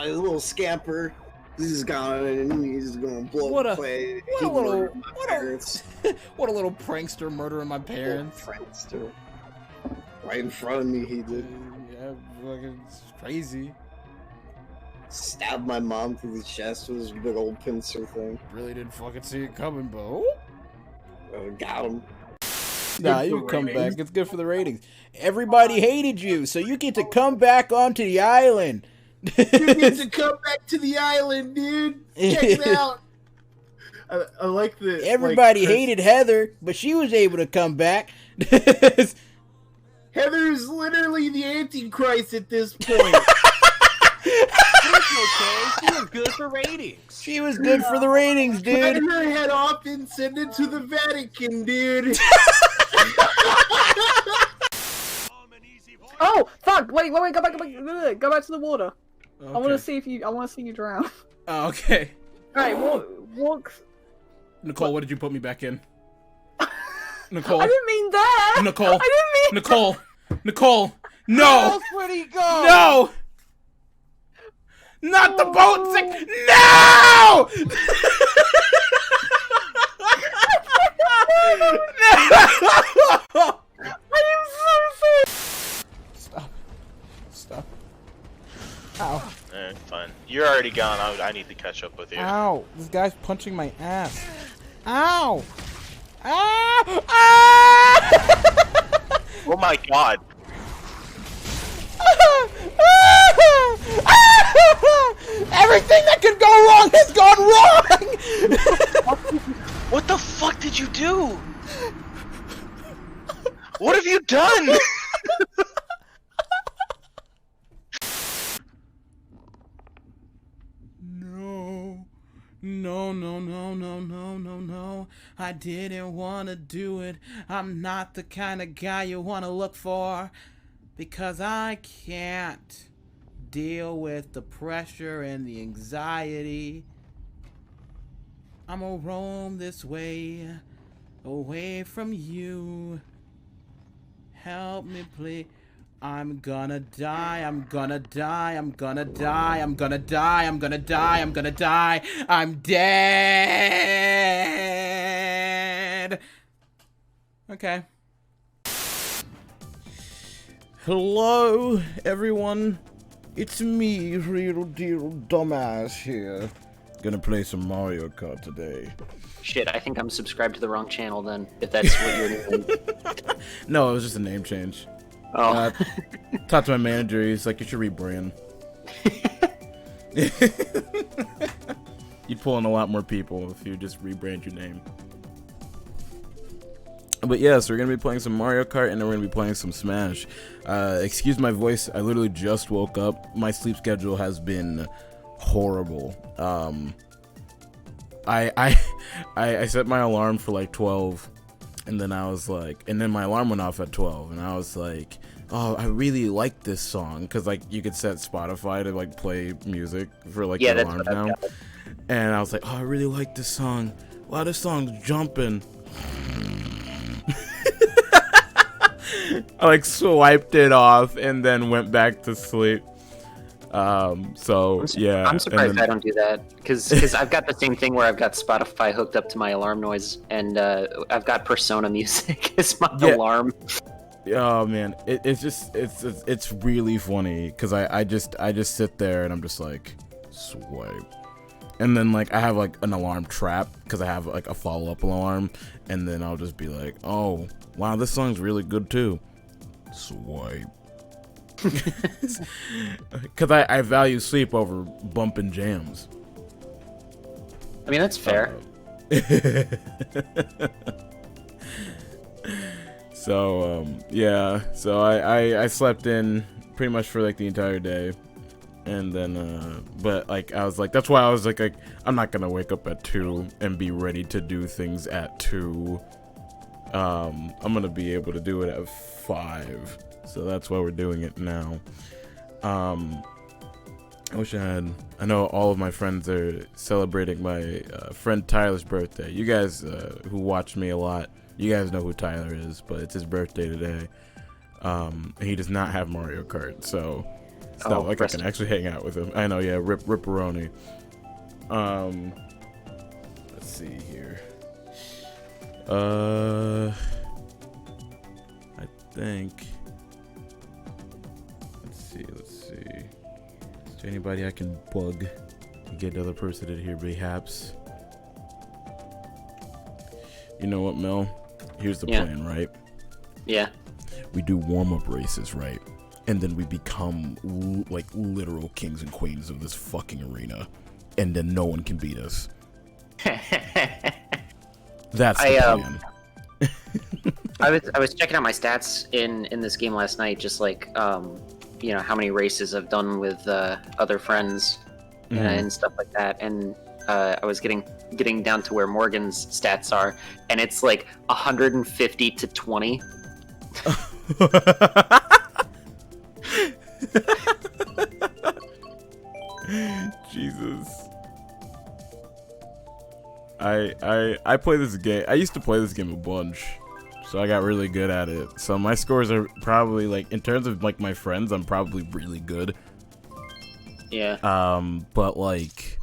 his little scamper. He's just gone and he's gonna blow up play. What a little prankster murdering my parents. Prankster. Right in front of me, he did. Yeah, fucking crazy. Stabbed my mom through the chest with his big old pincer thing. Really didn't fucking see it coming, but got him. Nah, you come back. It's good for the ratings. Everybody hated you, so you get to come back onto the island. You get to come back to the island, dude. Check it out. I like the. Everybody hated Heather, but she was able to come back. Heather's literally the Antichrist at this point. It's okay. She was good for ratings. She was good for the ratings, dude. Cut her head off and send it to the Vatican, dude. Oh fuck! Wait! Go back! Go back to the water. Okay. I want to see if you. I want to see you drown. Oh, okay. All right, walk. Nicole, what did you put me back in? Nicole. I didn't mean that. Nicole. I didn't mean. Nicole. No. Where'd he go? No. Not the boat. No. No. I am so sorry. Stop. Ow. Fine. You're already gone. I need to catch up with you. Ow. This guy's punching my ass. Ow. Ow. Ah! Oh my god. Everything that could go wrong has gone wrong! What the fuck did you do? What have you done? No. I didn't want to do it. I'm not the kind of guy you want to look for. Because I can't deal with the pressure and the anxiety. I'm gonna roam this way, away from you. Help me, please. I'm gonna die, I'm dead. Okay. Hello, everyone. It's me, Real Deal Dumbass here. Gonna play some Mario Kart today. Shit, I think I'm subscribed to the wrong channel then, if that's what you're doing. No, it was just a name change. Oh. Talked to my manager, he's like, you should rebrand. You'd pull in a lot more people if you just rebrand your name. But yeah, so we're gonna be playing some Mario Kart and then we're gonna be playing some Smash. Excuse my voice, I literally just woke up. My sleep schedule has been horrible. I set my alarm for like 12 and then I was like, and then my alarm went off at 12 and I was like, oh, I really like this song, because like you could set Spotify to like play music for like your alarms now. And I was like, oh, I really like this song. Wow, this song's jumping. I like swiped it off and then went back to sleep. So yeah, I'm surprised I don't do that, because I've got the same thing where I've got Spotify hooked up to my alarm noise, and I've got Persona music as my alarm. Oh man, it's really funny because I just sit there and I'm just like swipe, and then like I have like an alarm trap because I have like a follow-up alarm, and then I'll just be like, oh wow, this song's really good too. Swipe. Because I value sleep over bumping jams. I mean, that's fair. So yeah, so I slept in pretty much for like the entire day, and then but like I was like, that's why I was like I'm not gonna wake up at 2 and be ready to do things at 2. I'm gonna be able to do it at 5. So that's why we're doing it now. I wish I know all of my friends are celebrating my friend Tyler's birthday. You guys who watch me a lot, you guys know who Tyler is, but it's his birthday today. He does not have Mario Kart, so It's not like I rest- can actually hang out with him. I know, yeah, Ripperoni. Let's see here. I think. Let's see. Is there anybody I can bug to get the other person in here, perhaps? You know what, Mel? Here's the plan, right? Yeah. We do warm-up races, right? And then we become like literal kings and queens of this fucking arena, and then no one can beat us. That's the plan. I was checking out my stats in this game last night, just like you know, how many races I've done with other friends and stuff like that, and I was getting down to where Morgan's stats are, and it's like 150 to 20. Jesus. I play this game. I used to play this game a bunch, so I got really good at it. So my scores are probably like, in terms of like my friends, I'm probably really good. Yeah. But like,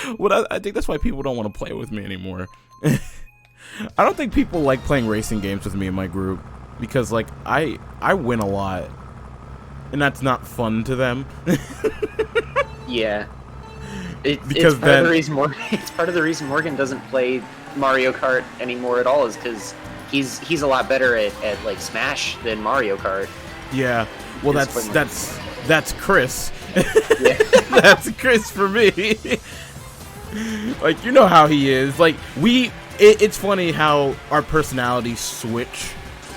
I think that's why people don't want to play with me anymore. I don't think people like playing racing games with me in my group because like I win a lot, and that's not fun to them. Yeah. It's part of the reason Morgan doesn't play Mario Kart anymore at all is because he's a lot better at like Smash than Mario Kart. Yeah. Well, that's Chris. Yeah. That's Chris for me. Like, you know how he is. Like, it's funny how our personalities switch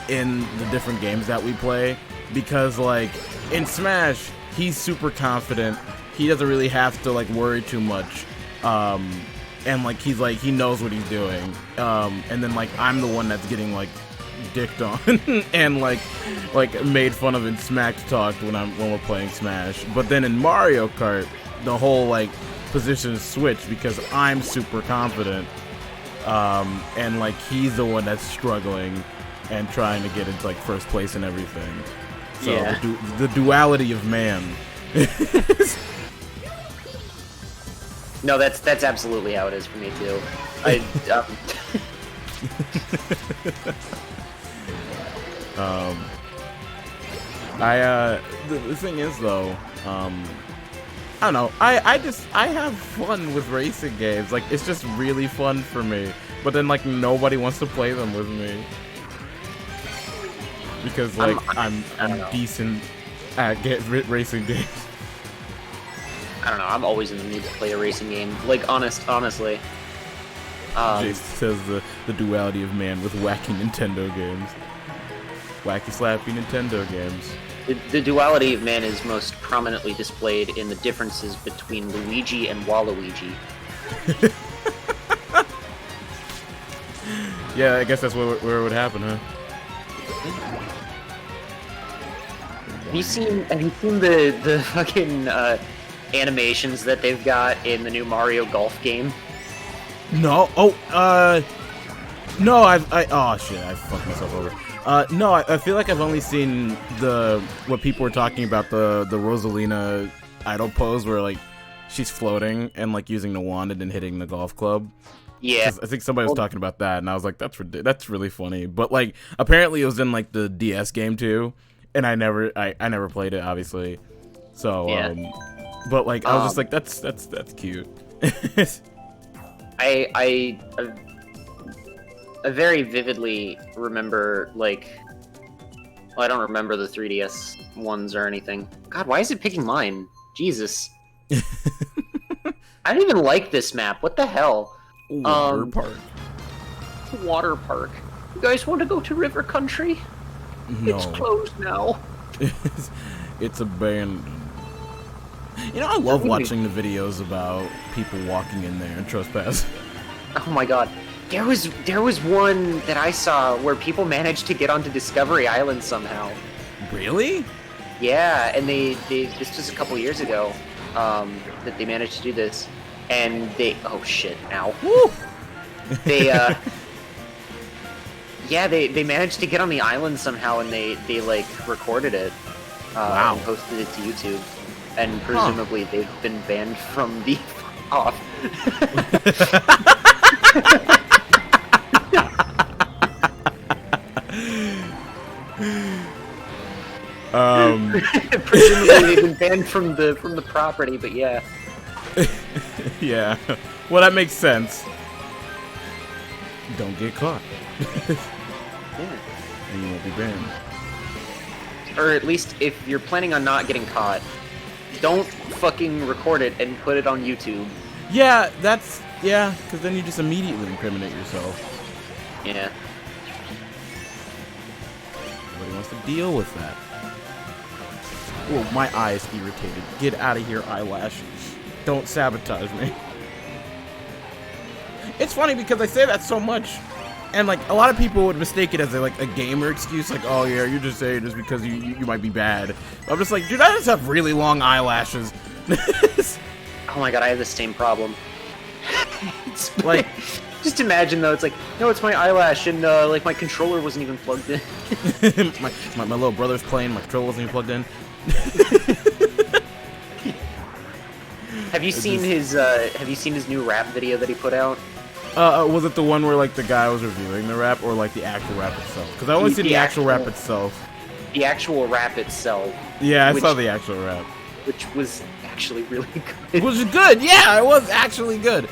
in the different games that we play, because like in Smash he's super confident, he doesn't really have to like worry too much, and like he knows what he's doing, and then like I'm the one that's getting like dicked on and like made fun of in smack talked when we're playing Smash. But then in Mario Kart the whole like positions switch because I'm super confident, and like he's the one that's struggling and trying to get into like first place and everything. So yeah. the duality of man. No, that's absolutely how it is for me too. The thing is though, I don't know. I have fun with racing games. Like, it's just really fun for me. But then like nobody wants to play them with me because like I'm decent at racing games. I don't know. I'm always in the mood to play a racing game. Like honestly. Jace says the duality of man with wacky Nintendo games. Wacky slappy Nintendo games. The duality of man is most prominently displayed in the differences between Luigi and Waluigi. Yeah, I guess that's where it would happen, huh? Have you seen the fucking animations that they've got in the new Mario Golf game? No. No, oh shit, I fucked myself over. No, I feel like I've only seen what people were talking about, the Rosalina idol pose where like she's floating and like using the wand and then hitting the golf club. Yeah. I think somebody was talking about that and I was like, that's really funny. But like apparently it was in like the DS game too, and I never played it obviously. So yeah. But like I was just like that's cute. I very vividly remember, like, well, I don't remember the 3DS ones or anything. God, why is it picking mine? Jesus. I don't even like this map. What the hell? Water park. Water park. You guys want to go to River Country? No. It's closed now. It's abandoned. You know, I love watching the videos about people walking in there and trespass. Oh my god. There was one that I saw where people managed to get onto Discovery Island somehow. Really? Yeah, and they this was a couple years ago that they managed to do this, and oh shit, ow. Woo! They yeah, they managed to get on the island somehow, and they like recorded it. and posted it to YouTube, and presumably they've been banned from the off. Presumably they've been banned from the property, but yeah. Yeah. Well, that makes sense. Don't get caught. Yeah. And you won't be banned. Or at least if you're planning on not getting caught, don't fucking record it and put it on YouTube. Yeah, because then you just immediately incriminate yourself. Yeah. Nobody wants to deal with that. Oh, my eye is irritated. Get out of here, eyelashes. Don't sabotage me. It's funny because I say that so much, and like a lot of people would mistake it as a gamer excuse, like, oh yeah, you're just saying this because you might be bad. I'm just like, dude, I just have really long eyelashes. Oh my god, I have the same problem. Like, just imagine though, it's like, no, it's my eyelash, and like my controller wasn't even plugged in. my little brother's playing, my controller wasn't even plugged in. Have you seen his new rap video that he put out? Was it the one where like the guy was reviewing the rap, or like the actual rap itself? Because I only seen the actual rap itself. The actual rap itself. Yeah, I saw the actual rap, which was actually really good. It was good. Yeah, it was actually good.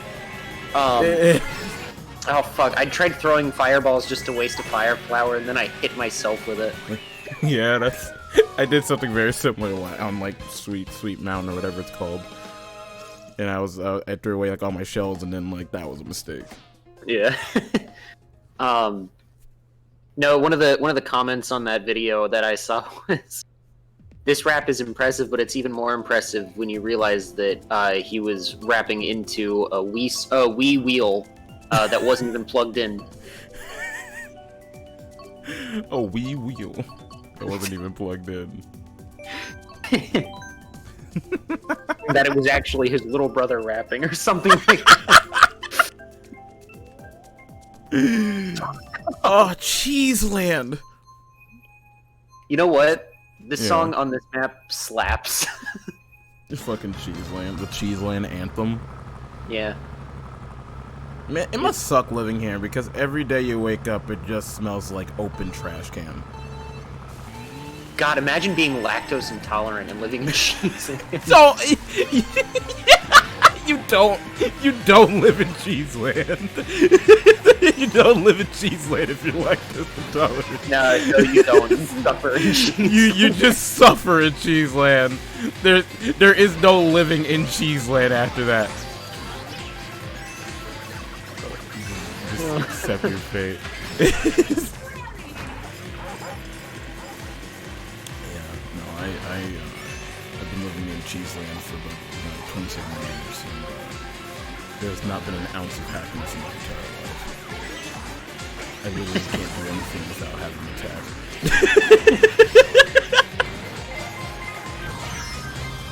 Oh fuck! I tried throwing fireballs just to waste a fire flower, and then I hit myself with it. Yeah, I did something very similar on like Sweet Mountain or whatever it's called. And I threw away like all my shells, and then like that was a mistake. Yeah. No, one of the comments on that video that I saw was, "This rap is impressive, but it's even more impressive when you realize that he was rapping into a Wii wheel that wasn't even plugged in." A Wii wheel that wasn't even plugged in. That it was actually his little brother rapping or something like that. Oh, Cheeseland! You know what? This song on this map slaps. Fucking Cheeseland, the Cheeseland anthem. Yeah. Man, it must suck living here because every day you wake up, it just smells like open trash can. God, imagine being lactose intolerant and living in Cheeseland. So, you don't live in Cheeseland. You don't live in Cheeseland if you're lactose intolerant. No, you don't. You suffer in Cheeseland. You just suffer in Cheeseland. There is no living in Cheeseland after that. Just accept your fate. I've been living in Cheeseland for about 27 years, and there's not been an ounce of happiness in my entire life. I literally can't do anything without having an attack.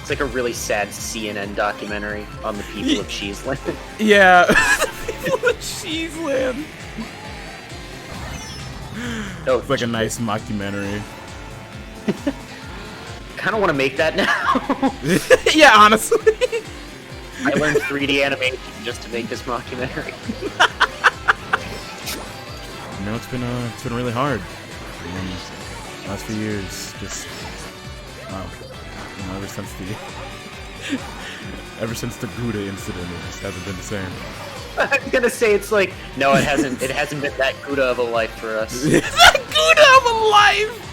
It's like a really sad CNN documentary on the people of Cheeseland. Yeah, people of Cheeseland. Oh, it's like a nice mockumentary. Kind of want to make that now. Yeah, honestly. I learned 3D animation just to make this mockumentary. You know, it's been really hard. Last few years, just wow. You know, ever since the Gouda incident, it just hasn't been the same. I was gonna say it's like, no, it hasn't. It hasn't been that Gouda of a life for us. That Gouda of a life.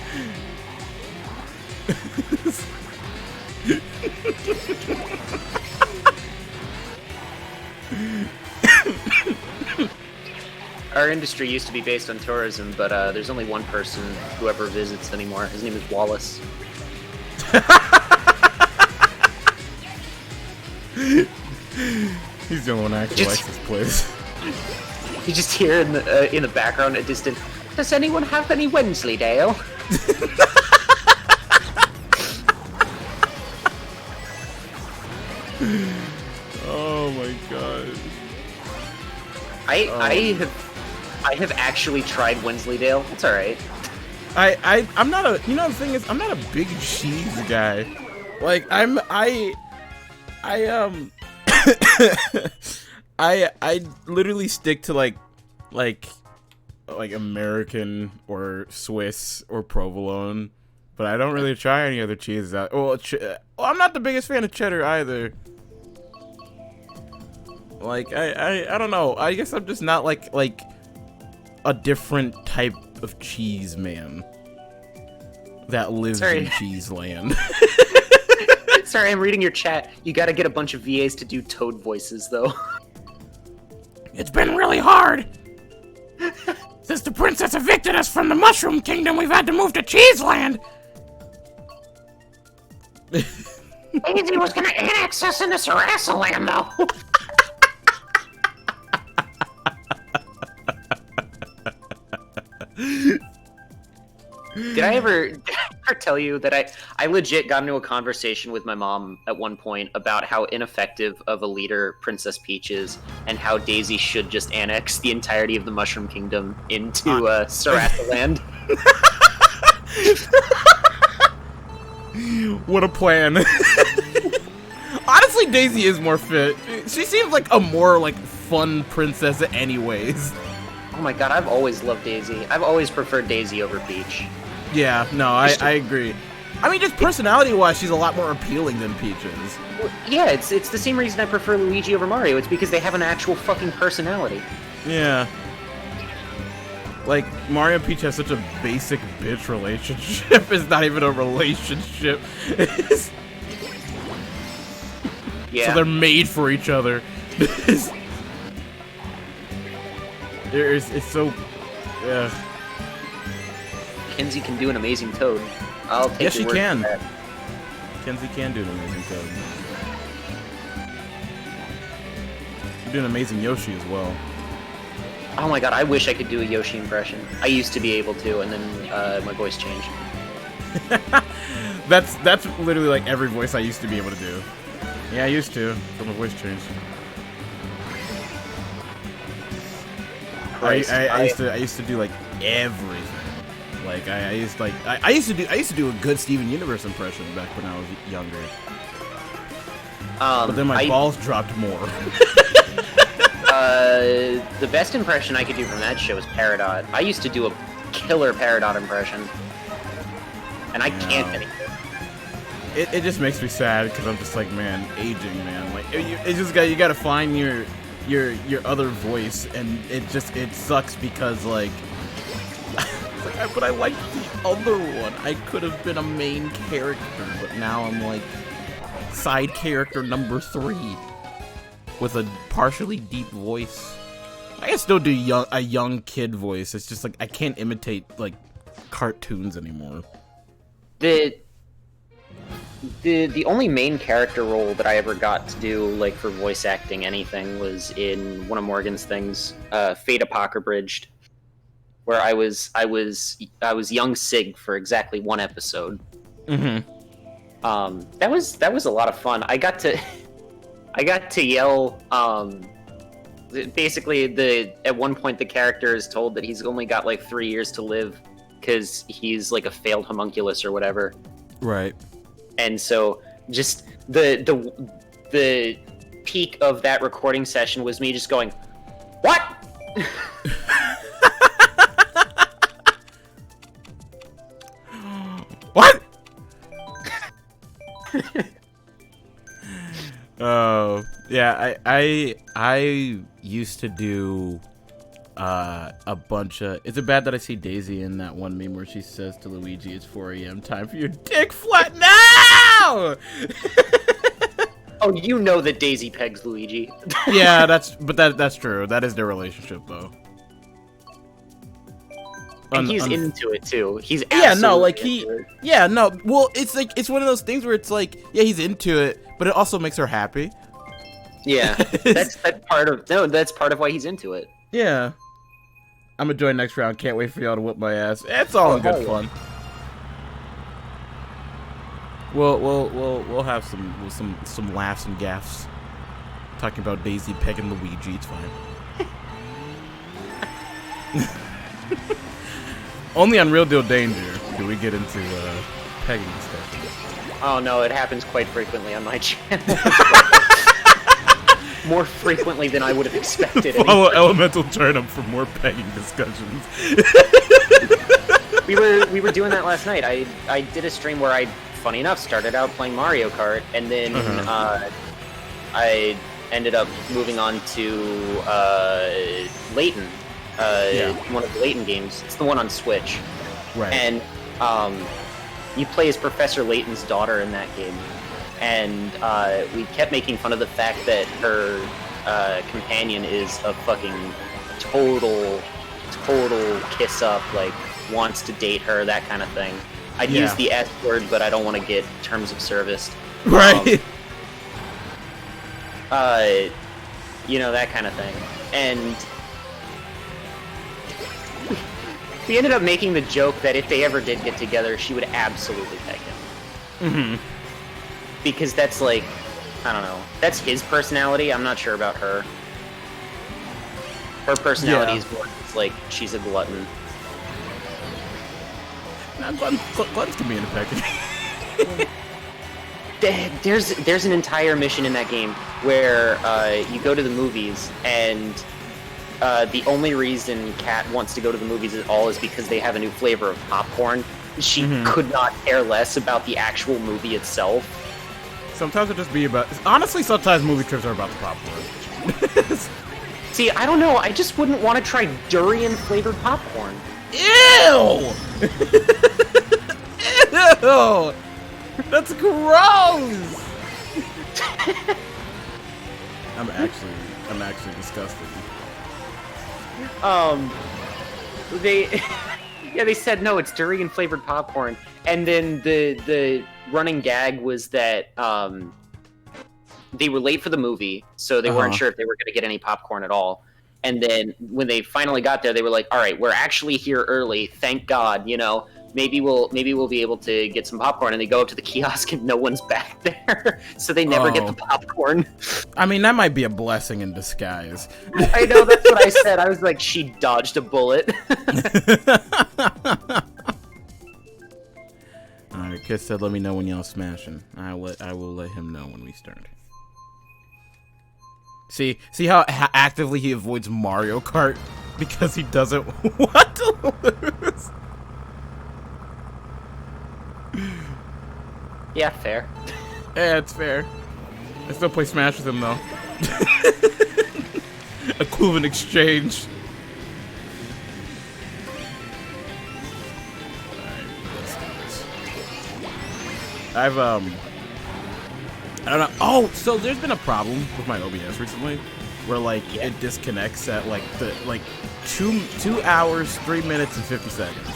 Our industry used to be based on tourism, but there's only one person who ever visits anymore. His name is Wallace. He's the only one who actually likes this place. You just hear in the background a distant, "Does anyone have any Wensleydale?" Oh my god. I have actually tried Wensleydale. It's alright. I'm not a, you know, the thing is, I'm not a big cheese guy. Like, I literally stick to like American or Swiss or provolone, but I don't really try any other cheeses out. Well, I'm not the biggest fan of cheddar either. Like, I don't know. I guess I'm just not like a different type of cheese man that lives in cheese land. Sorry, I'm reading your chat. You gotta get a bunch of VAs to do Toad voices, though. It's been really hard. Since the princess evicted us from the Mushroom Kingdom, we've had to move to Cheeseland. Daisy was gonna annex us into Sarasaland, though. Did I ever tell you that I legit got into a conversation with my mom at one point about how ineffective of a leader Princess Peach is, and how Daisy should just annex the entirety of the Mushroom Kingdom into Sarasaland? What a plan. Honestly, Daisy is more fit. She seems like a more like fun princess anyways. Oh my god, I've always loved Daisy. I've always preferred Daisy over Peach. Yeah, no, I agree. I mean, just personality-wise, she's a lot more appealing than Peach is. Well, yeah, it's the same reason I prefer Luigi over Mario. It's because they have an actual fucking personality. Yeah. Like, Mario and Peach have such a basic bitch relationship. It's not even a relationship. Yeah. So they're made for each other. It's so... Kenzie can do an amazing Toad. I'll take Yes, your she word can. for that. Kenzie can do an amazing Toad. She do an amazing Yoshi as well. Oh my god, I wish I could do a Yoshi impression. I used to be able to, and then my voice changed. That's literally like every voice I used to be able to do. Yeah, I used to, but my voice changed. I used to do like everything. Like I used to do a good Steven Universe impression back when I was younger. But then my balls dropped more. The best impression I could do from that show is Peridot. I used to do a killer Peridot impression, and I can't anymore. It just makes me sad because I'm just like, man, aging, man. Like it's just you gotta find your other voice, and it sucks because like. But I liked the other one. I could have been a main character, but now I'm like side character number 3 with a partially deep voice. I can still do a young kid voice. It's just like I can't imitate like cartoons anymore. The only main character role that I ever got to do, like for voice acting anything, was in one of Morgan's things, Fate Apocryphed, where I was young Sig for exactly one episode. Mm-hmm. That was a lot of fun. I got to yell. Basically, at one point the character is told that he's only got like 3 years to live because he's like a failed homunculus or whatever. Right. And so, just the peak of that recording session was me just going, "What?" What? Oh, yeah, I used to do a bunch of... Is it bad that I see Daisy in that one meme where she says to Luigi, "It's 4 a.m. time for your dick flat now!" Oh, you know that Daisy pegs Luigi. Yeah, that's true. That is their relationship, though. And he's into it too. He's well, it's like it's one of those things where it's like, yeah, he's into it, but it also makes her happy. Yeah, that's part of why he's into it. Yeah. I'm gonna join next round. Can't wait for y'all to whip my ass. It's all in good fun. We'll have some laughs and gaffs talking about Daisy pegging Luigi. It's fine. Only on Real Deal Danger do we get into pegging discussions. Oh no, it happens quite frequently on my channel. More frequently than I would have expected. Follow Elemental Turnip for more pegging discussions. We were doing that last night. I did a stream where I, funny enough, started out playing Mario Kart, and then I ended up moving on to Layton, one of the Layton games. It's the one on Switch. Right. And you play as Professor Layton's daughter in that game. And we kept making fun of the fact that her companion is a fucking total kiss up, like wants to date her, that kind of thing. I'd use the S word, but I don't want to get terms of service. Right. You know, that kind of thing. And we ended up making the joke that if they ever did get together, she would absolutely peg him. Mm-hmm. Because that's like, I don't know, that's his personality. I'm not sure about her. Her personality is more, it's like, she's a glutton. Nah, gluttons can be in a pegging. There's an entire mission in that game where you go to the movies, and the only reason Kat wants to go to the movies at all is because they have a new flavor of popcorn. She could not care less about the actual movie itself. Sometimes it just be about... Honestly, sometimes movie trips are about the popcorn. See, I don't know. I just wouldn't want to try durian-flavored popcorn. Ew! Ew! That's gross! I'm actually disgusted. They said no, it's durian-flavored popcorn. And then the running gag was that they were late for the movie, so they weren't sure if they were going to get any popcorn at all. And then when they finally got there, they were like, "All right, we're actually here early. Thank God. You know, maybe we'll be able to get some popcorn." And they go up to the kiosk, and no one's back there, so they never get the popcorn. I mean, that might be a blessing in disguise. I know, that's what I said. I was like, she dodged a bullet. Alright, Kiss said, "Let me know when y'all smashing." I will let him know when we start. See how actively he avoids Mario Kart because he doesn't want to lose. Yeah, fair. Yeah, it's fair. I still play Smash with him though. Equivalent exchange. I've I don't know. Oh, so there's been a problem with my OBS recently, where like it disconnects at like 2 hours, 3 minutes, and 50 seconds.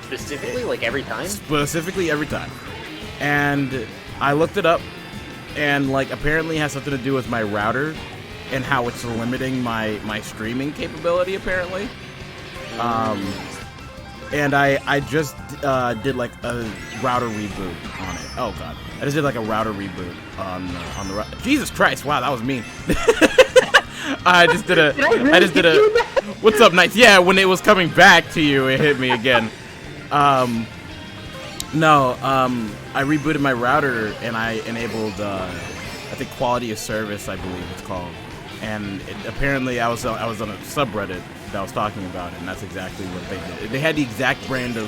Specifically, like every time? Specifically every time. And I looked it up, and like apparently it has something to do with my router and how it's limiting my streaming capability apparently. And I just did like a router reboot on it. Oh god, I just did like a router reboot on the router. Jesus Christ! Wow, that was mean. I just did a. What's up, Knights? Yeah, when it was coming back to you, it hit me again. I rebooted my router and I enabled I think quality of service, I believe it's called. And apparently I was on a subreddit that was talking about it, and that's exactly what they did. They had the exact brand of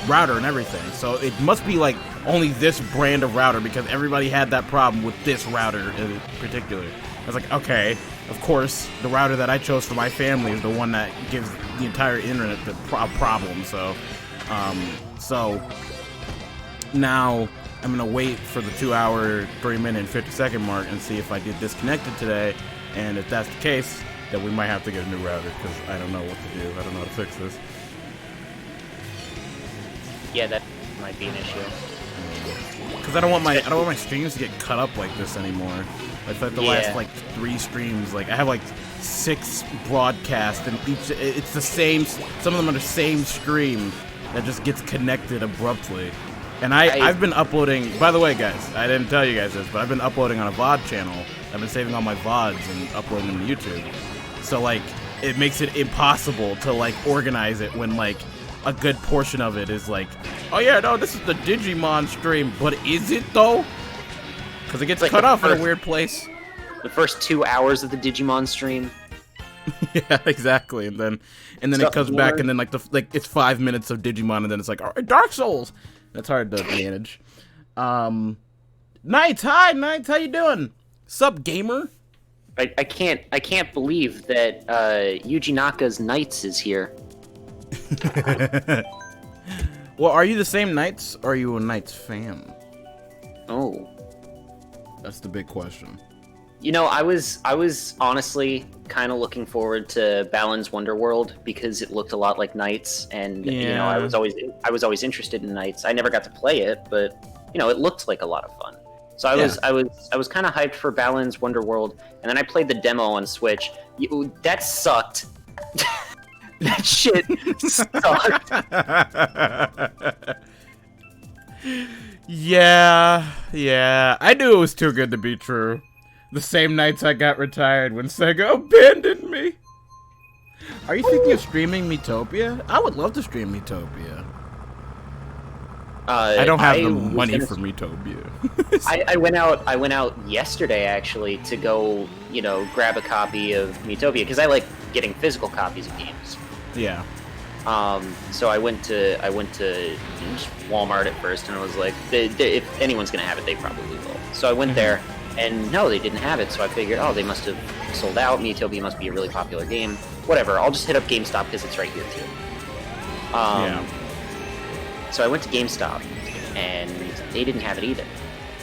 router and everything, so it must be like only this brand of router because everybody had that problem with this router in particular. I was like, okay, of course, the router that I chose for my family is the one that gives the entire internet the problem. So now I'm gonna wait for the 2 hour, 3 minute, and 50 second mark and see if I get disconnected today. And if that's the case, then we might have to get a new router because I don't know what to do. I don't know how to fix this. Yeah, that might be an issue. Because I don't want my streams to get cut up like this anymore. It's like the last like 3 streams. Like I have like 6 broadcasts, and it's the same. Some of them are the same stream that just gets connected abruptly. And I've been uploading. By the way, guys, I didn't tell you guys this, but I've been uploading on a VOD channel. I've been saving all my VODs and uploading them to YouTube. So like, it makes it impossible to like organize it when like a good portion of it is like, oh yeah, no, this is the Digimon stream, but is it though? Because it gets Like cut the off in a first- weird place. The first 2 hours of the Digimon stream. Yeah, exactly. And then it Stuff comes back, more. and then like it's 5 minutes of Digimon, and then it's like, all right, Dark Souls. That's hard to manage. Knights, hi, Knights, how you doing? Sup, gamer? I can't believe that Yuji Naka's Knights is here. Well, are you the same Knights, or are you a Knights fan? Oh. That's the big question. You know, I was honestly kind of looking forward to Balan's Wonderworld because it looked a lot like Knights, and you know, I Yeah. was always interested in Knights. I never got to play it, but you know, it looked like a lot of fun. So I was kind of hyped for Balan's Wonderworld, and then I played the demo on Switch. That sucked. That shit sucked. Yeah. I knew it was too good to be true. The same nights I got retired when Sega abandoned me. Are you thinking of streaming Miitopia? I would love to stream Miitopia. I don't have the was money gonna- for Miitopia. I went out yesterday actually to go, you know, grab a copy of Miitopia because I like getting physical copies of games. Yeah. So I went to Walmart at first, and I was like, if anyone's gonna have it, they probably will. So I went there, and no, they didn't have it. So I figured, oh, they must have sold out. Miitopia must be a really popular game. Whatever. I'll just hit up GameStop because it's right here too. Yeah. So I went to GameStop, and they didn't have it either.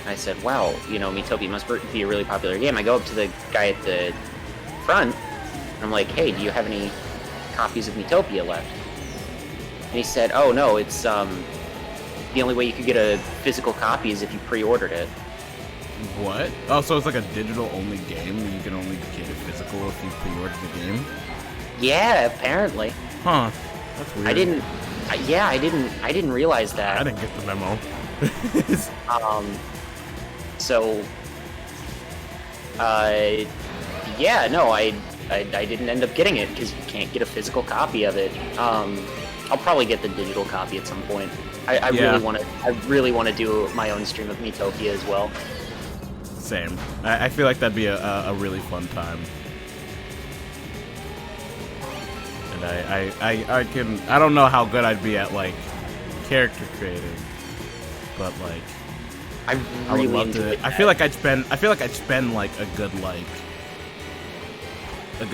And I said, wow, you know, Miitopia must be a really popular game. I go up to the guy at the front, and I'm like, hey, do you have any copies of Miitopia left? And he said, oh, no, it's, the only way you could get a physical copy is if you pre-ordered it. What? Oh, so it's like a digital-only game where you can only get it physical if you pre-order the game? Yeah, apparently. Huh. That's weird. I didn't realize that. I didn't get the memo. So, yeah, no, I didn't end up getting it because you can't get a physical copy of it. I'll probably get the digital copy at some point. I really want to do my own stream of Miitopia as well. Same. I feel like that'd be a really fun time. And I don't know how good I'd be at like character creating, but like I I would really love to. enjoyed I feel like I'd spend like a good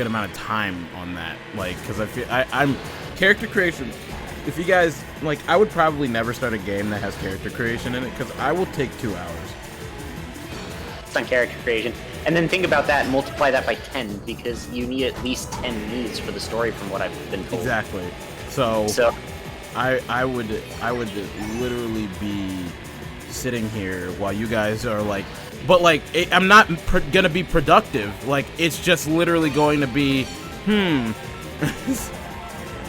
amount of time on that, like, because I'm character creation. If you guys like, I would probably never start a game that has character creation in it because I will take 2 hours. on character creation. And then think about that and multiply that by 10 because you need at least 10 needs for the story from what I've been told. Exactly. So So I would literally be sitting here while you guys are like, but like I'm not gonna be productive. Like it's just literally going to be,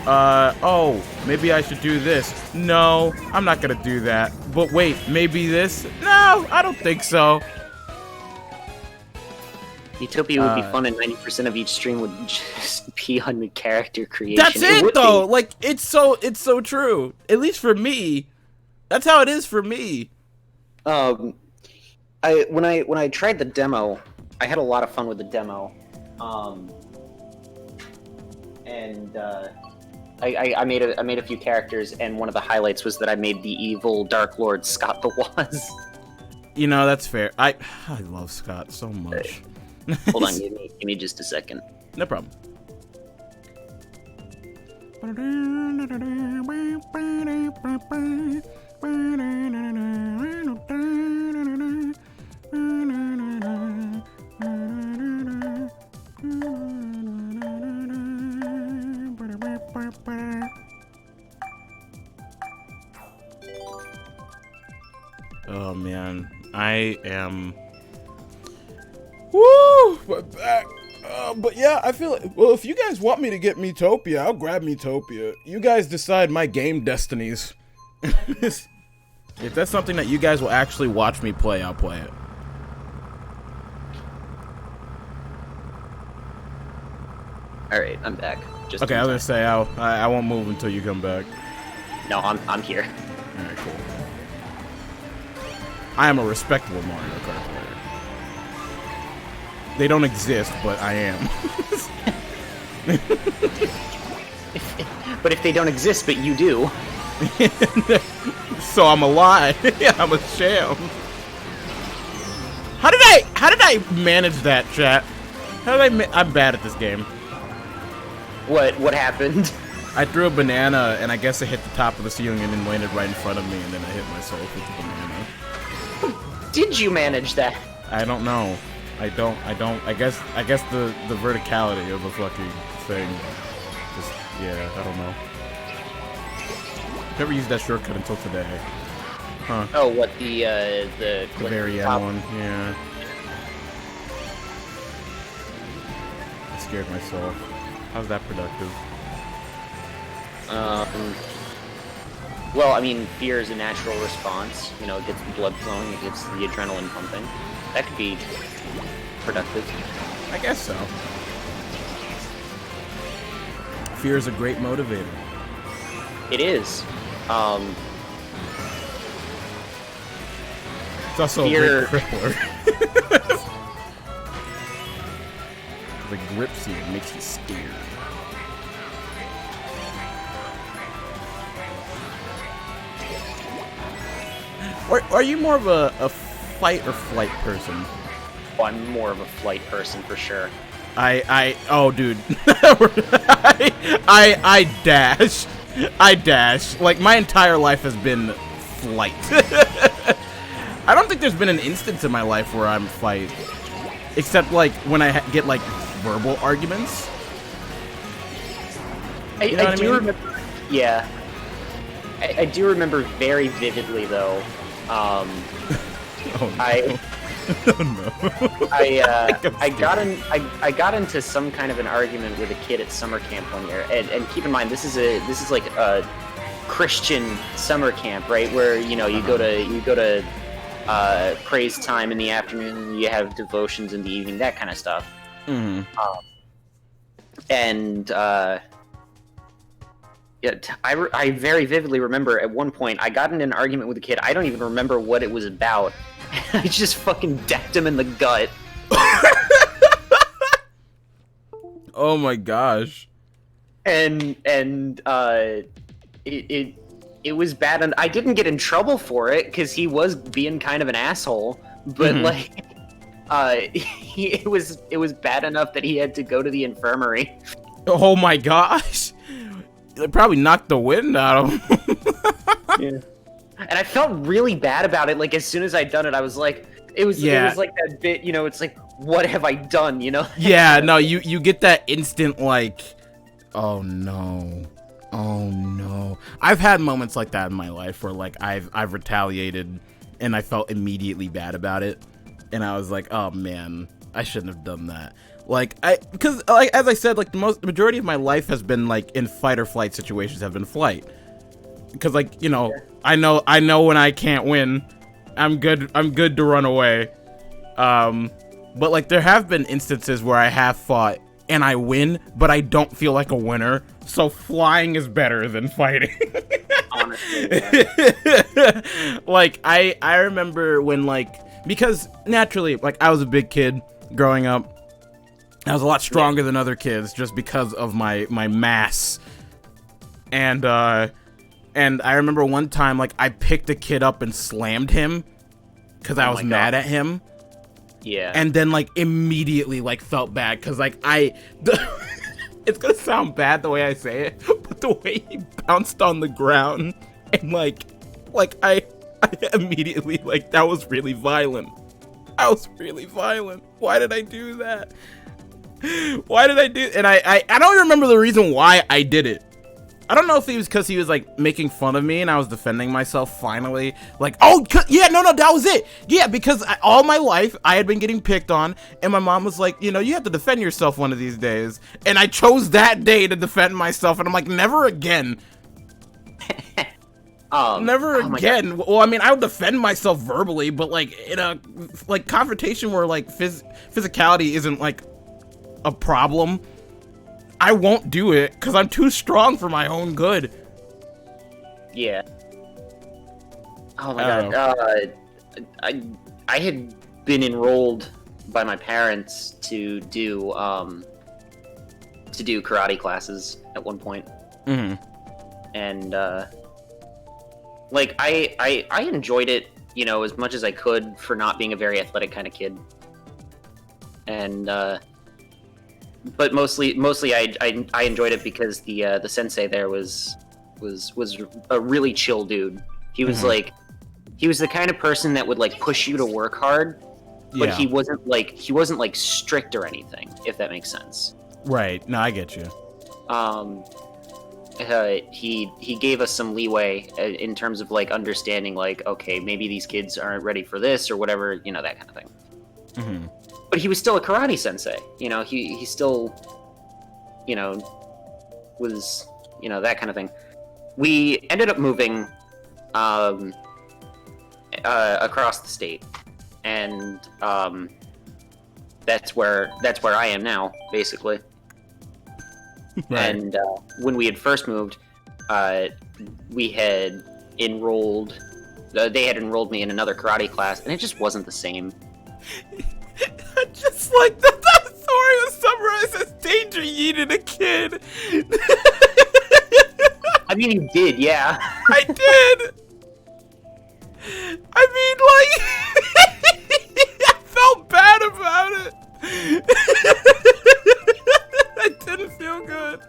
oh, maybe I should do this. No, I'm not gonna do that. But wait, maybe this? No, I don't think so. Utopia would be fun, and 90% of each stream would just be on the character creation. That's it would though. be. Like it's so true. At least for me, that's how it is for me. When I tried the demo, I had a lot of fun with the demo. I made a few characters, and one of the highlights was that I made the evil Dark Lord Scott the Waz. You know, that's fair. I love Scott so much. Hold on, give me just a second. No problem. Oh man, I am. Woo! My back. But yeah, I feel like, well, if you guys want me to get Miitopia, I'll grab Miitopia. You guys decide my game destinies. If that's something that you guys will actually watch me play, I'll play it. All right, I'm back. Just Okay, in I was gonna time. say I won't move until you come back. No, I'm here. Alright, cool. I am a respectable Mario Kart player. They don't exist, but I am. But if they don't exist, but you do. So I'm a lie. I'm a sham. How did I manage that, chat? How did I'm bad at this game. What happened? I threw a banana, and I guess it hit the top of the ceiling and then landed right in front of me, and then I hit myself with the banana. Did you manage that? I don't know. I don't. I guess the verticality of the fucking thing. Just, yeah, I don't know. Never used that shortcut until today. Huh. Oh, what the very end one, yeah. I scared myself. How's that productive? Well, I mean, fear is a natural response. You know, it gets the blood flowing, it gets the adrenaline pumping. That could be productive. I guess so. Fear is a great motivator. It is. It's also Fear- a great crippler. The grips you, it makes you scared. Are you more of a fight or flight person? Oh, I'm more of a flight person for sure. Oh, dude. I dash. I dash. Like, my entire life has been flight. I don't think there's been an instance in my life where I'm fight. Except, like, when I get, like, verbal arguments. You know what I mean? Remember, yeah. I do remember very vividly, though. Oh, no. Oh, no. I got into some kind of an argument with a kid at summer camp one year, and keep in mind this is like a Christian summer camp, right? Where you go to praise time in the afternoon, you have devotions in the evening, that kind of stuff. Mm-hmm. I very vividly remember at one point I got in an argument with a kid. I don't even remember what it was about. I just fucking decked him in the gut. Oh my gosh. And it was bad, and I didn't get in trouble for it because he was being kind of an asshole. But it was bad enough that he had to go to the infirmary. Oh my gosh. They probably knocked the wind out of him. Yeah. And I felt really bad about it. Like, as soon as I'd done it, I was like, it was like that bit, it's like, what have I done, Yeah, no, you get that instant, like, oh no. Oh no. I've had moments like that in my life where, like, I've retaliated and I felt immediately bad about it. And I was like, oh man, I shouldn't have done that. Like, because, like, as I said, like, the majority of my life has been, like, in fight or flight situations have been flight. Because, like, I know when I can't win. I'm good to run away. But, like, there have been instances where I have fought and I win, but I don't feel like a winner. So flying is better than fighting. Honestly. Yeah. Like, I remember when, like, because naturally, like, I was a big kid growing up. I was a lot stronger than other kids just because of my mass. And I remember one time, like, I picked a kid up and slammed him because I was mad at him. Yeah. And then, like, immediately, like, felt bad because, like, it's gonna sound bad the way I say it, but the way he bounced on the ground and, like I immediately, like, that was really violent. I was really violent. Why did I do that? Why did I do? And I don't remember the reason why I did it. I don't know if it was because he was, like, making fun of me and I was defending myself finally. Like, oh, yeah, no, that was it. Yeah, because all my life I had been getting picked on and my mom was like, you have to defend yourself one of these days. And I chose that day to defend myself and I'm like, never again. Never again. Well, I mean, I would defend myself verbally, but, like, in a, like, confrontation where, like, physicality isn't, like, a problem, I won't do it because I'm too strong for my own good. Yeah. Oh my Oh. god. I had been enrolled by my parents to do karate classes at one point. Mm-hmm. And like I enjoyed it, you know, as much as I could for not being a very athletic kind of kid. And but mostly I enjoyed it because the sensei there was a really chill dude. He was like, he was the kind of person that would like push you to work hard, but Yeah. he wasn't like strict or anything, if that makes sense. Right. No, I get you. He gave us some leeway in terms of like understanding, like, okay, maybe these kids aren't ready for this or whatever, you know, that kind of thing. Mm-hmm. But he was still a karate sensei, you know. He still, you know, was, you know, that kind of thing. We ended up moving across the state, and that's where I am now, basically. Right. And when we had first moved, we had enrolled. They had enrolled me in another karate class, and it just wasn't the same. Just like that story was summarized as Danger yeeted a kid. I mean, you did, yeah. I did. I mean, like, I felt bad about it. I didn't feel good.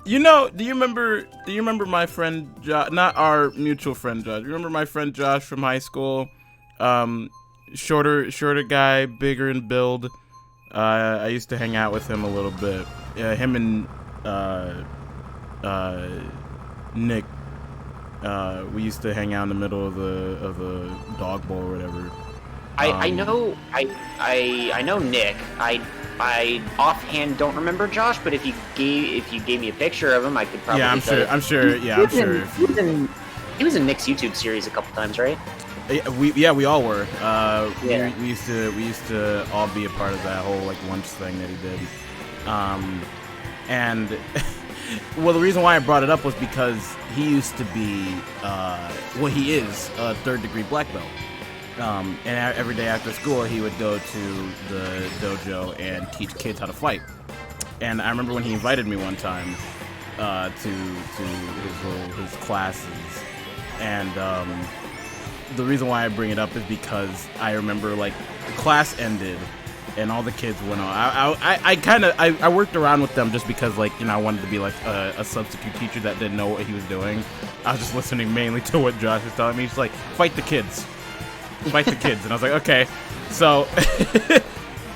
You know, do you remember my friend Josh, not our mutual friend Josh? You remember my friend Josh from high school? Shorter guy, bigger in build. I used to hang out with him a little bit. Him and Nick. We used to hang out in the middle of the dog bowl or whatever. I know Nick. I offhand don't remember Josh, but if you gave me a picture of him, I could probably. Yeah, I'm sure. He was in Nick's YouTube series a couple times, right? We all were. Yeah. We used to all be a part of that whole like lunch thing that he did. And well, the reason why I brought it up was because he used to be he is a 3rd degree black belt. And every day after school, he would go to the dojo and teach kids how to fight. And I remember when he invited me one time to his classes, and the reason why I bring it up is because I remember like the class ended and all the kids went on. I worked around with them just because, like, you know, I wanted to be like a substitute teacher that didn't know what he was doing. I was just listening mainly to what Josh was telling me. He's like, fight the kids. Fight the kids. And I was like, okay. So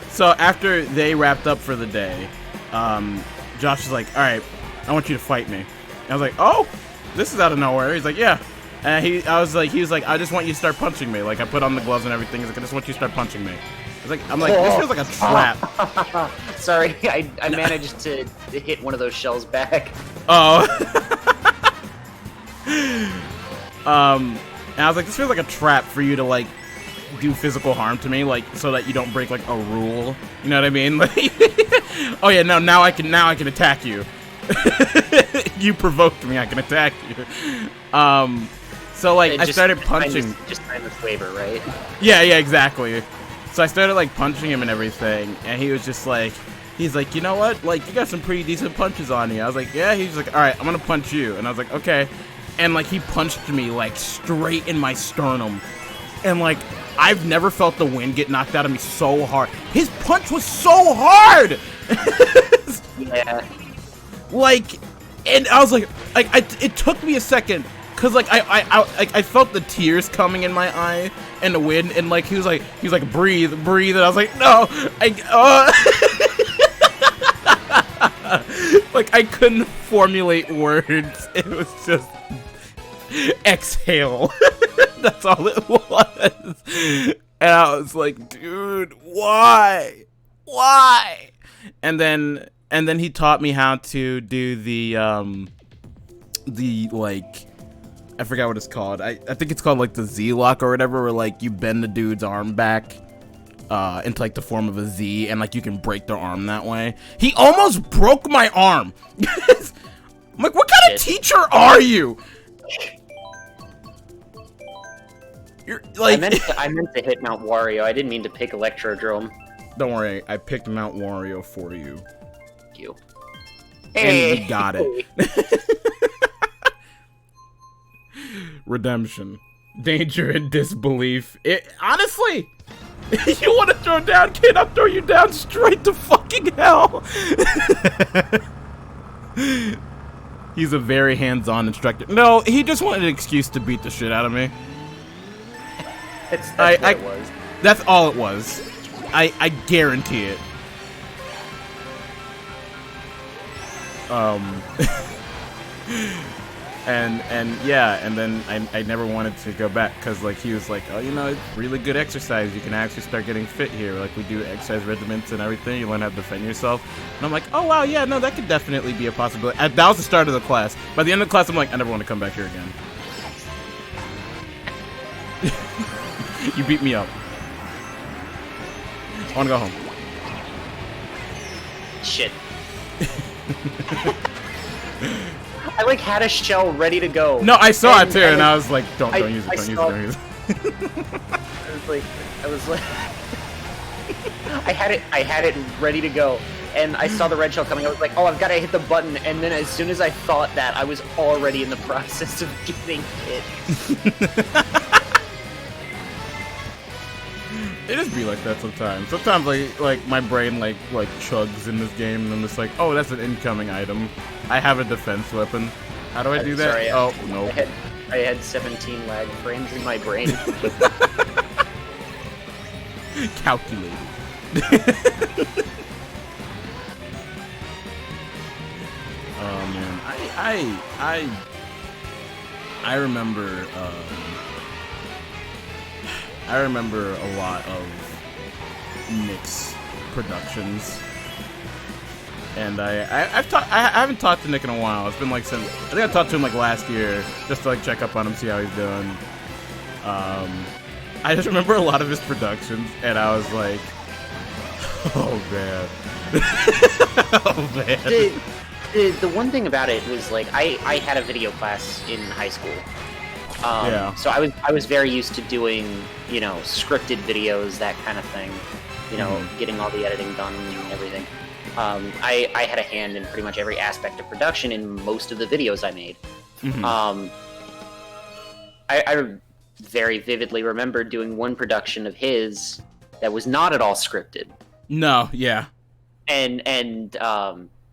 so after they wrapped up for the day, Josh was like, all right, I want you to fight me. And I was like, oh, this is out of nowhere. He's like, yeah. And he was like, I just want you to start punching me. Like, I put on the gloves and everything. He's like, I just want you to start punching me. I'm like, this feels like a trap. Sorry, I managed to hit one of those shells back. Oh. And I was like, this feels like a trap for you to like do physical harm to me, like so that you don't break like a rule. You know what I mean? Like, oh yeah, no, now I can attack you. You provoked me, I can attack you. So like I started punching. Just time this waiver, right? Yeah, exactly. So I started like punching him and everything, and he was just like, he's like, you know what? Like, you got some pretty decent punches on you. I was like, yeah. He's like, all right, I'm gonna punch you, and I was like, okay. And like he punched me like straight in my sternum, and like I've never felt the wind get knocked out of me so hard. His punch was so hard. Yeah. Like, and I was like it took me a second. Cause like I felt the tears coming in my eye and the wind, and like he was like breathe, and I was like, no, like I couldn't formulate words. It was just exhale. That's all it was. And I was like, dude, why? And then he taught me how to do the like, I forgot what it's called. I think it's called like the Z lock or whatever, where like you bend the dude's arm back into like the form of a Z, and like you can break their arm that way. He almost broke my arm. I'm like, what kind of teacher are you? You're like. I meant to hit Mount Wario. I didn't mean to pick Electrodrome. Don't worry, I picked Mount Wario for you. Thank you. And you got it. Redemption. Danger and disbelief. Honestly, you want to throw down, kid? I'll throw you down straight to fucking hell. He's a very hands-on instructor. No, he just wanted an excuse to beat the shit out of me. That's what it was. That's all it was. I guarantee it. And yeah, and then I never wanted to go back because like he was like, oh, you know, it's really good exercise. You can actually start getting fit here. Like we do exercise regimens and everything. You learn how to defend yourself. And I'm like, oh wow, yeah, no, that could definitely be a possibility. That was the start of the class. By the end of the class, I'm like, I never want to come back here again. You beat me up. I want to go home. Shit. I like had a shell ready to go. No, I saw it too, and I was like, don't use it, don't use it. I was like, I had it ready to go, and I saw the red shell coming. I was like, oh, I've got to hit the button, and then as soon as I thought that, I was already in the process of getting hit. It just be like that sometimes. Sometimes like my brain like chugs in this game, and I'm just like, oh, that's an incoming item. I have a defense weapon. How do I do that? Sorry, oh no. I had 17 lag frames in my brain. Calculated. Oh man, I remember. I remember a lot of Nick's productions, and I haven't talked to Nick in a while. It's been like since I think I talked to him like last year just to like check up on him, see how he's doing. I just remember a lot of his productions, and I was like, oh man, oh man. The one thing about it was like I had a video class in high school. Yeah. So I was very used to doing, you know, scripted videos, that kind of thing. You know, getting all the editing done and everything. I had a hand in pretty much every aspect of production in most of the videos I made. I very vividly remember doing one production of his that was not at all scripted. No, yeah. And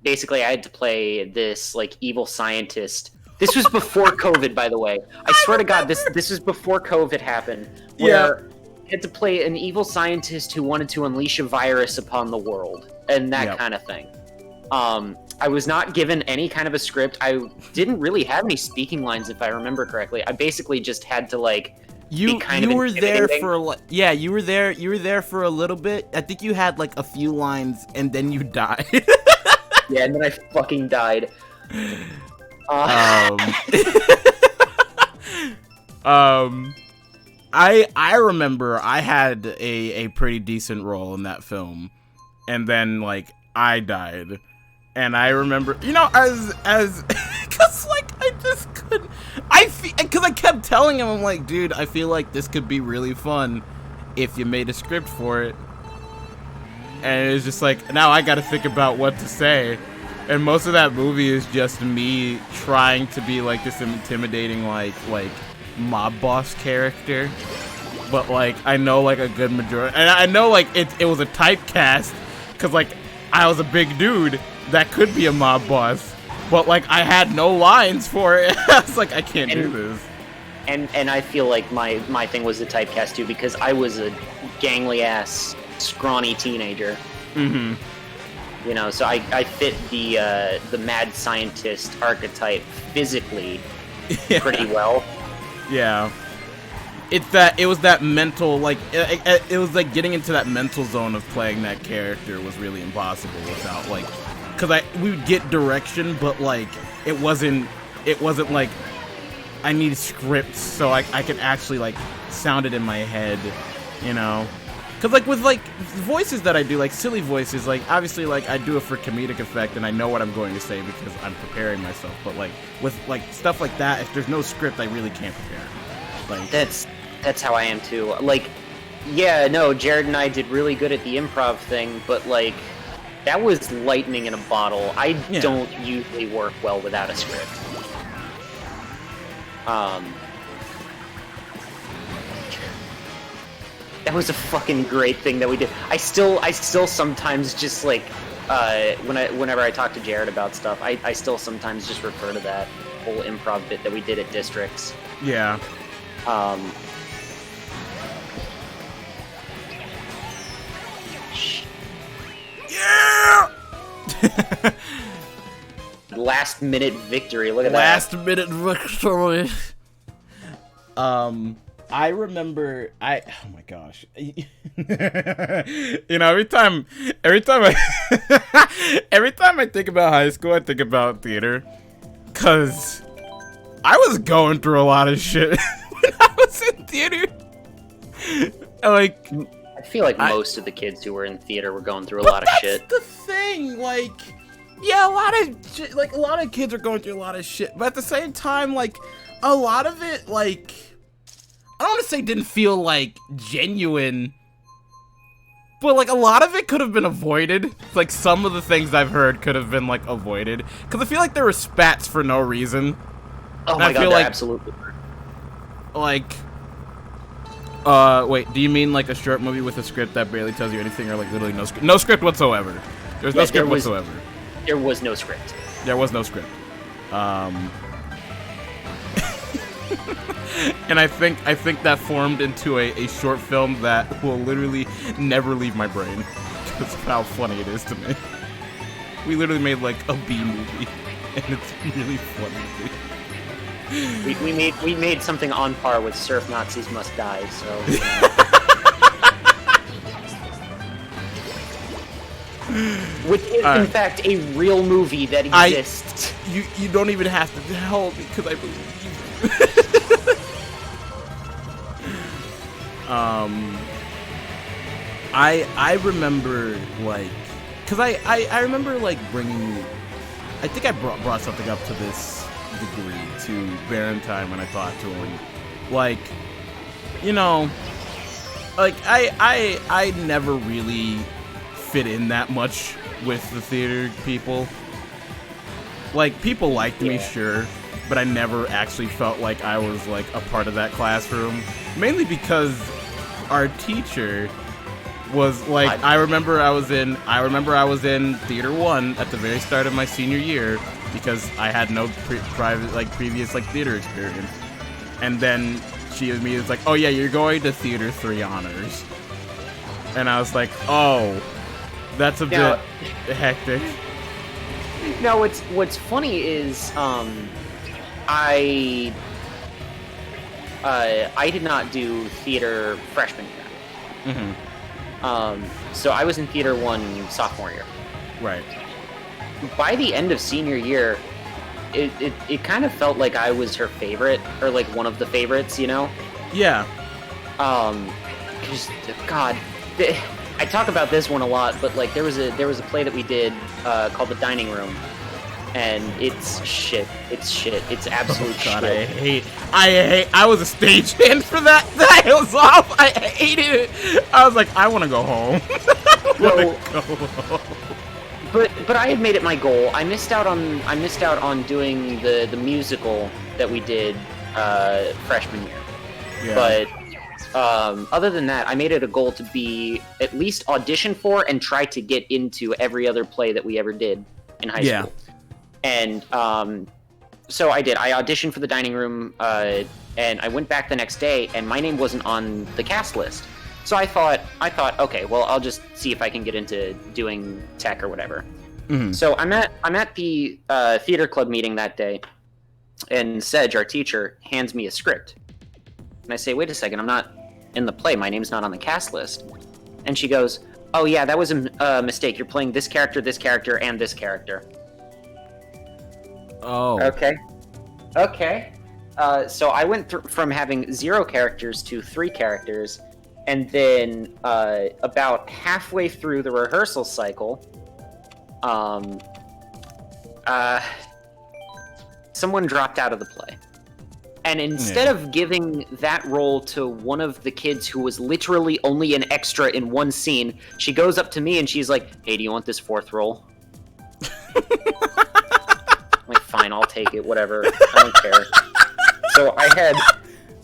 basically I had to play this like evil scientist. This was before COVID, by the way. I swear to God, this was before COVID happened. Where I had to play an evil scientist who wanted to unleash a virus upon the world and that kind of thing. I was not given any kind of a script. I didn't really have any speaking lines, if I remember correctly. I basically just had to like be kind of were there intimidating. for you were there for a little bit. I think you had like a few lines and then you died. Yeah, and then I fucking died. I remember I had a pretty decent role in that film, and then like I died, and I remember, you know, as cause like I just couldn't, cause I kept telling him, I'm like, dude, I feel like this could be really fun if you made a script for it, and it's just like now I gotta think about what to say. And most of that movie is just me trying to be like this intimidating like mob boss character, but like I know like a good majority, and I know like it was a typecast because like I was a big dude that could be a mob boss, but like I had no lines for it. I was like, I can't do this. And I feel like my thing was the typecast too, because I was a gangly ass scrawny teenager. Mm-hmm. You know, so I fit the mad scientist archetype physically pretty well. Yeah. It was that mental, like, it was like getting into that mental zone of playing that character was really impossible without, like, because we would get direction, but, like, it wasn't like, I need scripts so I could actually, like, sound it in my head, you know? Cause like with like voices that I do, like silly voices, like obviously like I do it for comedic effect and I know what I'm going to say because I'm preparing myself. But like with like stuff like that, if there's no script, I really can't prepare. Like That's how I am too. Like, yeah, no, Jared and I did really good at the improv thing, but like that was lightning in a bottle. I don't usually work well without a script. That was a fucking great thing that we did. I still sometimes just like whenever I talk to Jared about stuff, I still sometimes just refer to that whole improv bit that we did at Districts. yeah. Yeah. Last minute victory. Look at Last minute victory. I remember oh my gosh. You know, every time I think about high school, I think about theater. Cause I was going through a lot of shit when I was in theater. Like, I feel like most of the kids who were in theater were going through a lot of shit. That's the thing, like, yeah, a lot of kids are going through a lot of shit, but at the same time, like, a lot of it, like, I don't want to say didn't feel, like, genuine, but, like, a lot of it could have been avoided. Like, some of the things I've heard could have been, like, avoided, because I feel like there were spats for no reason. Oh my god, they're absolutely. Like, wait, do you mean like a short movie with a script that barely tells you anything, or like literally no script? No script whatsoever. There's no script whatsoever. There was no script. There was no script. And I think that formed into a short film that will literally never leave my brain because of how funny it is to me. We literally made like a B movie, and it's really funny. We made something on par with Surf Nazis Must Die, so. Which is in fact a real movie that exists. You don't even have to tell me because I believe you. I remember like, cause I remember like bringing. I think I brought something up to this degree to Valentine when I talked to him, like, you know, like I never really fit in that much with the theater people. Like, people liked me, sure, but I never actually felt like I was like a part of that classroom, mainly because our teacher was like, I remember I was in Theater 1 at the very start of my senior year because I had no previous like theater experience, and then she was like, oh yeah, you're going to Theater 3 honors, and I was like, oh, that's a bit hectic. No, what's funny is I did not do theater freshman year. Mm-hmm. So I was in Theater 1 sophomore year. Right. By the end of senior year, it kind of felt like I was her favorite, or like one of the favorites, you know? Yeah. Cause God, I talk about this one a lot, but like there was a play that we did called The Dining Room, and it's shit. It's shit. It's absolute God, shit. I was a stagehand for that. That was off. I hated it. I was like, I want to go home. But I had made it my goal. I missed out on doing the musical that we did freshman year. Yeah. But other than that, I made it a goal to be at least audition for and try to get into every other play that we ever did in high school. And so I did. I auditioned for The Dining Room, and I went back the next day, and my name wasn't on the cast list. So I thought, okay, well, I'll just see if I can get into doing tech or whatever. Mm-hmm. So I'm at the theater club meeting that day, and Sedge, our teacher, hands me a script. And I say, wait a second, I'm not in the play. My name's not on the cast list. And she goes, oh yeah, that was a mistake. You're playing this character, and this character. Oh. Okay. So I went from having 0 characters to 3 characters, And then about halfway through the rehearsal cycle, someone dropped out of the play. And instead of giving that role to one of the kids who was literally only an extra in one scene, she goes up to me and she's like, "Hey, do you want this fourth role?" I'm like, fine, I'll take it, whatever. I don't care. So I had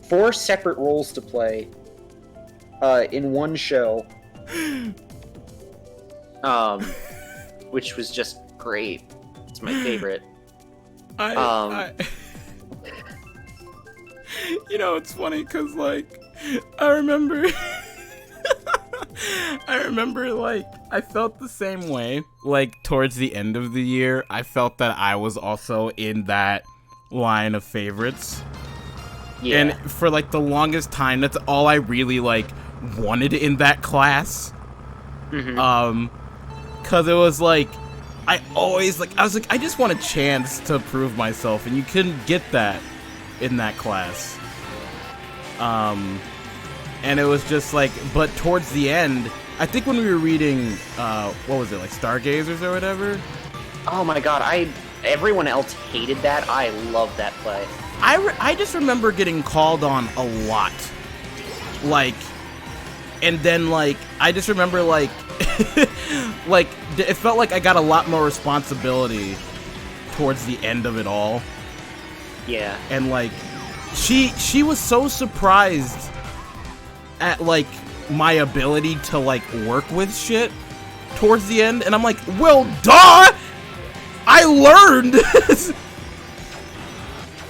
4 separate roles to play in one show, which was just great. It's my favorite. You know, it's funny because, like, I remember, like, I felt the same way. Like, towards the end of the year, I felt that I was also in that line of favorites. Yeah. And for, like, the longest time, that's all I really, like, wanted in that class. Mm-hmm. Because it was, like, I was like, I just want a chance to prove myself, and you couldn't get that in that class. And it was just like, but towards the end, I think when we were reading, what was it, like Stargazers or whatever? Oh my god, everyone else hated that. I loved that play. I just remember getting called on a lot. Like, and then, like, I just remember, like, like, it felt like I got a lot more responsibility towards the end of it all. Yeah. And, like, she was so surprised at, like, my ability to, like, work with shit towards the end. And I'm like, well, duh! I learned!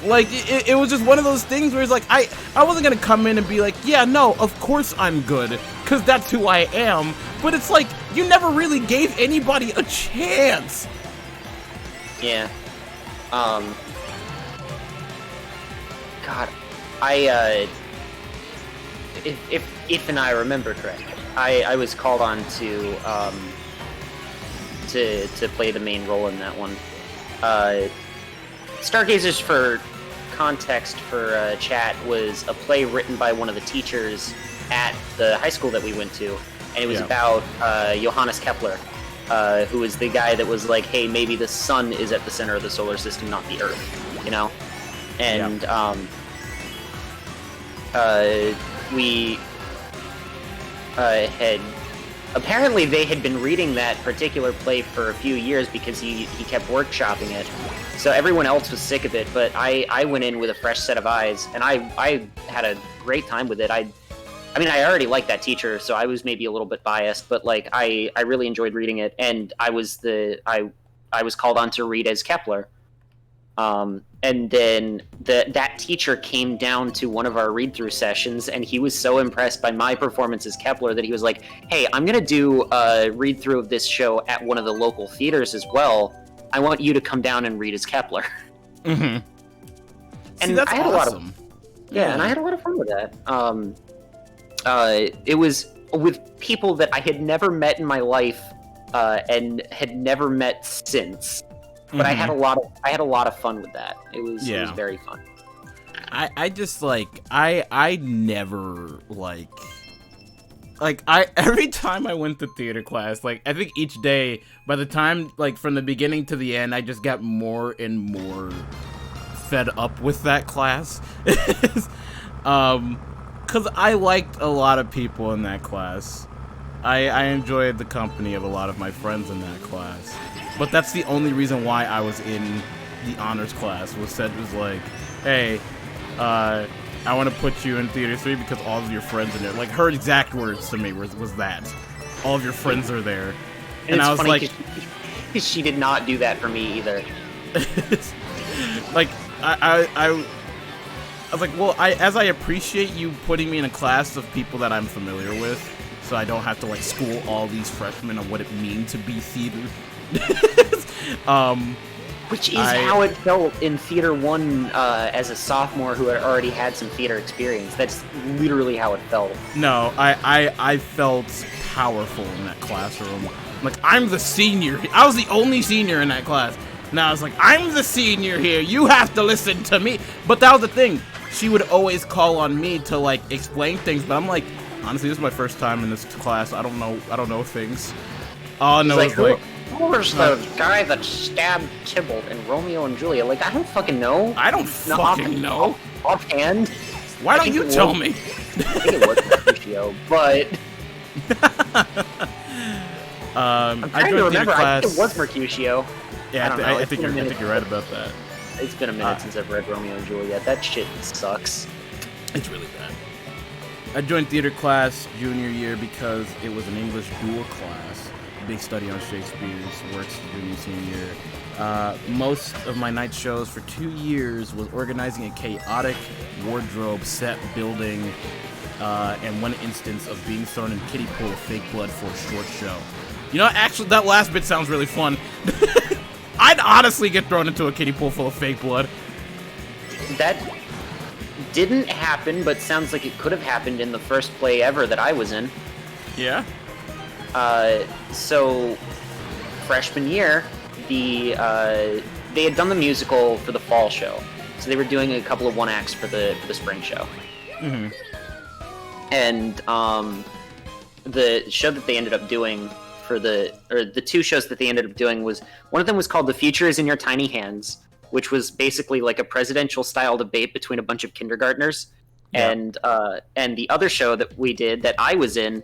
Like, it was just one of those things where it's like, I wasn't gonna come in and be like, yeah, no, of course I'm good, because that's who I am. But it's like, you never really gave anybody a chance. Yeah. God, if and I remember correctly, I was called on to play the main role in that one. Stargazers, for context for chat, was a play written by one of the teachers at the high school that we went to, and it was about Johannes Kepler, who was the guy that was like, hey, maybe the sun is at the center of the solar system, not the Earth, you know? And we had... Apparently they had been reading that particular play for a few years because he kept workshopping it. So everyone else was sick of it, but I went in with a fresh set of eyes, and I had a great time with it. I mean, I already liked that teacher, so I was maybe a little bit biased, but like I really enjoyed reading it, and I was called on to read as Kepler. And then that teacher came down to one of our read-through sessions, and he was so impressed by my performance as Kepler that he was like, hey, I'm going to do a read-through of this show at one of the local theaters as well. I want you to come down and read as Kepler. Mm-hmm. And see, that's I had awesome. a lot of, yeah, and I had a lot of fun with that. It was with people that I had never met in my life, and had never met since. But I had a lot of fun with that. It was very fun. I just like I never like every time I went to theater class, like I think each day, by the time like from the beginning to the end, I just got more and more fed up with that class. Cause I liked a lot of people in that class. I enjoyed the company of a lot of my friends in that class. But that's the only reason why I was in the honors class, was like, hey, I want to put you in Theater 3 because all of your friends are there. Like, her exact words to me was that. All of your friends are there. And I was like... she did not do that for me either. Like, I was like, well, as I appreciate you putting me in a class of people that I'm familiar with, so I don't have to, like, school all these freshmen on what it means to be theater. Which is how it felt in Theater 1 as a sophomore who had already had some theater experience. That's literally how it felt. No, I felt powerful in that classroom. Like, I'm the senior. I was the only senior in that class. Now I was like, I'm the senior here. You have to listen to me. But that was the thing. She would always call on me to, like, explain things. But I'm like, Honestly, this is my first time in this class. I don't know things. All I know He's is like, like, who was the guy that stabbed Tybalt in Romeo and Juliet? Like, I don't fucking know. I don't fucking know. Offhand. Why I don't think you it tell was- me? I think it was Mercutio, but I'm I trying to joined theater remember. I class. think it was Mercutio. Yeah, I don't know, I it's think been a you're minute. right about that. It's been a minute since I've read Romeo and Juliet. That shit sucks. It's really bad. I joined theater class junior year because it was an English dual class. Big study on Shakespeare's works junior senior year. Most of my night shows for 2 years was organizing a chaotic wardrobe set building and one instance of being thrown in kiddie pool of fake blood for a short show. You know, actually, that last bit sounds really fun. I'd honestly get thrown into a kiddie pool full of fake blood. That didn't happen, but sounds like it could have happened in the first play ever that I was in. Yeah? So freshman year, they had done the musical for the fall show, so they were doing a couple of one acts for the spring show. Mm-hmm. And the show that they ended up doing for the 2 shows that they ended up doing was, one of them was called "The Future Is in Your Tiny Hands," which was basically like a presidential style debate between a bunch of kindergartners. Yeah. And the other show that we did that I was in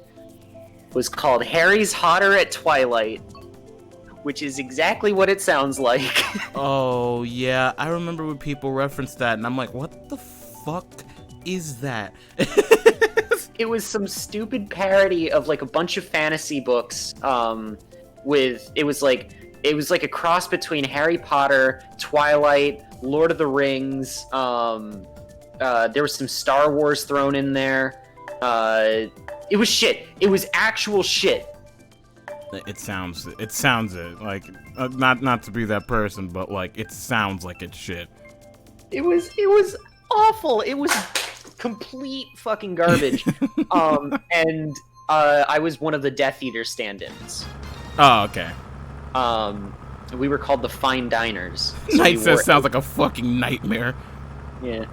was called "Harry's Hotter at Twilight," which is exactly what it sounds like. Oh, yeah. I remember when people referenced that, and I'm like, what the fuck is that? It was some stupid parody of like a bunch of fantasy books. It was like a cross between Harry Potter, Twilight, Lord of the Rings. There was some Star Wars thrown in there. It was shit. It was actual shit. It sounds it. Like, not to be that person, but like, it sounds like it's shit. It was awful. It was complete fucking garbage. And I was one of the Death Eater stand-ins. Oh, okay. We were called the Fine Diners. So Night we says wore- sounds like a fucking nightmare. Yeah.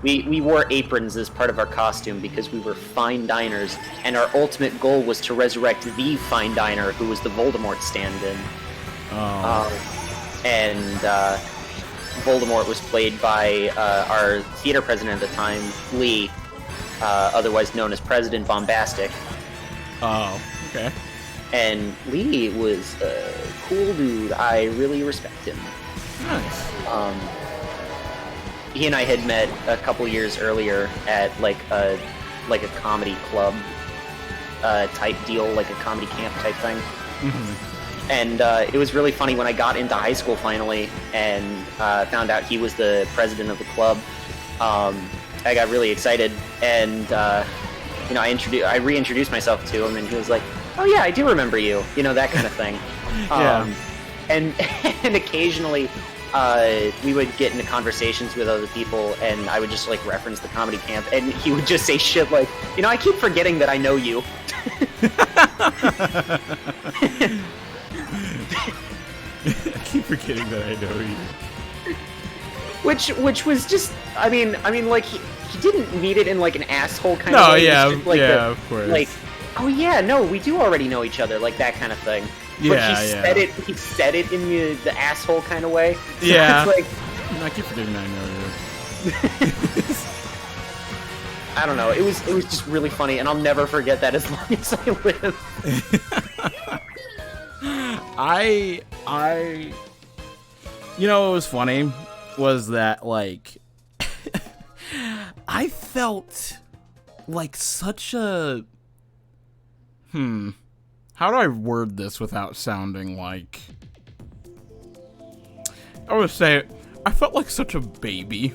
We wore aprons as part of our costume because we were fine diners, and our ultimate goal was to resurrect the Fine Diner, who was the Voldemort stand-in. And Voldemort was played by our theater president at the time, Lee, otherwise known as President Bombastic. Oh, okay. And Lee was a cool dude. I really respect him. Nice. He and I had met a couple years earlier at like a comedy club type deal, like a comedy camp type thing. Mm-hmm. And it was really funny when I got into high school finally and found out he was the president of the club. I got really excited, and I reintroduced myself to him, and he was like, "Oh yeah, I do remember you," that kind of thing. Yeah. And occasionally we would get into conversations with other people, and I would just like reference the comedy camp, and he would just say shit like, I keep forgetting that I know you. I keep forgetting that I know you. Which was just, I mean, like he didn't mean it in like an asshole kind of No, way. It was yeah, just, like, yeah, of course. Like, oh yeah, no, we do already know each other, like that kind of thing. Yeah, but he said it in the asshole kind of way. So Yeah. it's like, No, I keep forgetting that I know you. I don't know. It was just really funny, and I'll never forget that as long as I live. What was funny was that, like, I felt like such a, how do I word this without sounding like, I would say, I felt like such a baby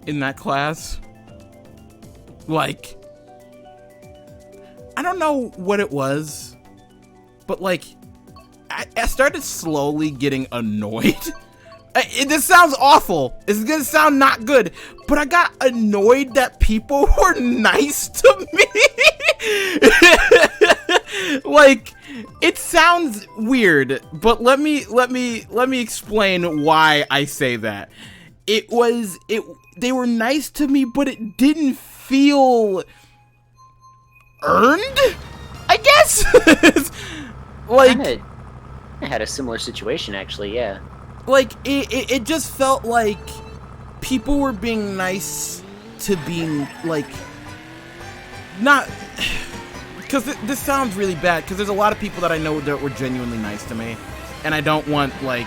in that class. Like, I don't know what it was, but like, I started slowly getting annoyed. This sounds awful. It's gonna sound not good, but I got annoyed that people were nice to me. Like, it sounds weird, but let me explain why I say that. They were nice to me, but it didn't feel earned, I guess. Like, I had a similar situation actually. Yeah. like it just felt like people were being nice to being like not. Because this sounds really bad, because there's a lot of people that I know that were genuinely nice to me, and I don't want, like,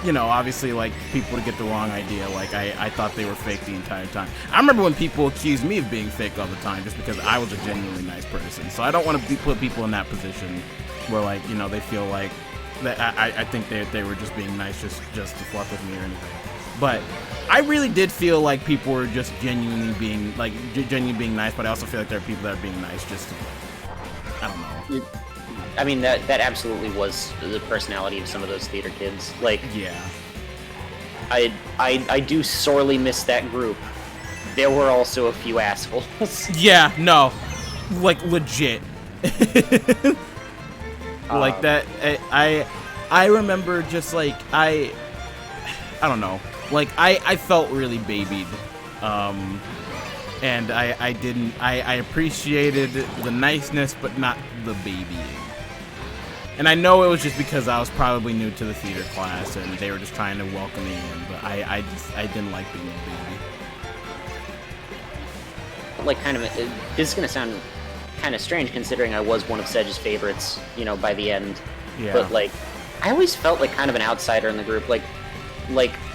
you know, obviously, like, people to get the wrong idea, like, I thought they were fake the entire time. I remember when people accused me of being fake all the time, just because I was a genuinely nice person, so I don't want to put people in that position where, like, you know, they feel like, that I think they were just being nice just to fuck with me or anything. But I really did feel like people were just genuinely being, like, genuinely being nice, but I also feel like there are people that are being nice just to, I don't know. I mean, that absolutely was the personality of some of those theater kids. Like, Yeah. I do sorely miss that group. There were also a few assholes. Yeah, no. Like, legit. Like, that, I remember just, like, I don't know. Like, I felt really babied. And I appreciated the niceness, but not the babying. And I know it was just because I was probably new to the theater class, and they were just trying to welcome me in, but I didn't like being a baby. Like, kind of, this is gonna sound kind of strange considering I was one of Sedge's favorites, you know, by the end. Yeah. But, like, I always felt like kind of an outsider in the group. Like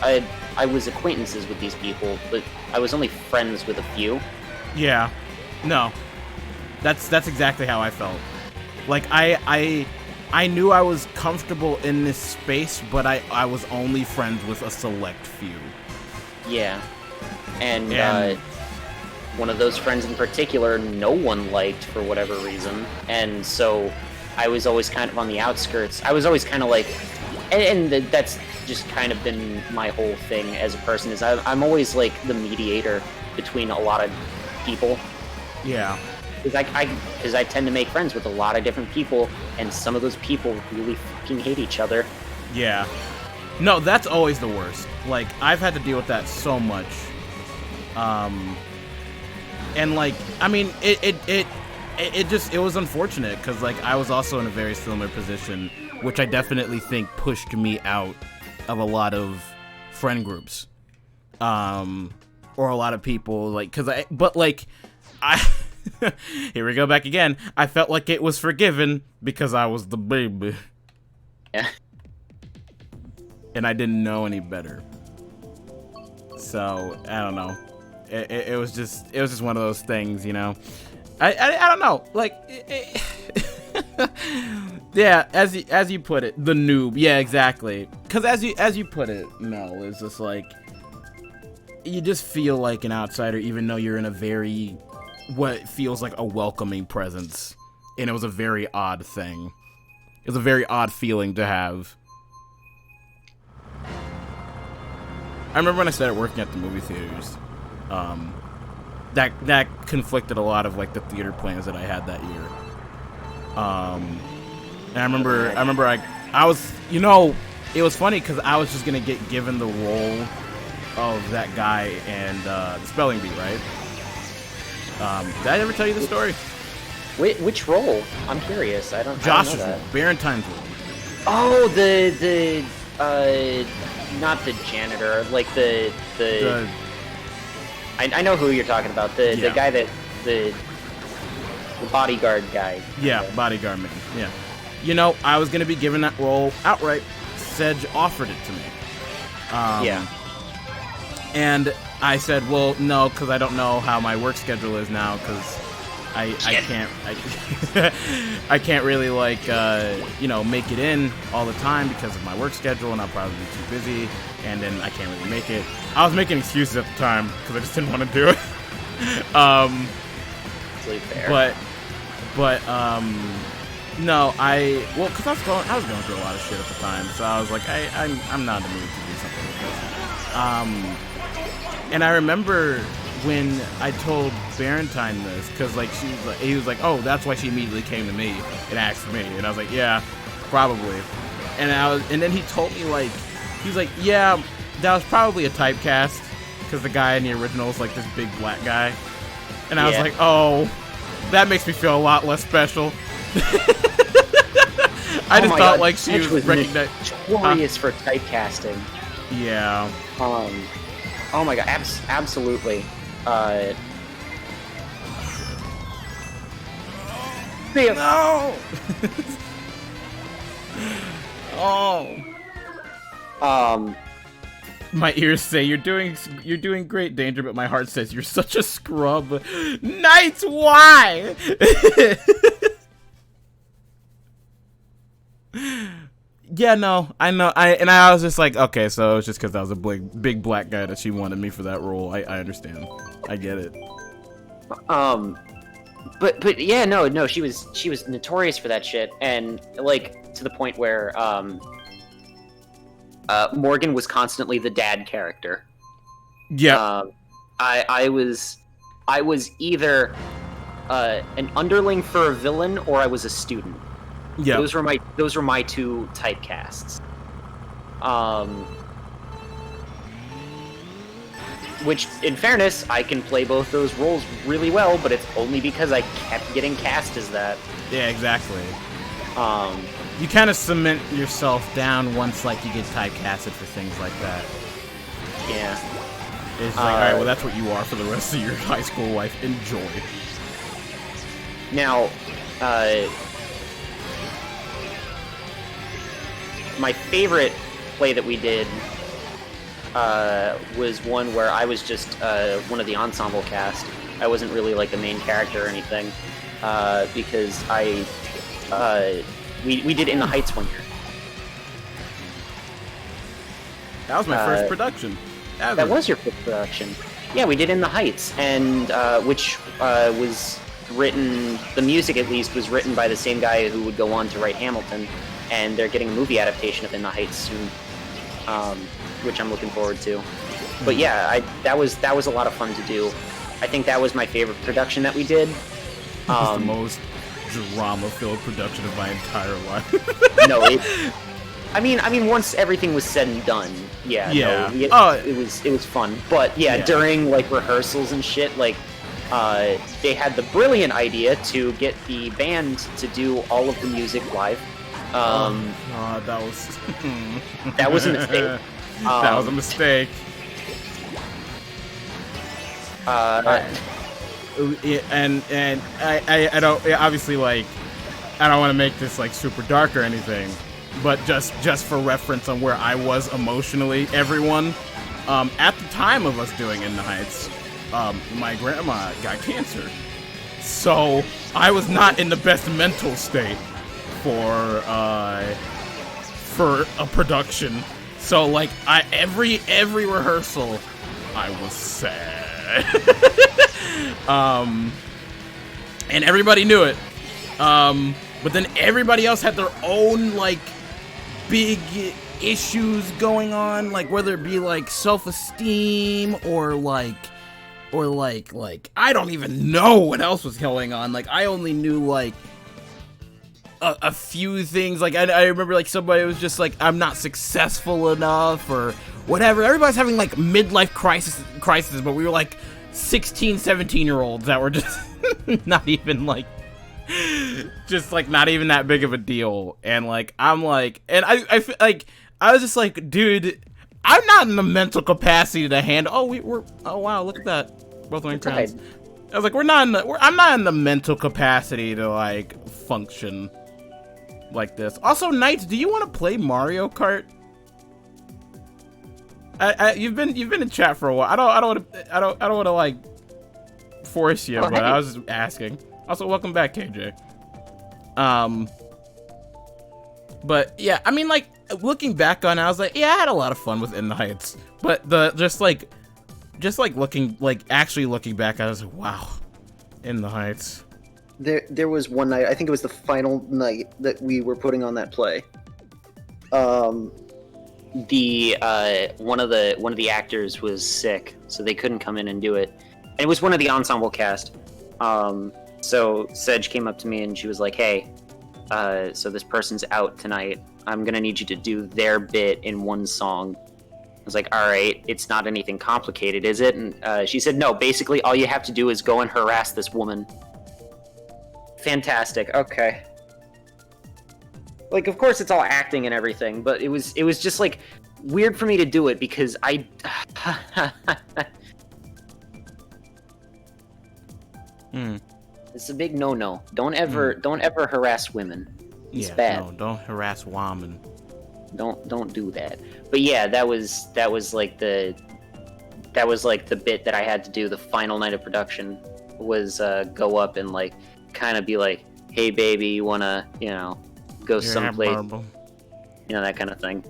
I was acquaintances with these people, but I was only friends with a few. Yeah. No. That's exactly how I felt. Like, I knew I was comfortable in this space, but I was only friends with a select few. Yeah. And one of those friends in particular, no one liked for whatever reason. And so I was always kind of on the outskirts. I was always kind of like, and that's just kind of been my whole thing as a person, is I'm always like the mediator between a lot of people. Yeah. Because I tend to make friends with a lot of different people, and some of those people really fucking hate each other. Yeah. No, that's always the worst. Like, I've had to deal with that so much. And, like, I mean, it was unfortunate, because, like, I was also in a very similar position, which I definitely think pushed me out of a lot of friend groups. Or a lot of people, like, here we go back again. I felt like it was forgiven because I was the baby. Yeah. And I didn't know any better. So, I don't know. It was just one of those things, you know. I don't know. Like, yeah, as you put it, the noob. Yeah, exactly. Because as you put it, Mel, it's just like, you just feel like an outsider, even though you're in a very, what feels like a welcoming presence. And it was a very odd thing. It was a very odd feeling to have. I remember when I started working at the movie theaters, that conflicted a lot of, like, the theater plans that I had that year. And I remember I was, you know, it was funny because I was just gonna get given the role of that guy and the Spelling Bee, right? Did I ever tell you the story? Which role? I'm curious. I don't Josh's know role, that. Barentine's role. Oh, the not the janitor, like the I know who you're talking about. The guy that the bodyguard guy. Yeah, bodyguard man. Yeah. You know, I was gonna be given that role outright. Sedge offered it to me. Yeah. And I said, well, no, because I don't know how my work schedule is now, because I can't really, like, you know, make it in all the time because of my work schedule, and I'll probably be too busy, and then I can't really make it. I was making excuses at the time because I just didn't want to do it. Fair. But no, because I was going through a lot of shit at the time, so I was like, I'm not in the mood to do something like this. And I remember when I told Barentine this, because, like, he was like, oh, that's why she immediately came to me and asked for me, and I was like, yeah, probably. And then he told me, like, he was like, yeah, that was probably a typecast, because the guy in the original is like this big black guy, and I was like, oh, That makes me feel a lot less special. I just my thought God, like she Sedge was recognized. notorious for typecasting. Yeah. Oh my god, absolutely. No. Oh. My ears say you're doing great, Danger, but my heart says you're such a scrub. Knights, why? Yeah, no, I know. I was just like, okay, so it's just because I was a big black guy that she wanted me for that role. I understand. I get it. But yeah, no, she was notorious for that shit, and like to the point where Morgan was constantly the dad character. Yeah. I was either an underling for a villain or I was a student. Yeah. Those were my two typecasts. Which, in fairness, I can play both those roles really well, but it's only because I kept getting cast as that. Yeah, exactly. You kind of cement yourself down once, like, you get typecasted for things like that. Yeah. It's like, alright, well, that's what you are for the rest of your high school life. Enjoy. Now, my favorite play that we did was one where I was just one of the ensemble cast. I wasn't really like the main character or anything, because we did In the Heights one year. That was my first production. That was your first production. Yeah, we did In the Heights, and which was written. The music, at least, was written by the same guy who would go on to write Hamilton, and they're getting a movie adaptation of In the Heights soon, which I'm looking forward to. But yeah, that was a lot of fun to do. I think that was my favorite production that we did. It was the most drama-filled production of my entire life. No, I mean, once everything was said and done, yeah. Yeah. No, it was fun. But yeah, during like rehearsals and shit, like they had the brilliant idea to get the band to do all of the music live. That was that was a mistake. That was a mistake. And I don't obviously, like, I don't want to make this like super dark or anything, but just for reference on where I was emotionally, everyone, at the time of us doing In the Heights, my grandma got cancer, so I was not in the best mental state for a production. So like every rehearsal, I was sad. And everybody knew it. But then everybody else had their own like big issues going on, like whether it be like self-esteem or like I don't even know what else was going on. Like I only knew like a few things. Like I remember like somebody was just like, I'm not successful enough or whatever. Everybody's having like midlife crisis, but we were like 16, 17-year-olds that were just not even like not even that big of a deal. And like I'm like, and I feel like I was just like, dude, I'm not in the mental capacity to handle. Oh wow, look at that, both wearing crowns. I was like, I'm not in the mental capacity to like function like this. Also, Knights, do you want to play Mario Kart? You've been in chat for a while. I don't want to like force you, but I was just asking. Also, welcome back, KJ. But yeah, I mean, like looking back on it, I was like, yeah, I had a lot of fun with In the Heights. But actually looking back, I was like, wow, In the Heights. There was one night, I think it was the final night that we were putting on that play. One of the actors was sick, so they couldn't come in and do it. And it was one of the ensemble cast. So Sedge came up to me and she was like, "Hey, so this person's out tonight. I'm gonna need you to do their bit in one song." I was like, "All right, it's not anything complicated, is it?" And she said, "No. Basically, all you have to do is go and harass this woman." Fantastic. Okay. Like, of course, it's all acting and everything, but it was just like weird for me to do it because I. It's a big no-no. Don't ever harass women. It's bad. No, don't harass women. Don't do that. But yeah, that was like the bit that I had to do the final night of production was go up and like kind of be like, hey baby, you wanna go someplace, that kind of thing.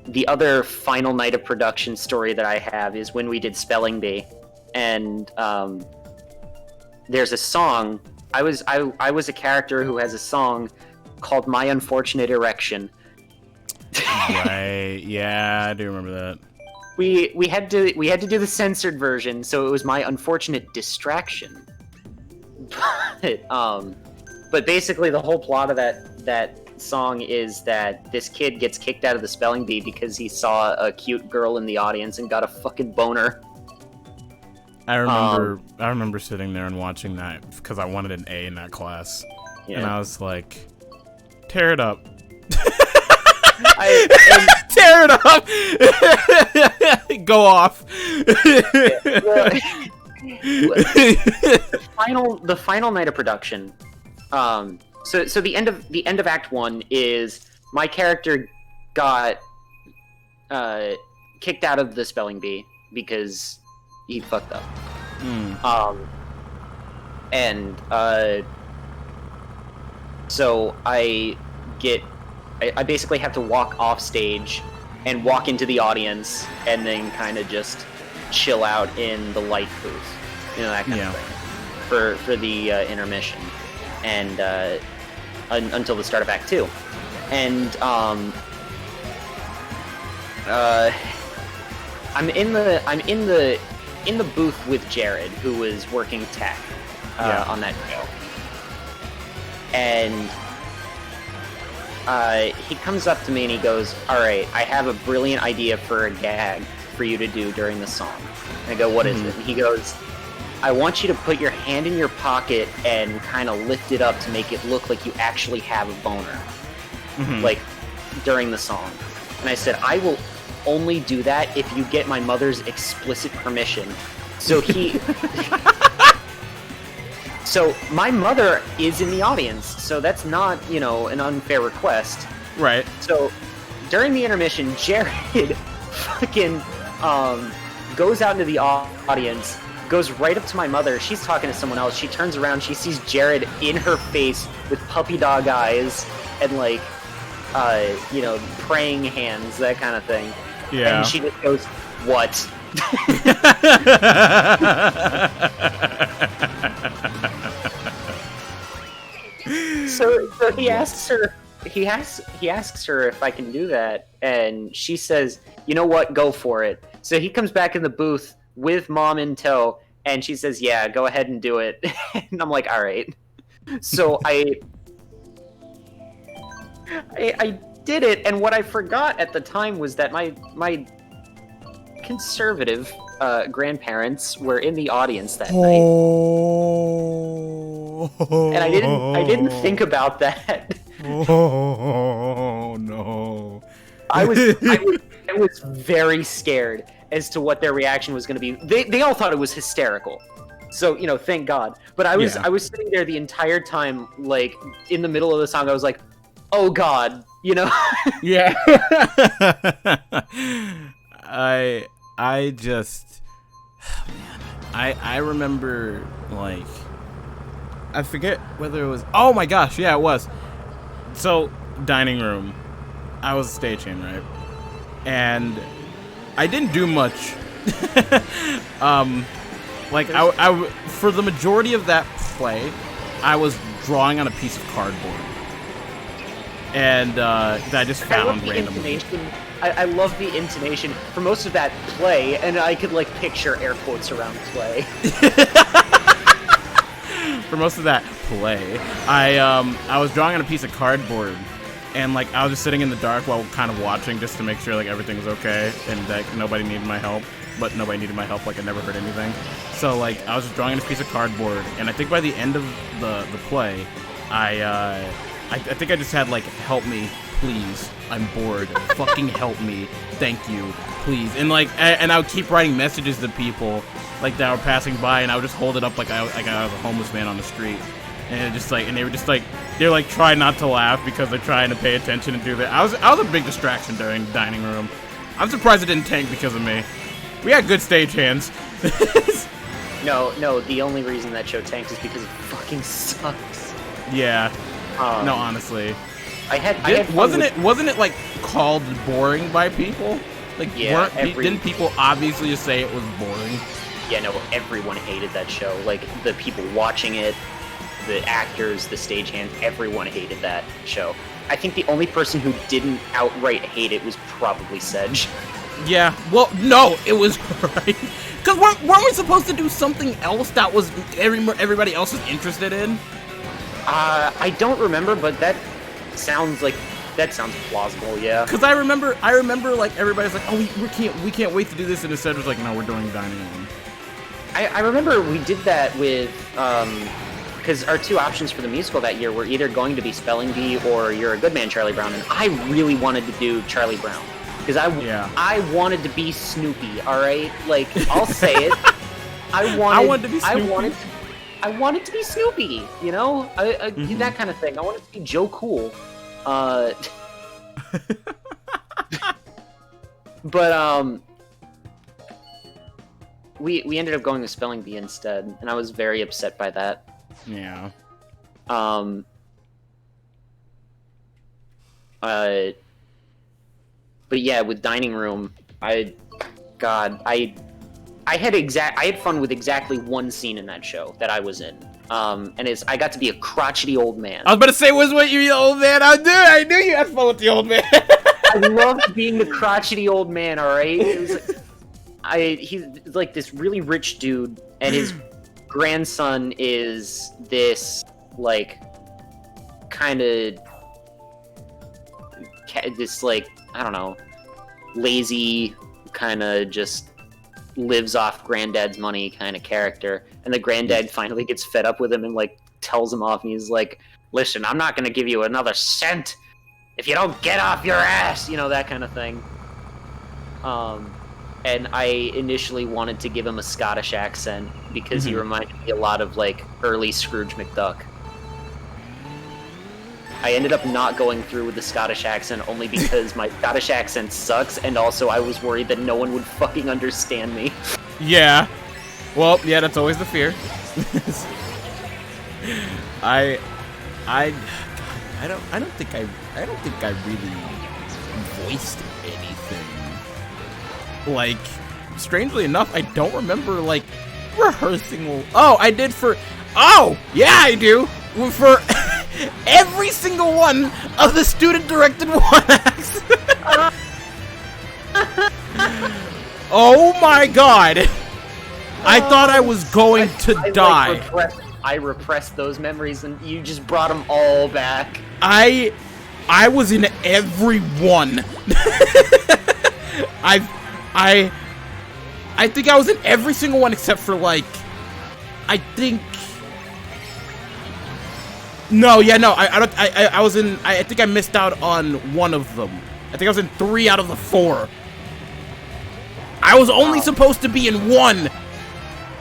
The other final night of production story that I have is when we did Spelling Bee, and there's a song. I was a character who has a song called My Unfortunate Erection. Right. Yeah, I do remember that. We had to do the censored version, so it was My Unfortunate Distraction. But basically the whole plot of that song is that this kid gets kicked out of the spelling bee because he saw a cute girl in the audience and got a fucking boner. I remember sitting there and watching that because I wanted an A in that class. Yeah. And I was like, tear it up. Tear it up. Go off. The final night of production. So the end of Act 1 is my character got kicked out of the spelling bee because he fucked up. So I basically have to walk off stage and walk into the audience and then kind of just chill out in the light booth, that kind of thing, for the intermission and until the start of Act 2. And I'm in the booth with Jared, who was working tech on that show, and he comes up to me and he goes, "All right, I have a brilliant idea for a gag for you to do during the song." And I go, "What is it?" And he goes, "I want you to put your hand in your pocket and kind of lift it up to make it look like you actually have a boner, like during the song." And I said, "I will only do that if you get my mother's explicit permission." So So my mother is in the audience, so that's not, an unfair request. Right. So during the intermission, Jared fucking goes out into the audience, goes right up to my mother. She's talking to someone else. She turns around, she sees Jared in her face with puppy dog eyes and like, praying hands, that kind of thing. Yeah. And she just goes, "What?" So he asks her if I can do that, and she says, "You know what? Go for it." So he comes back in the booth with mom in tow, and she says, "Yeah, go ahead and do it." And I'm like, "All right." So I did it, and what I forgot at the time was that my conservative grandparents were in the audience that night. And I didn't think about that. Oh no! I was very scared as to what their reaction was going to be. They all thought it was hysterical, so thank God. But I was sitting there the entire time, like in the middle of the song. I was like, "Oh God," Yeah. I just, man, I remember, like, I forget whether it was, oh my gosh, yeah, it was. So, dining room, I was stagehand, right? And I didn't do much. Like, I, for the majority of that play, I was drawing on a piece of cardboard. And that I just found randomly. I love the intonation for most of that play, and I could like picture air quotes around play. For most of that play, I was drawing on a piece of cardboard, and like I was just sitting in the dark while kind of watching just to make sure like everything was okay and that nobody needed my help. but nobody needed my help. Like, I never heard anything. So, like, I was just drawing on this piece of cardboard, and I think by the end of the play, I think I just had, like, help me, please. I'm bored. Fucking help me. Thank you. Please. And, like, and I would keep writing messages to people, like, that were passing by, and I would just hold it up like I was a homeless man on the street. And it just, like, and they were just, like, they're, like, trying not to laugh because they're trying to pay attention and do that. I was a big distraction during the dining room. I'm surprised it didn't tank because of me. We had good stage hands. No, the only reason that show tanks is because it fucking sucks. Yeah. No, honestly. Wasn't it like called boring by people? Like, yeah, didn't people obviously just say it was boring? Yeah, no, everyone hated that show. Like, the people watching it, the actors, the stagehands, everyone hated that show. I think the only person who didn't outright hate it was probably Sedge. Yeah, well, no, it was right. Because weren't we supposed to do something else that was everybody else was interested in? I don't remember, but that sounds plausible, yeah. Because I remember, like, everybody's like, oh, we can't wait to do this, and instead was like, no, we're doing dining room. I remember we did that with, because our two options for the musical that year were either going to be Spelling Bee or You're a Good Man, Charlie Brown, and I really wanted to do Charlie Brown. Because I wanted to be Snoopy, alright? Like, I'll say it. I wanted to be Snoopy. I wanted to be Snoopy, you know? That kind of thing. I wanted to be Joe Cool. But, we ended up going with Spelling Bee instead, and I was very upset by that. Yeah. But yeah, with Dining Room, I had fun with exactly one scene in that show that I was in. And I got to be a crotchety old man. I was about to say, was what you the old man? I knew you had fun with the old man. I loved being the crotchety old man, alright? It was like, he's like this really rich dude, and his grandson is this, like, kind of, this, like, I don't know, lazy, kind of just lives off granddad's money kind of character. And the granddad finally gets fed up with him and, like, tells him off, and he's like, listen, I'm not going to give you another cent if you don't get off your ass, you know, that kind of thing. And I initially wanted to give him a Scottish accent because he reminded me a lot of, like, early Scrooge McDuck. I ended up not going through with the Scottish accent only because my Scottish accent sucks, and also I was worried that no one would fucking understand me. Yeah. Well, yeah, that's always the fear. I don't think I really voiced anything. Like, strangely enough, I don't remember, like, rehearsing. Oh, I did for. Oh, yeah, I do. For every single one of the student-directed one-acts. Oh my god. I thought I was going to die. I repressed those memories, and you just brought them all back. I was in every one. I think I was in every single one except for, like, I think. No, yeah, no, I was in. I think I missed out on one of them. I think I was in 3 out of the 4. I was only supposed to be in 1.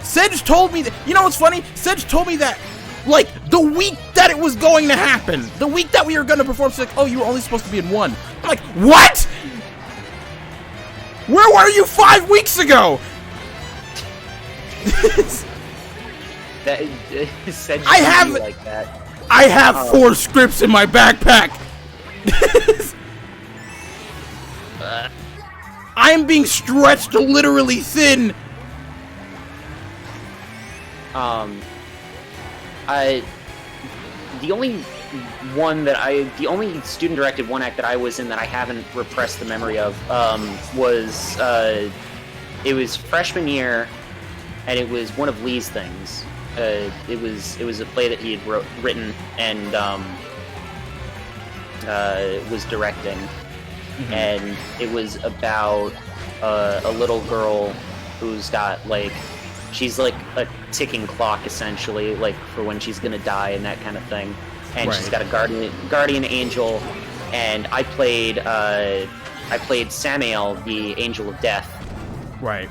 Sedge told me that. You know what's funny? Sedge told me that, like, the week that it was going to happen, the week that we were going to perform. She's like, "Oh, you were only supposed to be in 1." I'm like, "What? Where were you 5 weeks ago?" Sedge I have like that. I have 4 scripts in my backpack. I am being stretched literally thin. The only student-directed one act that I was in that I haven't repressed the memory of, was, it was freshman year, and it was one of Lee's things. It was a play that he had written and, was directing. And it was about a little girl who's got like, she's like a ticking clock essentially, like for when she's gonna die and that kind of thing. And she's got a guardian angel, and I played Samael, the Angel of Death. Right.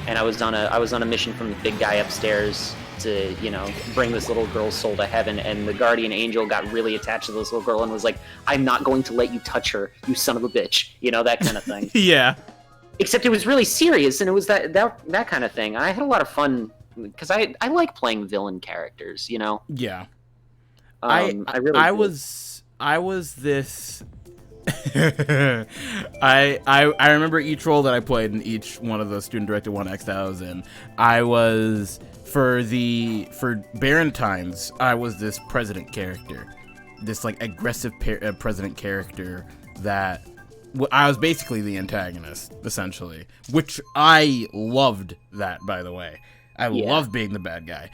And I was on a mission from the big guy upstairs to, you know, bring this little girl's soul to heaven, and the guardian angel got really attached to this little girl and was like, I'm not going to let you touch her, you son of a bitch, you know, that kind of thing. Yeah. Except it was really serious, and it was that kind of thing. I had a lot of fun because I like playing villain characters, you know. Yeah. I was this. I remember each role that I played in each one of the student directed 1X that I was in. I was for Barentines. I was this president character, this like aggressive president character that I was basically the antagonist essentially, which I loved. That, by the way, I loved being the bad guy.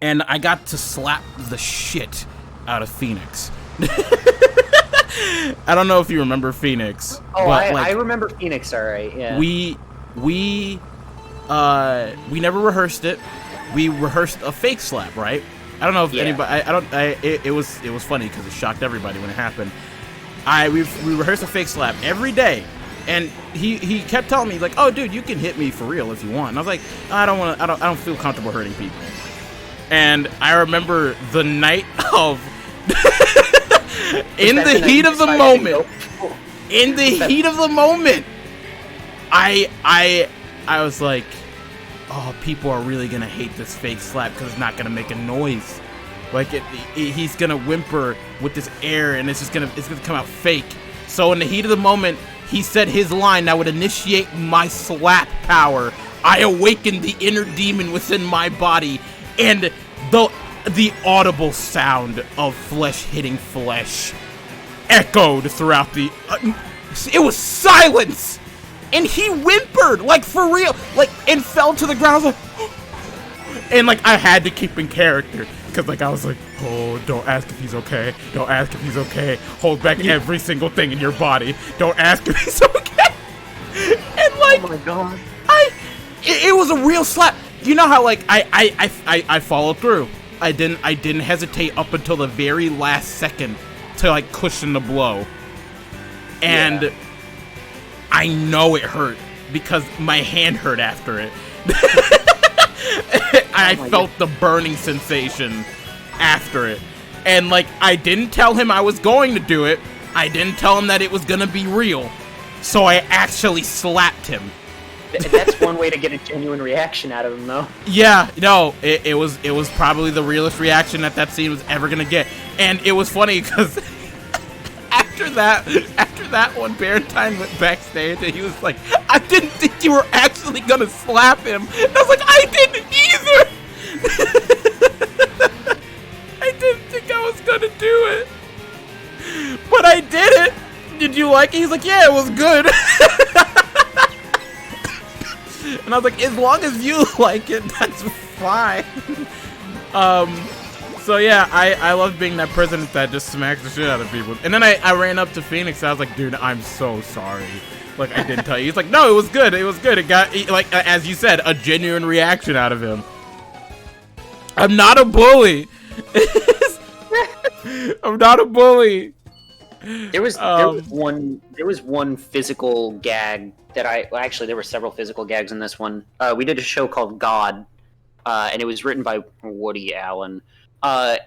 And I got to slap the shit out of Phoenix. I don't know if you remember Phoenix. Oh, but, I remember Phoenix. All right, yeah. We never rehearsed it. We rehearsed a fake slap, right? I don't know if anybody. It was funny because it shocked everybody when it happened. We rehearsed a fake slap every day, and he kept telling me like, "Oh, dude, you can hit me for real if you want." And I was like, "I don't feel comfortable hurting people." And I remember the night of, in the heat of the moment, I was like, oh, people are really gonna hate this fake slap because it's not gonna make a noise. Like he's gonna whimper with this air, and it's gonna come out fake. So in the heat of the moment, he said his line that would initiate my slap power. I awakened the inner demon within my body, and the audible sound of flesh hitting flesh echoed throughout the. It was silence, and he whimpered like for real, like, and fell to the ground. I was like, and like I had to keep in character because like I was like, oh, don't ask if he's okay. Don't ask if he's okay. Hold back every single thing in your body. Don't ask if he's okay. And like, oh my god, it was a real slap. You know how like I followed through. I didn't hesitate up until the very last second to like cushion the blow. And I know it hurt because my hand hurt after it. I felt the burning sensation after it. And like I didn't tell him I was going to do it. I didn't tell him that it was gonna be real. So I actually slapped him. That's one way to get a genuine reaction out of him, though. Yeah, no, it was probably the realest reaction that scene was ever gonna get, and it was funny because after that one, Barentine went backstage and he was like, "I didn't think you were actually gonna slap him." And I was like, "I didn't either." I didn't think I was gonna do it, but I did it. Did you like it? He's like, "Yeah, it was good." And I was like, as long as you like it, that's fine. So yeah, I love being that president that just smacks the shit out of people. And then I ran up to Phoenix. I was like, dude, I'm so sorry. Like, I didn't tell you. He's like, no, it was good. It was good. It got, like, as you said, a genuine reaction out of him. I'm not a bully. I'm not a bully. There was one physical gag that actually there were several physical gags in this one. We did a show called God, and it was written by Woody Allen. Yeah,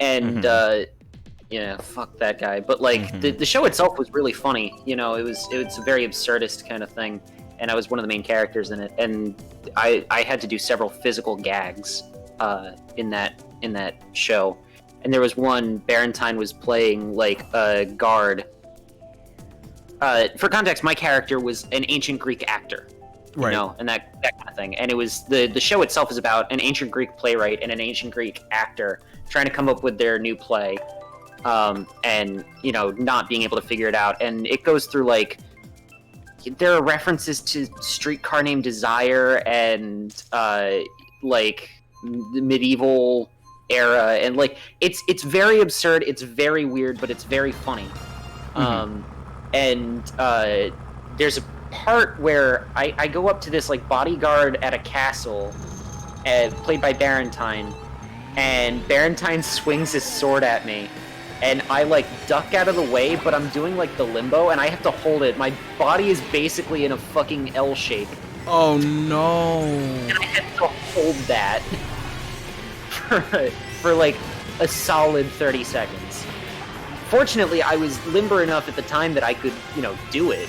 fuck that guy. But like the show itself was really funny. You know, it was a very absurdist kind of thing, and I was one of the main characters in it. And I had to do several physical gags in that show. And there was one, Barentine was playing like a guard. For context, my character was an ancient Greek actor, you know, and that kind of thing. And it was the show itself is about an ancient Greek playwright and an ancient Greek actor trying to come up with their new play, and you know, not being able to figure it out. And it goes through like there are references to Streetcar Named Desire and like the medieval era, and like it's very absurd, it's very weird, but it's very funny. And there's part where I go up to this like bodyguard at a castle, played by Barentine, and Barentine swings his sword at me, and I like duck out of the way, but I'm doing like the limbo, and I have to hold it. My body is basically in a fucking L shape, Oh no. and I have to hold that for like a solid 30 seconds. Fortunately, I was limber enough at the time that I could, do it,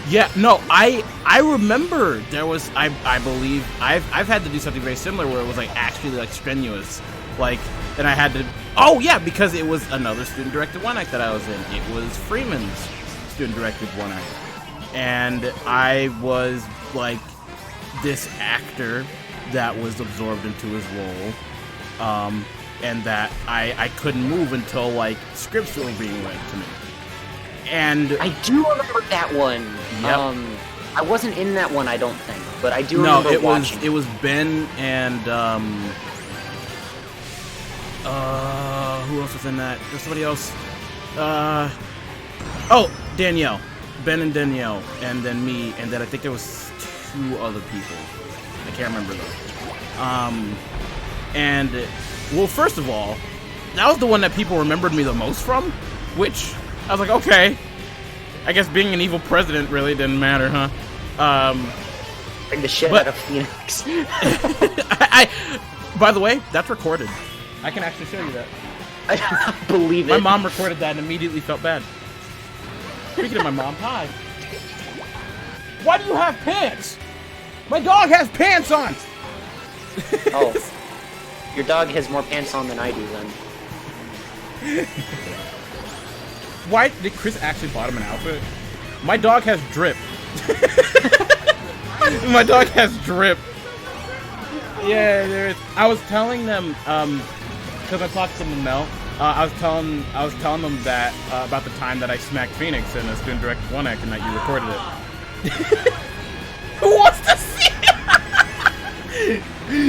Yeah, no, I remember there was I believe I've had to do something very similar where it was like actually like strenuous, like, and I had to. Oh yeah, because it was another student-directed one act that I was in. It was Freeman's student-directed one act, and I was like this actor that was absorbed into his role, and that I couldn't move until like scripts were being read to me. And I do remember that one. Yep. I wasn't in that one, I don't think, but I do remember watching. it was Ben and who else was in that? There's somebody else. Danielle, Ben and Danielle, and then me, and then I think there was 2 other people. I can't remember though. And well, first of all, that was the one that people remembered me the most from, which I was like, okay, I guess being an evil president really didn't matter, huh? Bring the shit out of Phoenix. By the way, that's recorded. I can actually show you that. I don't believe it. My mom recorded that and immediately felt bad. Speaking of my mom, hi. Why do you have pants? My dog has pants on! Oh. Your dog has more pants on than I do, then. Why did Chris actually bought him an outfit? My dog has drip. My dog has drip. Yeah, there is. I was telling them, because I talked to Mel. I was telling them that about the time that I smacked Phoenix in a student-directed one act and that you recorded it. Who wants to see it?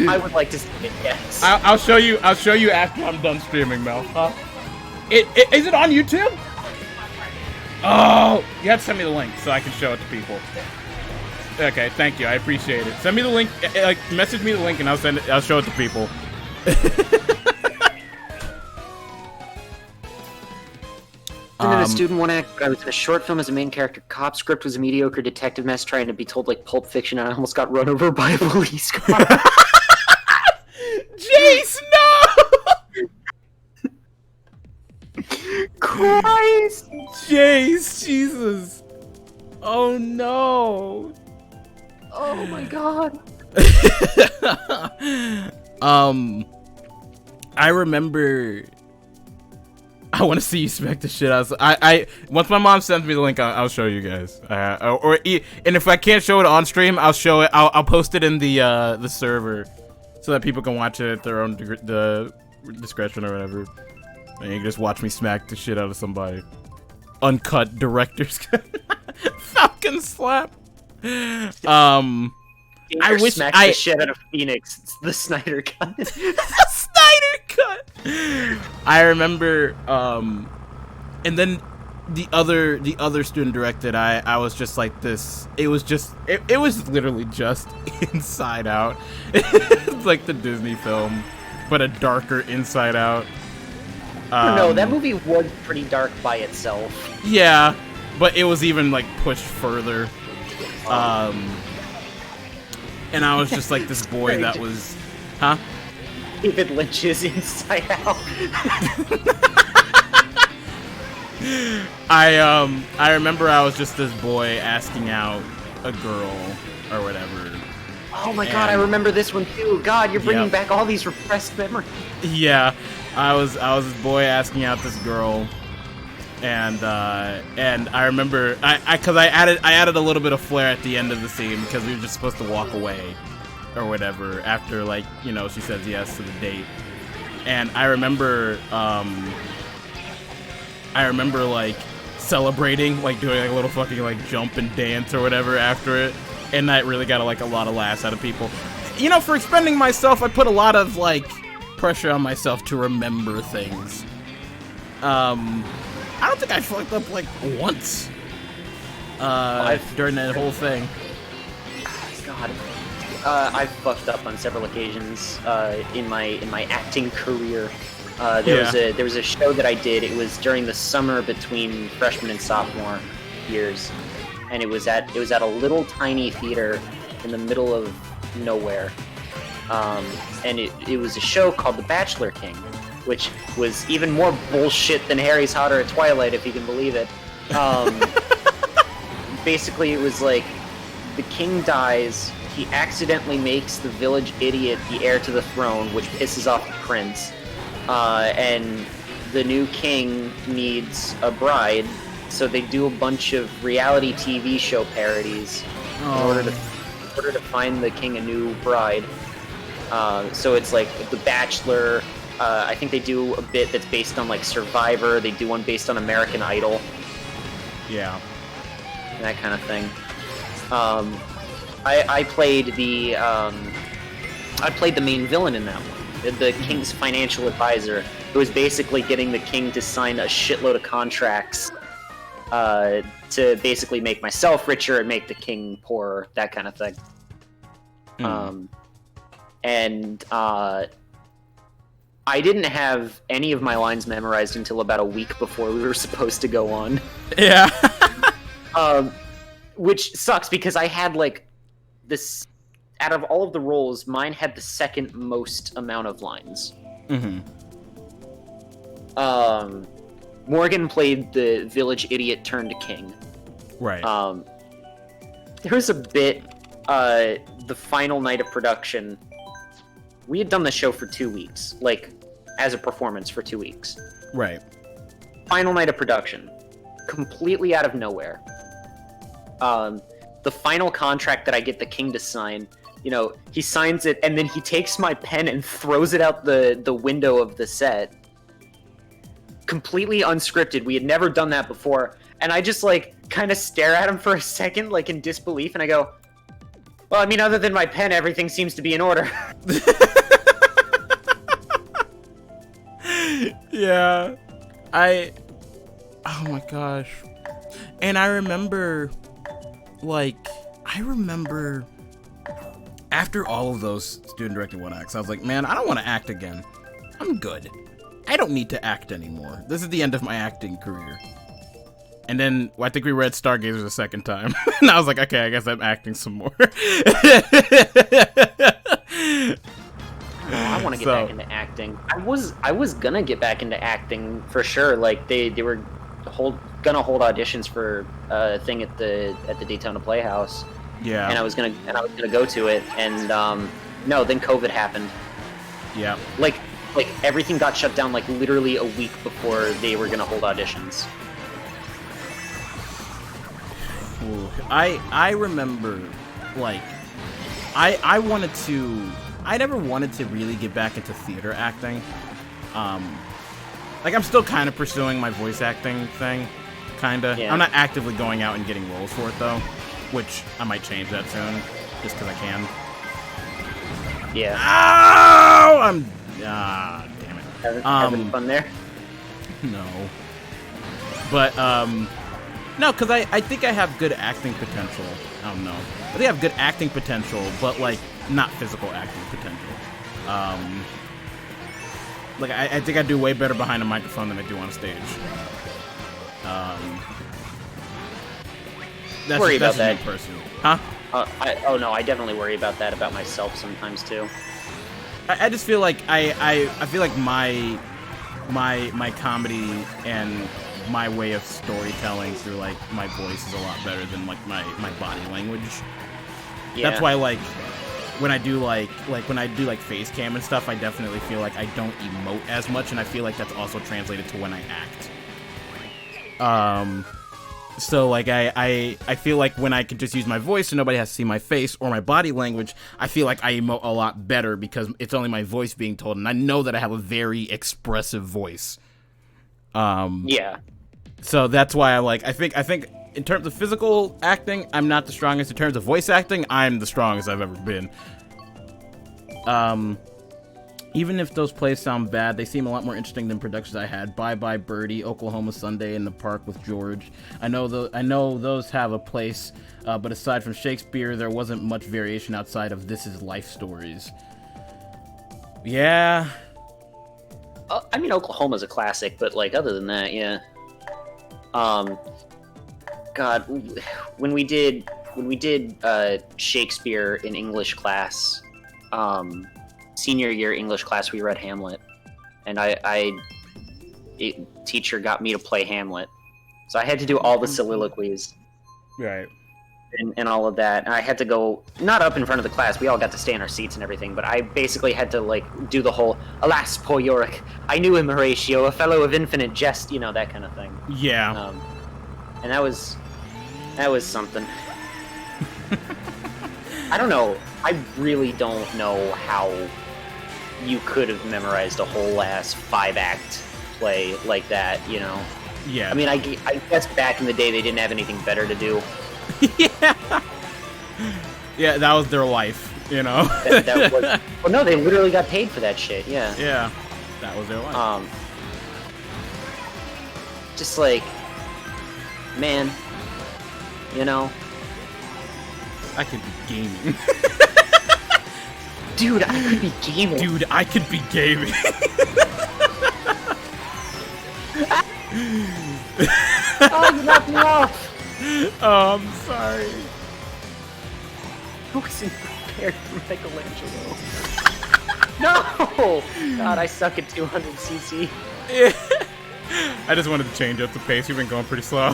I would like to see it, yes. I'll show you. I'll show you after I'm done streaming, Mel. Is it on YouTube? Oh, you have to send me the link so I can show it to people. Okay, thank you. I appreciate it. Send me the link. Like, message me the link, and I'll send it. I'll show it to people. And then a student one act. I was in a short film as a main character. Cop script was a mediocre detective mess trying to be told like Pulp Fiction, and I almost got run over by a police car. Jace, no! Christ! Jace, Jesus. Oh no. Oh my god. I remember. I want to see you smack the shit out. I once my mom sends me the link, I'll show you guys. And if I can't show it on stream, I'll show it. I'll post it in the server so that people can watch it at their own discretion or whatever. And you can just watch me smack the shit out of somebody. Uncut director's cut. Falcon slap. I wish smacked the shit out of Phoenix. It's the Snyder Cut. The Snyder Cut. I remember, and then the other student directed. I was just like this. It was literally just Inside Out. It's like the Disney film, but a darker Inside Out. No, that movie was pretty dark by itself. Yeah, but it was even like pushed further. And I was just like this boy that was, huh? David Lynch's Inside Out. I remember I was just this boy asking out a girl or whatever. Oh my god, I remember this one too. God, you're bringing Yep. back all these repressed memories. Yeah, I was this boy asking out this girl, and I remember because I added a little bit of flair at the end of the scene because we were just supposed to walk away or whatever after, like, you know, she says yes to the date. And I remember like celebrating, like doing like a little fucking like jump and dance or whatever after it, and that really got like a lot of laughs out of people. You know, for expending myself, I put a lot of like pressure on myself to remember things. I don't think I fucked up like once. during that whole thing. God, I've fucked up on several occasions in my acting career. There was a show that I did. It was during the summer between freshman and sophomore years, and it was at a little tiny theater in the middle of nowhere. And it was a show called The Bachelor King, which was even more bullshit than Harry's Hotter at Twilight, if you can believe it. Basically, it was like the king dies. He accidentally makes the village idiot the heir to the throne, which pisses off the prince. And the new king needs a bride, so they do a bunch of reality TV show parodies in order to find the king a new bride. So it's like The Bachelor. I think they do a bit that's based on like Survivor. They do one based on American Idol. Yeah. That kind of thing. I played the main villain in that one, the king's financial advisor. It was basically getting the king to sign a shitload of contracts to basically make myself richer and make the king poorer, that kind of thing. I didn't have any of my lines memorized until about a week before we were supposed to go on. Yeah. Which sucks because I had like this. Out of all of the roles, mine had the second most amount of lines. Morgan played the village idiot turned king. Right. There was a bit. The final night of production. We had done the show for 2 weeks, like as a performance for 2 weeks. Right. Final night of production, completely out of nowhere. The final contract that I get the king to sign, you know, he signs it and then he takes my pen and throws it out the window of the set. Completely unscripted. We had never done that before. And I just like kind of stare at him for a second, like in disbelief, and I go, well, I mean, other than my pen, everything seems to be in order. Yeah. Oh my gosh. And I remember after all of those student directed one acts, I was like, man, I don't want to act again. I'm good. I don't need to act anymore. This is the end of my acting career. And then I think we read Stargazers a second time. And I was like, okay, I guess I'm acting some more. I want to get back into acting. I was gonna get back into acting for sure. Like they were gonna hold auditions for a thing at the Daytona Playhouse. Yeah. And I was gonna go to it, and no, then COVID happened. Yeah. Like everything got shut down like literally a week before they were gonna hold auditions. Ooh. I remember, like, I never wanted to really get back into theater acting. Like, I'm still kind of pursuing my voice acting thing, kinda. Yeah. I'm not actively going out and getting roles for it, though, which I might change that soon, just because I can. Yeah. Ow! Damn it. Having fun there? No. But, no, because I think I have good acting potential. I don't know. I think I have good acting potential, but, like, not physical acting potential. Like, I think I do way better behind a microphone than I do on stage. That's Worry about just that. me personally. Huh? No, I definitely worry about that about myself sometimes too. I just feel like I feel like my comedy and my way of storytelling through like my voice is a lot better than like my body language. Yeah. That's why like when I do like face cam and stuff, I definitely feel like I don't emote as much, and I feel like that's also translated to when I act. So like I feel like when I can just use my voice and nobody has to see my face or my body language, I feel like I emote a lot better because it's only my voice being told, and I know that I have a very expressive voice. Yeah. So that's why I think in terms of physical acting, I'm not the strongest. In terms of voice acting, I'm the strongest I've ever been. Even if those plays sound bad, they seem a lot more interesting than productions I had. Bye Bye Birdie, Oklahoma Sunday, in the Park with George. I know those have a place, but aside from Shakespeare, there wasn't much variation outside of This Is Life stories. Yeah. I mean, Oklahoma's a classic, but like other than that, yeah. God, when we did Shakespeare in English class, senior year English class, we read Hamlet, and teacher got me to play Hamlet, so I had to do all the soliloquies, Right. and all of that. And I had to go not up in front of the class. We all got to stay in our seats and everything, but I basically had to like do the whole "Alas, poor Yorick! I knew him, Horatio, a fellow of infinite jest," you know, that kind of thing. Yeah. And that was something. I don't know. I really don't know how you could have memorized a whole ass 5-act play like that, you know? Yeah. I mean, I guess back in the day they didn't have anything better to do. Yeah. Yeah, that was their life, you know? That was, well, no, they literally got paid for that shit, yeah. Yeah. That was their life. Just like, man, you know? I could be gaming. Dude, I could be gaming. Dude, I could be gaming. Oh, you knocked me off! Oh, I'm sorry. I wasn't prepared for Michelangelo. No! God, I suck at 200cc. Yeah. I just wanted to change up the pace. We've been going pretty slow.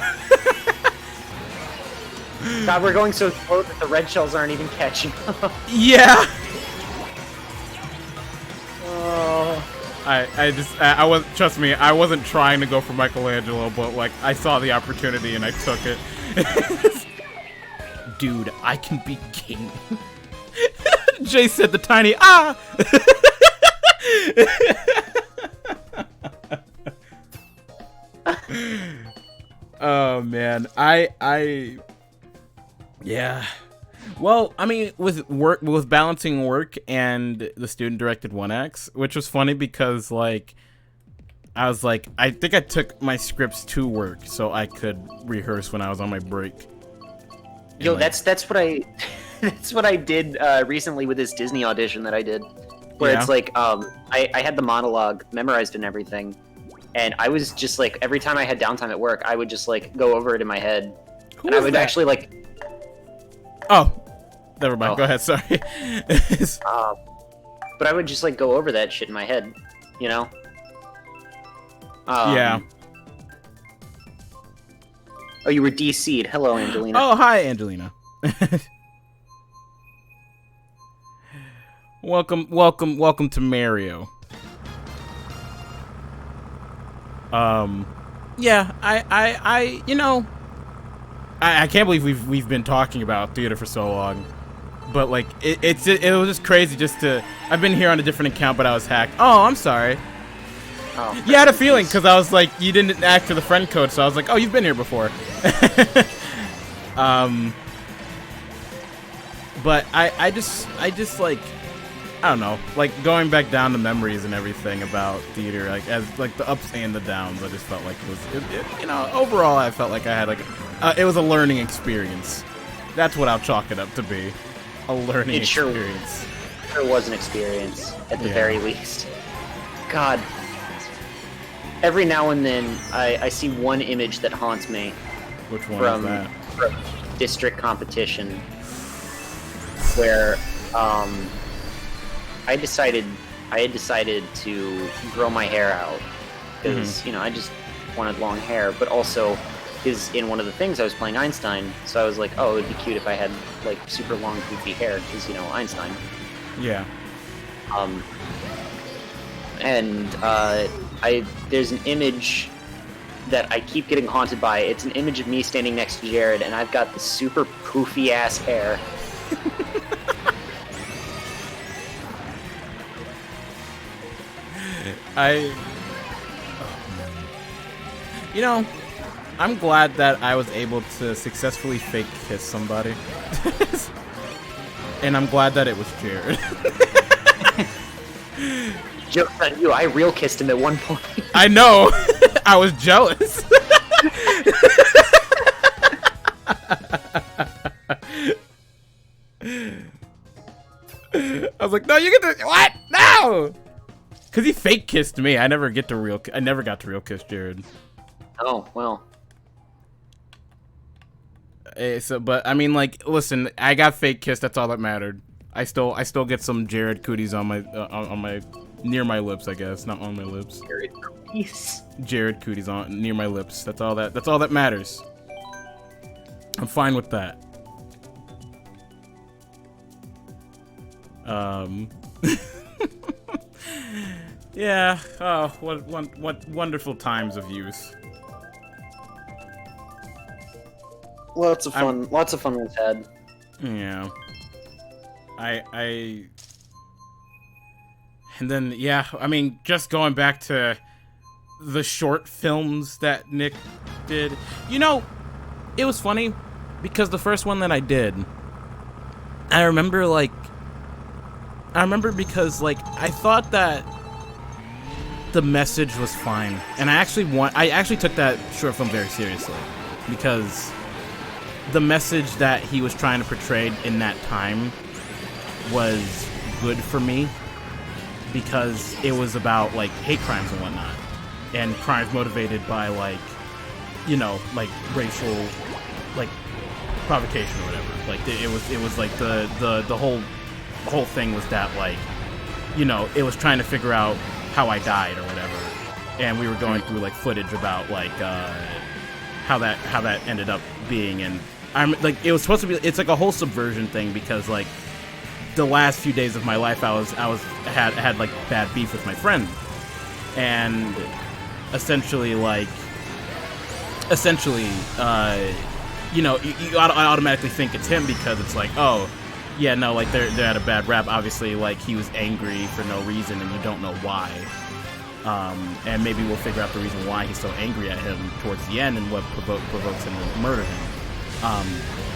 God, we're going so slow that the red shells aren't even catching up. Yeah. Oh. I was, trust me, I wasn't trying to go for Michelangelo, but like I saw the opportunity and I took it. Dude, I can be king. Jay said the tiny Oh man, yeah. Well, I mean, with balancing work and the student-directed 1X, which was funny because, like, I was like, I think I took my scripts to work so I could rehearse when I was on my break. Yo, like, that's what I that's what I did recently with this Disney audition that I did, where Yeah. it's like I had the monologue memorized and everything, and I was just like every time I had downtime at work, I would just like go over it in my head, and I was would that? actually like. Oh, never mind. Oh. Go ahead. Sorry. But I would just like go over that shit in my head, you know? Yeah. Oh, you were DC'd. Hello, Angelina. Oh, hi, Angelina. welcome to Mario. Yeah, I you know, I can't believe we've been talking about theater for so long, but like it was just crazy just to. I've been here on a different account, but I was hacked. Oh, I'm sorry. Oh, You had a feeling because I was like, you didn't act for the friend code, so I was like, oh, you've been here before. But I just like, I don't know, like going back down to memories and everything about theater, like as like the ups and the downs. I just felt like it, you know, overall I felt like I had like, it was a learning experience. That's what I'll chalk it up to be, a learning It sure- experience. There was an experience, at the Yeah. very least. God. Every now and then, I see one image that haunts me Which one from, is that? from district competition, where I had decided to grow my hair out because you know I just wanted long hair, but also is in one of the things I was playing Einstein, so I was like, oh, it'd be cute if I had like super long goofy hair because you know Einstein. Yeah. And there's an image that I keep getting haunted by. It's an image of me standing next to Jared, and I've got the super poofy ass hair. You know, I'm glad that I was able to successfully fake kiss somebody. And I'm glad that it was Jared. Joke's on you. I real kissed him at one point. I know. I was jealous. I was like, no, you get to what? No, because he fake kissed me. I never got to real kiss Jared. Oh well. But I mean, like, listen, I got fake kissed. That's all that mattered. I still get some Jared cooties on my near my lips, I guess, not on my lips. Jared cooties. Jared cooties on near my lips. That's all that matters. I'm fine with that. Yeah. Oh, what wonderful times of youth. Lots of fun we've had. Yeah. And then, yeah, I mean, just going back to the short films that Nick did. You know, it was funny because the first one that I did, I remember because, like, I thought that the message was fine. And I actually took that short film very seriously because the message that he was trying to portray in that time was good for me because it was about, like, hate crimes and whatnot, and crimes motivated by, like, you know, like, racial, like, provocation or whatever. Like, it was like the whole thing was that, like, you know, it was trying to figure out how I died or whatever, and we were going through, like, footage about, like, how that ended up being. And I'm like, it was supposed to be, it's like a whole subversion thing because, like, the last few days of my life I had like bad beef with my friend, and essentially you know, you automatically think it's him because it's like, oh yeah, no, like they're at a bad rap. Obviously, like, he was angry for no reason and you don't know why, and maybe we'll figure out the reason why he's so angry at him towards the end and what provokes him to murder him.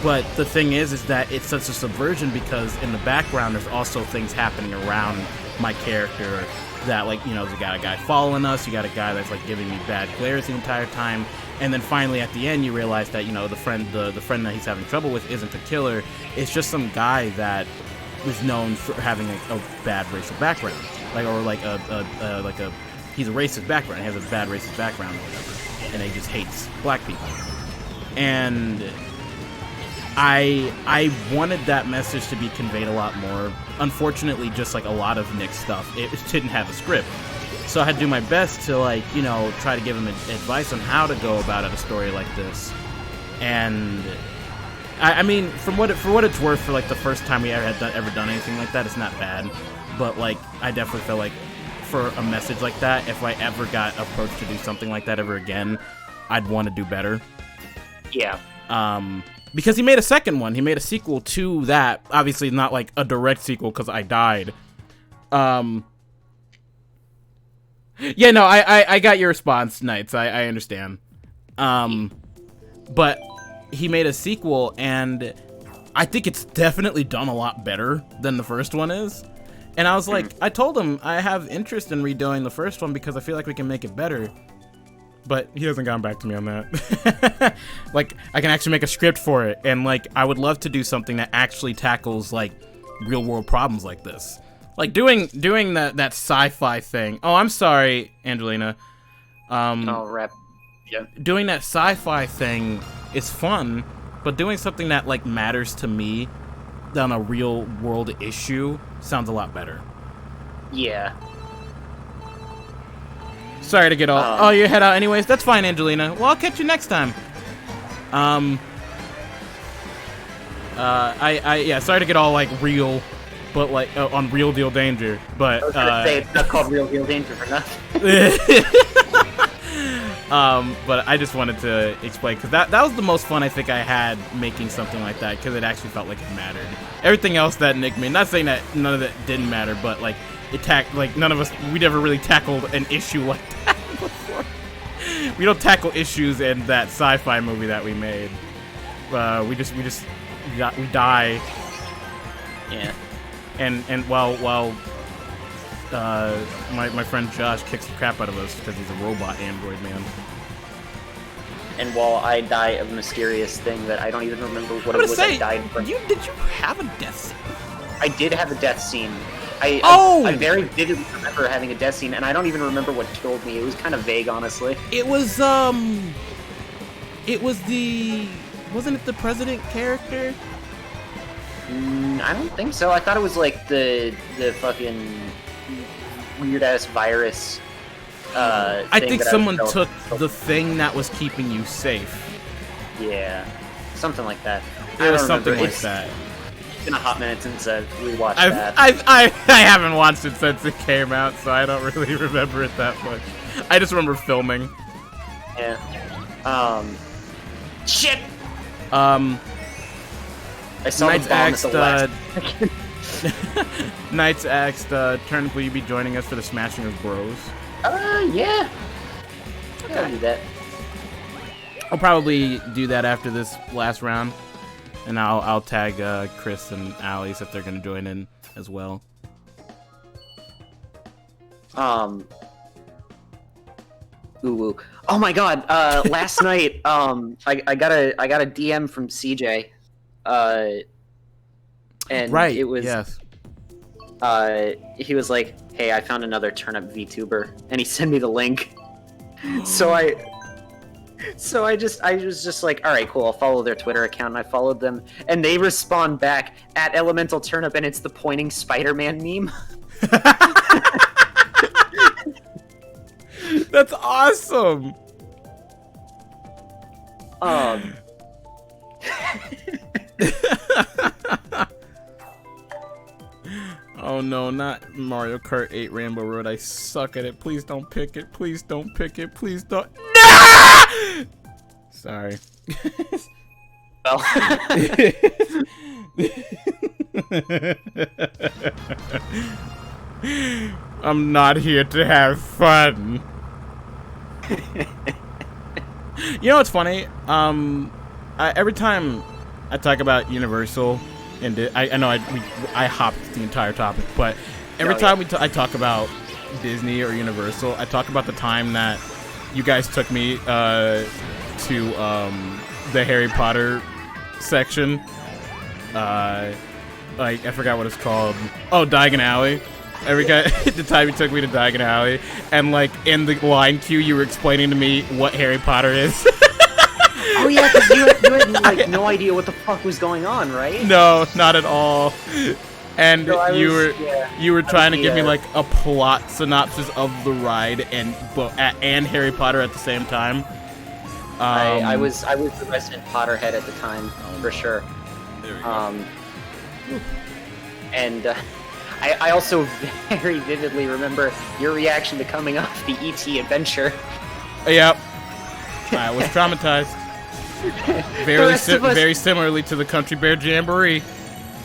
But the thing is that it's such a subversion because in the background there's also things happening around my character that, like, you know, you got a guy following us, you got a guy that's, like, giving me bad glares the entire time, and then finally at the end you realize that, you know, the friend that he's having trouble with isn't the killer. It's just some guy that was known for having a bad racial background, like, or like he's a racist background. He has a bad racist background or whatever, and he just hates black people. And I wanted that message to be conveyed a lot more. Unfortunately, just like a lot of Nick's stuff, it didn't have a script. So I had to do my best to, like, you know, try to give him advice on how to go about a story like this. And I mean, for what it's worth, for, like, the first time we ever done anything like that, it's not bad. But, like, I definitely felt like for a message like that, if I ever got approached to do something like that ever again, I'd want to do better. Yeah. Because he made a second one. He made a sequel to that. Obviously not like a direct sequel because I died. Yeah, no, I got your response, Knights. I understand. But he made a sequel, and I think it's definitely done a lot better than the first one is. And I was like, I told him I have interest in redoing the first one because I feel like we can make it better. But he hasn't gotten back to me on that. Like, I can actually make a script for it, and, like, I would love to do something that actually tackles, like, real world problems like this. Like, doing that sci-fi thing. Oh, I'm sorry, Angelina. Oh, rep. Yeah. Doing that sci-fi thing is fun, but doing something that, like, matters to me on a real world issue sounds a lot better. Yeah. Sorry to get all your head out anyways. That's fine, Angelina. Well, I'll catch you next time. Yeah, sorry to get all, like, real, but, like, on Real Deal Danger, but, I was gonna say, it's not called Real Deal Danger for nothing. But I just wanted to explain, because that was the most fun I think I had making something like that, because it actually felt like it mattered. Everything else that Nick made, not saying that none of that didn't matter, but, like, none of us, we never really tackled an issue like that before. We don't tackle issues in that sci-fi movie that we made. We die. Yeah. And while my friend Josh kicks the crap out of us because he's a robot android man. And while I die of a mysterious thing that I don't even remember what I'm it gonna was say, I died from. did you have a death scene? I did have a death scene. Oh! I very vividly remember having a death scene, and I don't even remember what killed me. It was kind of vague, honestly. It was wasn't it the president character? I don't think so. I thought it was like the fucking weird ass virus. I think someone took the. the thing that was keeping you safe. Yeah, something like that. It was something remember. like It's that. been a hot minute since I've rewatched I that. haven't watched it since it came out, so I don't really remember it that much. I just remember filming. Yeah. Shit! Um, I saw Knights the bomb at asked, the last. Knights asked, Turnip, will you be joining us for the Smashing of Bros? Yeah. I'll do that. I'll probably do that after this last round, and I'll tag Chris and Alice if they're gonna join in as well. Ooh. Oh my god, last night, I got a DM from CJ, and Right. it was, yes. he was like, hey, I found another Turnip VTuber, and he sent me the link. So I was just like, all right, cool, I'll follow their Twitter account, and I followed them, and they respond back at Elemental Turnip, and it's the pointing Spider-Man meme. That's awesome. Oh no, not Mario Kart 8 Rainbow Road. I suck at it. Please don't pick it. Please don't pick it. Please don't. No! Sorry. Well, I'm not here to have fun. You know what's funny? Every time I talk about Universal, and I know I hopped the entire topic, but every time I talk about Disney or Universal, I talk about the time that you guys took me to the Harry Potter section. Like I forgot what it's called. Oh, Diagon Alley. The time you took me to Diagon Alley, and like in the line queue, you were explaining to me what Harry Potter is. oh yeah, because you had like no idea what the fuck was going on, right? No, not at all. And No, you were trying to give me like a plot synopsis of the ride and Harry Potter at the same time. I was the resident Potterhead at the time, for sure. There we go. And I also very vividly remember your reaction to coming off the E.T. adventure. Yep. I was traumatized. Very similarly to the Country Bear Jamboree.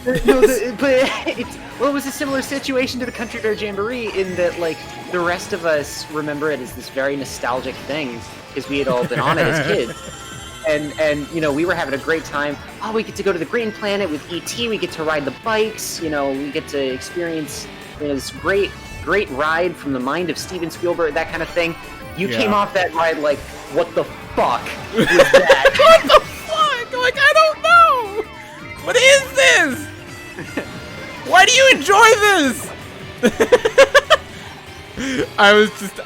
No, it was a similar situation to the Country Bear Jamboree in that, like, the rest of us remember it as this very nostalgic thing because we had all been on it as kids. And you know, we were having a great time. Oh, we get to go to the Green Planet with E.T. We get to ride the bikes. You know, we get to experience this great ride from the mind of Steven Spielberg, that kind of thing. You came off that ride like, what the fuck was that? What the fuck? Like, I don't know. What is this? Why do you enjoy this? I was just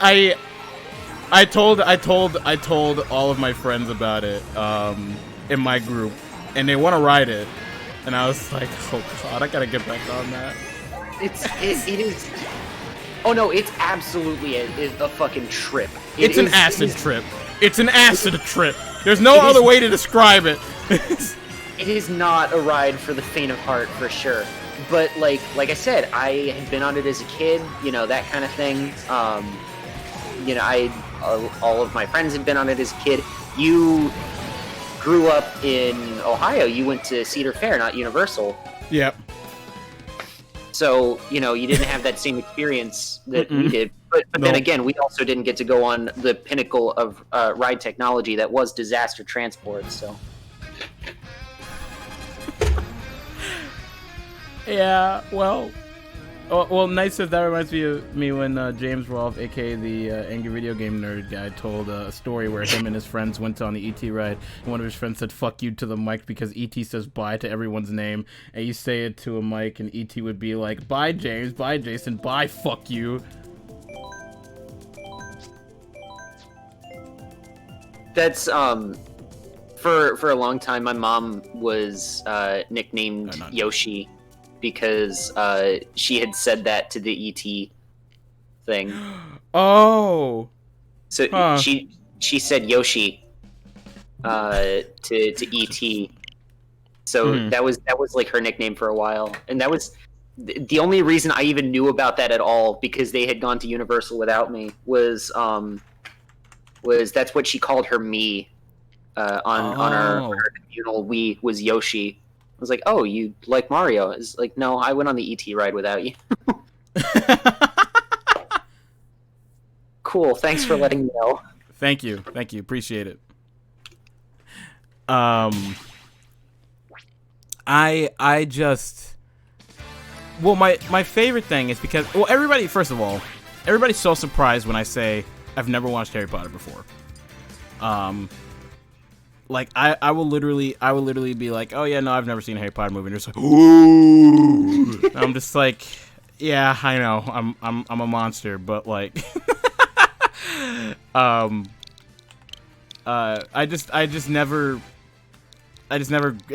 I told all of my friends about it in my group, and they want to ride it, and I was like, oh god, I gotta get back on that. It is. Oh no, it's absolutely a fucking trip. It's an acid trip. It's an acid trip. There's no other way to describe it. It is not a ride for the faint of heart, for sure. But like I said, I had been on it as a kid, you know, that kind of thing. You know, all of my friends had been on it as a kid. You grew up in Ohio. You went to Cedar Fair, not Universal. Yep. So, you know, you didn't have that same experience that we did. But then again, we also didn't get to go on the pinnacle of ride technology that was disaster transport, so. Yeah, well, Oh, well, Nice says that reminds me of me when James Rolfe, aka the Angry Video Game Nerd guy, told a story where him and his friends went on the ET ride, and one of his friends said "fuck you" to the mic because ET says bye to everyone's name, and you say it to a mic, and ET would be like, "Bye, James. Bye, Jason. Bye, fuck you." That's for a long time. My mom was nicknamed Yoshi because she had said that to the ET thing. Oh. So she said Yoshi to ET. So that was like her nickname for a while, and that was the only reason I even knew about that at all, because they had gone to Universal without me. Was that's what she called her me on our communal Wii was Yoshi. I was like, oh, you like Mario? It's like, no, I went on the ET ride without you. Cool, thanks for letting me know. Thank you, appreciate it. I just, well, my favorite thing is because, well, everybody's so surprised when I say I've never watched Harry Potter before. Like I will literally be like, oh yeah, no, I've never seen a Harry Potter movie, and it's like, ooh. I'm just like, yeah, I know, I'm a monster, but like, I just never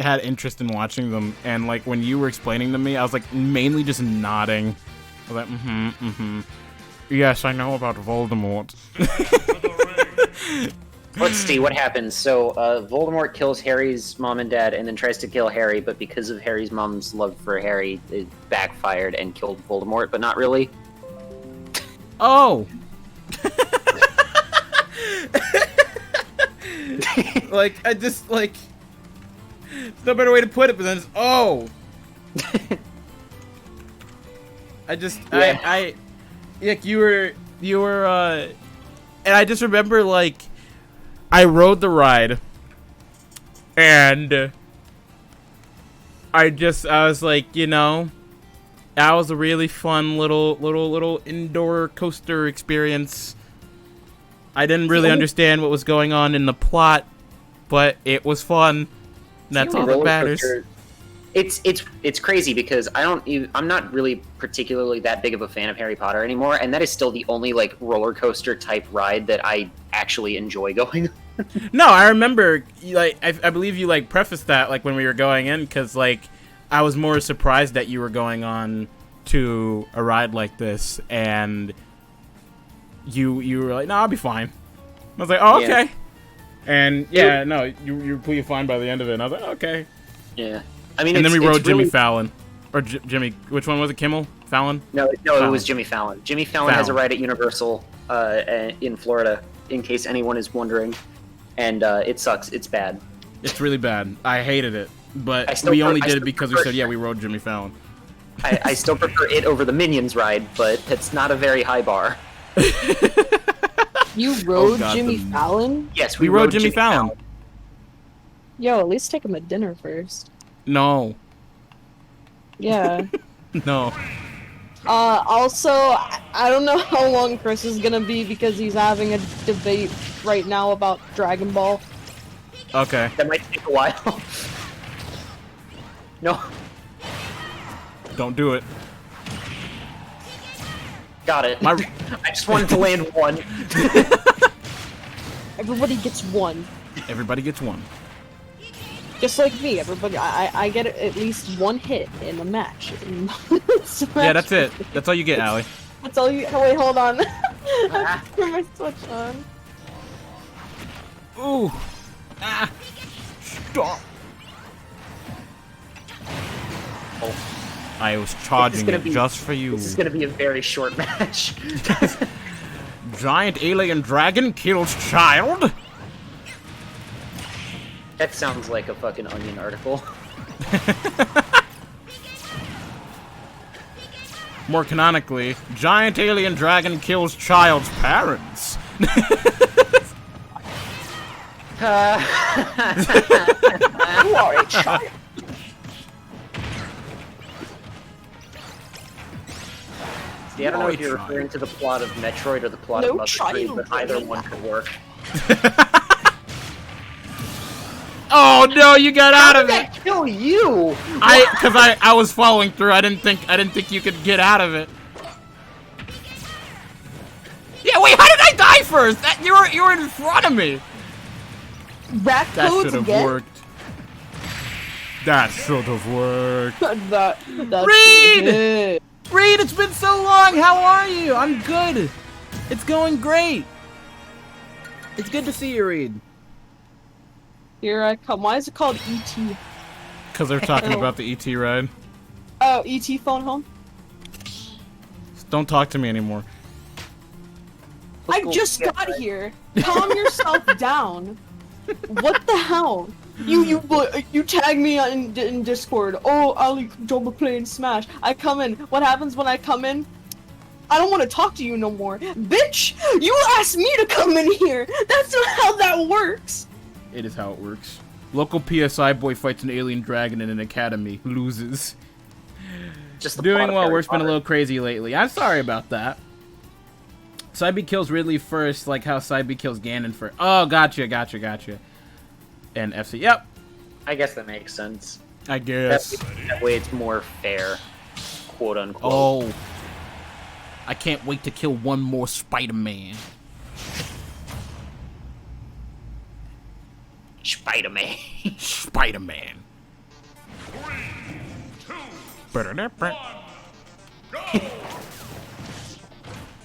had interest in watching them, and like when you were explaining to me, I was like mainly just nodding. I was like, yes, I know about Voldemort. Let's see what happens. So, Voldemort kills Harry's mom and dad and then tries to kill Harry, but because of Harry's mom's love for Harry, it backfired and killed Voldemort, but not really. Oh! Like, I just, like... There's no better way to put it, but then it's, oh! I like, you were, and I just remember, like, I rode the ride, and I was like, you know, that was a really fun little indoor coaster experience. I didn't really understand what was going on in the plot, but it was fun. That's all that matters. It's crazy because I'm not really particularly that big of a fan of Harry Potter anymore, and that is still the only like roller coaster type ride that I actually enjoy going on. No, I remember, like, I believe you like prefaced that like when we were going in, because like I was more surprised that you were going on to a ride like this, and you were like, no, I'll be fine. I was like, oh, okay. Yeah. And yeah, no, you were completely fine by the end of it. And I was like, okay. Yeah. I mean, and then we rode Jimmy Fallon. Or Jimmy, which one was it? Kimmel? Fallon? No, Fallon. It was Jimmy Fallon. Jimmy Fallon has a ride at Universal in Florida, in case anyone is wondering. And it sucks. It's bad. It's really bad. I hated it. But we only did it because we said, yeah, we rode Jimmy Fallon. I still prefer it over the Minions ride, but it's not a very high bar. You rode Jimmy Fallon? Yes, we rode Jimmy Fallon. Yo, at least take him to dinner first. No. Yeah. No. Also, I don't know how long Chris is gonna be because he's having a debate right now about Dragon Ball. Okay. That might take a while. No. Don't do it. Got it. I just wanted to land one. Everybody gets one. Everybody gets one. Just like me, everybody. I get at least one hit in a match. Yeah, that's it. That's all you get, Allie. That's all you. Oh, wait, hold on. I put my switch on. Ooh. Ah. Stop. Oh. I was charging it just for you. This is gonna be a very short match. Giant alien dragon kills child? That sounds like a fucking Onion article. More canonically, giant alien dragon kills child's parents. You are a child. See, I don't know if you're referring to the plot of Metroid or the plot No of Mother 3, but either child. one could work. Oh no, you got out of it. Kill you! Cause I was following through. I didn't think you could get out of it. Yeah, wait, how did I die first? You were in front of me. Rat That codes should have again? worked. That should have worked. That's Reed! it. Reed, it's been so long. How are you? I'm good. It's going great. It's good to see you, Reed. Here I come. Why is it called E.T.? Because they're talking about the ET ride. Oh, E.T. phone home? Don't talk to me anymore. I just got here. Calm yourself down. What the hell? You tag me in Discord. Oh, Ali, don't play in Smash. I come in. What happens when I come in? I don't want to talk to you no more. Bitch, you asked me to come in here. That's not how that works. It is how it works. Local PSI boy fights an alien dragon in an academy. Loses. Just the Doing plot of well. Harry Work's been a Potter. little crazy lately. I'm sorry about that. Cybe kills Ridley first, like how Cybe kills Ganon first. Oh, gotcha. And FC. Yep. I guess that makes sense. I guess. That way it's more fair, quote unquote. Oh. I can't wait to kill one more Spider-Man. Spider-Man. Spider-Man.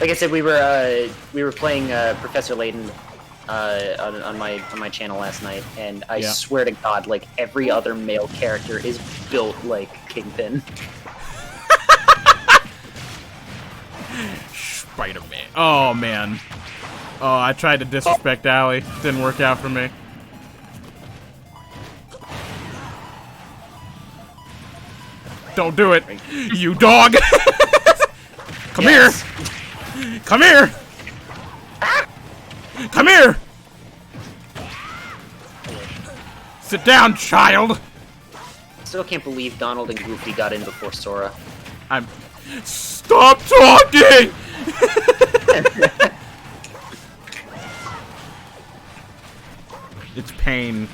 Like I said, we were playing Professor Layton on my channel last night, and I Yeah. swear to God, like every other male character is built like Kingpin. Spider-Man. Oh, man. Oh, I tried to disrespect Allie. Didn't work out for me. Don't do it, you dog! Come here! Come here! Come here! Sit down, child! Still can't believe Donald and Goofy got in before Sora. Stop talking! It's pain.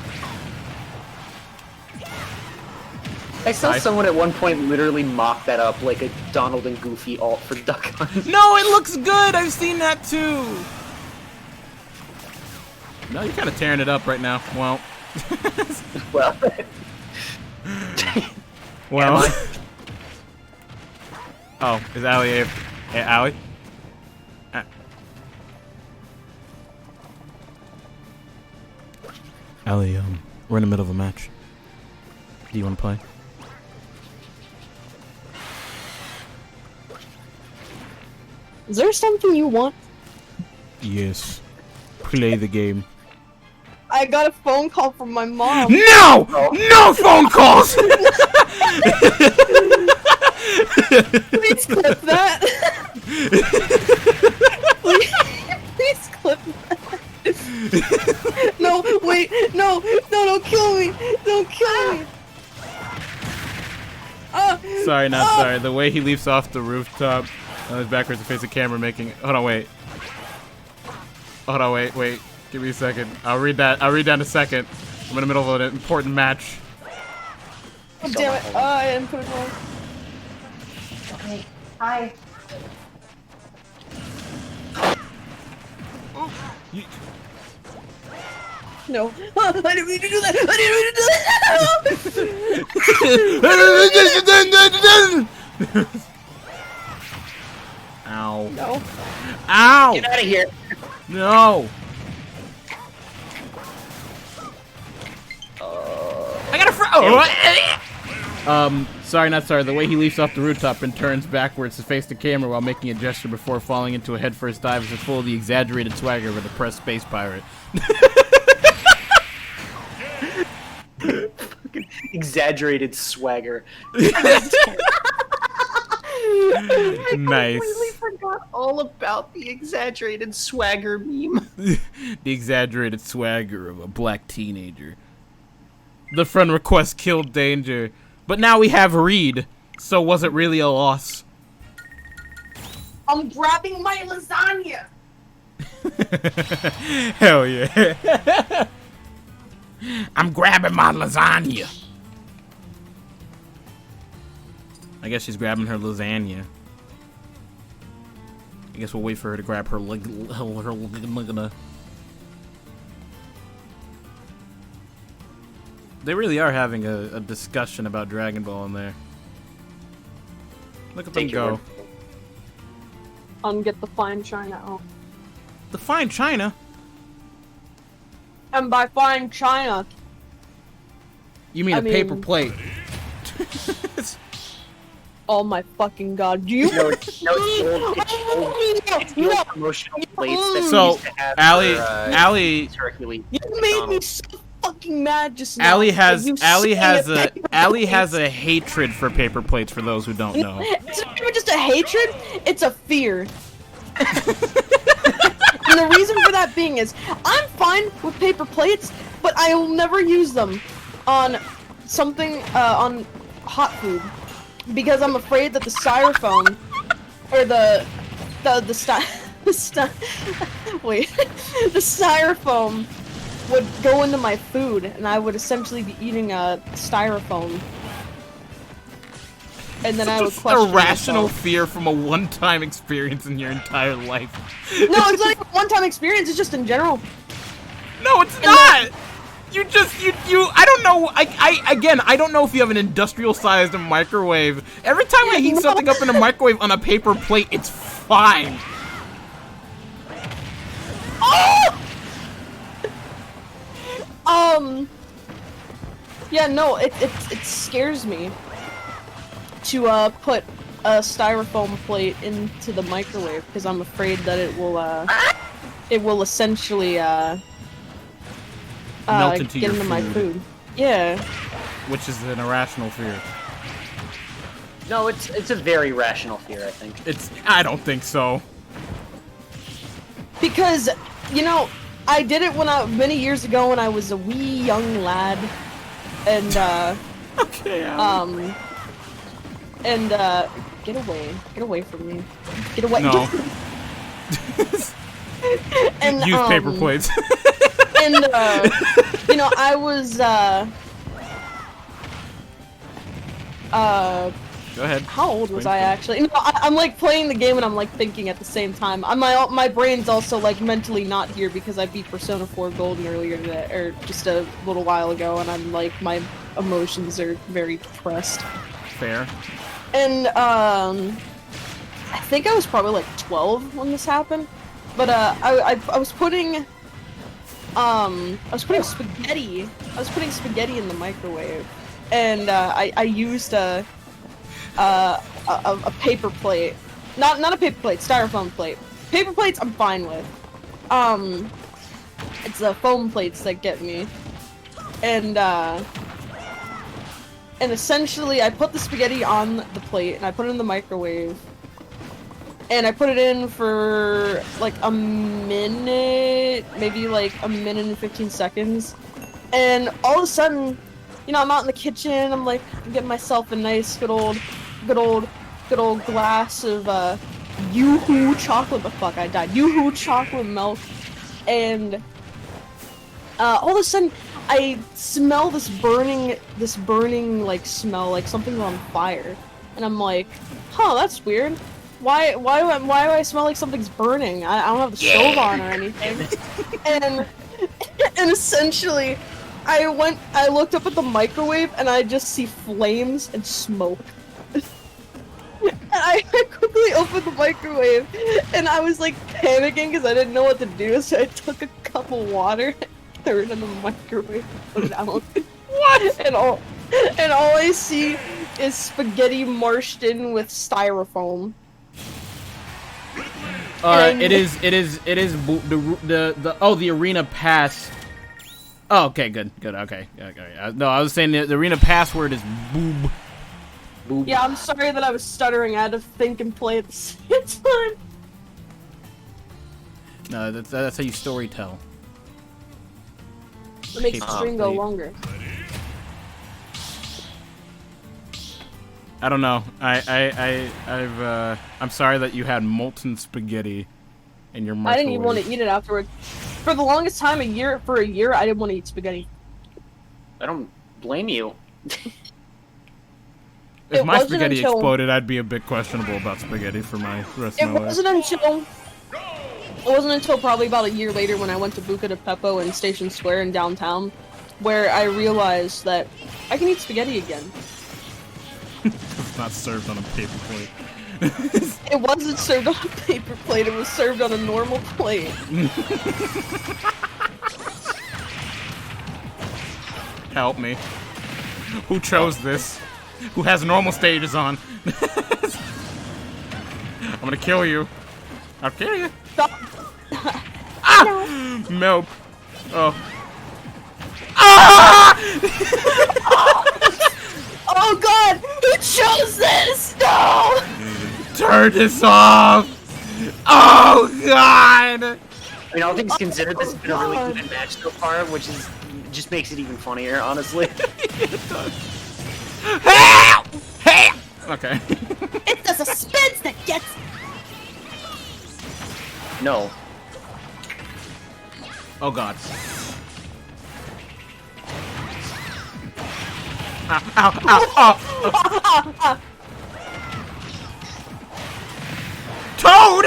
I saw someone at one point literally mock that up like a Donald and Goofy alt for Duck Hunt. No, it looks good! I've seen that too! No, you're kind of tearing it up right now. Well. Well. Well. Oh, is Allie Allie? Allie, we're in the middle of a match. Do you want to play? Is there something you want? Yes. Play the game. I got a phone call from my mom. No! No phone calls! Please clip that. please clip that. No, wait, no, don't kill me. Don't kill me. Sorry, not sorry. The way he leaps off the rooftop on his backwards to face the camera making... Hold on, wait. Hold on, wait. Give me a second. I'll read that in a second. I'm in the middle of an important match. Oh, damn it. I didn't put it wrong. Okay. Hi. No. I didn't mean to do that. I didn't mean to do that. Ow. No. Ow! Get out of here! No! I got a sorry, not sorry. The way he leaps off the rooftop and turns backwards to face the camera while making a gesture before falling into a headfirst dive is full of the exaggerated swagger of a depressed space pirate. Exaggerated swagger. I Nice. completely forgot all about the exaggerated swagger meme. The exaggerated swagger of a black teenager. The friend request killed Danger, but now we have Reed, so was it really a loss? I'm grabbing my lasagna. Hell yeah. I'm grabbing my lasagna. I guess she's grabbing her lasagna. I guess we'll wait for her to grab her lasagna. They really are having a discussion about Dragon Ball in there. Look at them go. Get the fine china out. The fine china? And by fine china, You mean I a paper mean- plate? oh my fucking god, do you? No, it's old promotional plates that So, used to have Allie, for, Allie, Hercules. You made me so fucking mad just now. Allie has You Allie saying has it a paper Allie has plates. a hatred for paper plates. For those who don't know, It's not even just a hatred, it's a fear. And the reason for that being is, I'm fine with paper plates, but I will never use them on something, on hot food. Because I'm afraid that the styrofoam, or the styrofoam would go into my food, and I would essentially be eating a styrofoam. And then I would question irrational myself. fear from a one-time experience in your entire life. No, it's not even a one-time experience, it's just in general. No, it's not! You just, I don't know, again, I don't know if you have an industrial-sized microwave. Every time I heat something up in a microwave on a paper plate, it's fine. Yeah, no, it scares me to put a styrofoam plate into the microwave because I'm afraid that it will essentially Melt into get your into my food. food. Yeah. Which is an irrational fear. No, it's a very rational fear, I think. I don't think so. Because, you know, I did it many years ago when I was a wee young lad, and okay. Get away from me, get away. No. And Use paper plates. And you know, I was Go ahead. how old was I actually? No, I'm like playing the game and I'm like thinking at the same time. My brain's also like mentally not here because I beat Persona 4 Golden earlier today, or just a little while ago, and I'm like my emotions are very depressed. Fair. And I think I was probably like 12 when this happened, but I was putting spaghetti. I was putting spaghetti in the microwave, and I used a paper plate, not a paper plate, styrofoam plate. Paper plates I'm fine with. It's the foam plates that get me, and essentially I put the spaghetti on the plate and I put it in the microwave. And I put it in for like a minute, maybe like a minute and 15 seconds. And all of a sudden, you know, I'm out in the kitchen, I'm getting myself a nice good old glass of Yoo-hoo chocolate, but fuck, I died. Yoo-hoo chocolate milk. And all of a sudden I smell this burning like smell, like something's on fire. And I'm like, huh, that's weird. Why do I smell like something's burning? I don't have the stove on or anything. and essentially, I looked up at the microwave and I just see flames and smoke. And I quickly opened the microwave and I was like panicking because I didn't know what to do, so I took a cup of water, threw it in the microwave, put it out. What? And all I see is spaghetti marshed in with styrofoam. It is the arena pass. Oh, okay, good, okay. No, I was saying the arena password is boob. Boob. Yeah, I'm sorry that I was stuttering. I had to think and play at the same time. No, that's how you story tell. It makes the stream go longer. I don't know. I'm sorry that you had molten spaghetti in your microwave. I didn't even want to eat it afterward. For the longest time, for a year, I didn't want to eat spaghetti. I don't blame you. If my spaghetti exploded, I'd be a bit questionable about spaghetti for my rest of my life. It wasn't until probably about a year later when I went to Buca di Beppo in Station Square in downtown where I realized that I can eat spaghetti again. It's not served on a paper plate. It wasn't served on a paper plate, it was served on a normal plate. Help me. Who chose this? Who has normal stages on? I'm gonna kill you. I'll kill you. Stop. Ah! No. Nope. Oh. Ah! Oh god! Who chose this? No! Turn this off! Oh god! I mean, all things considered, this has been a really even match so far, which is just makes it even funnier, honestly. It does. Help! Help! Okay. It's the suspense that gets. No. Oh god. Ow, ow, ow, ow. Toad!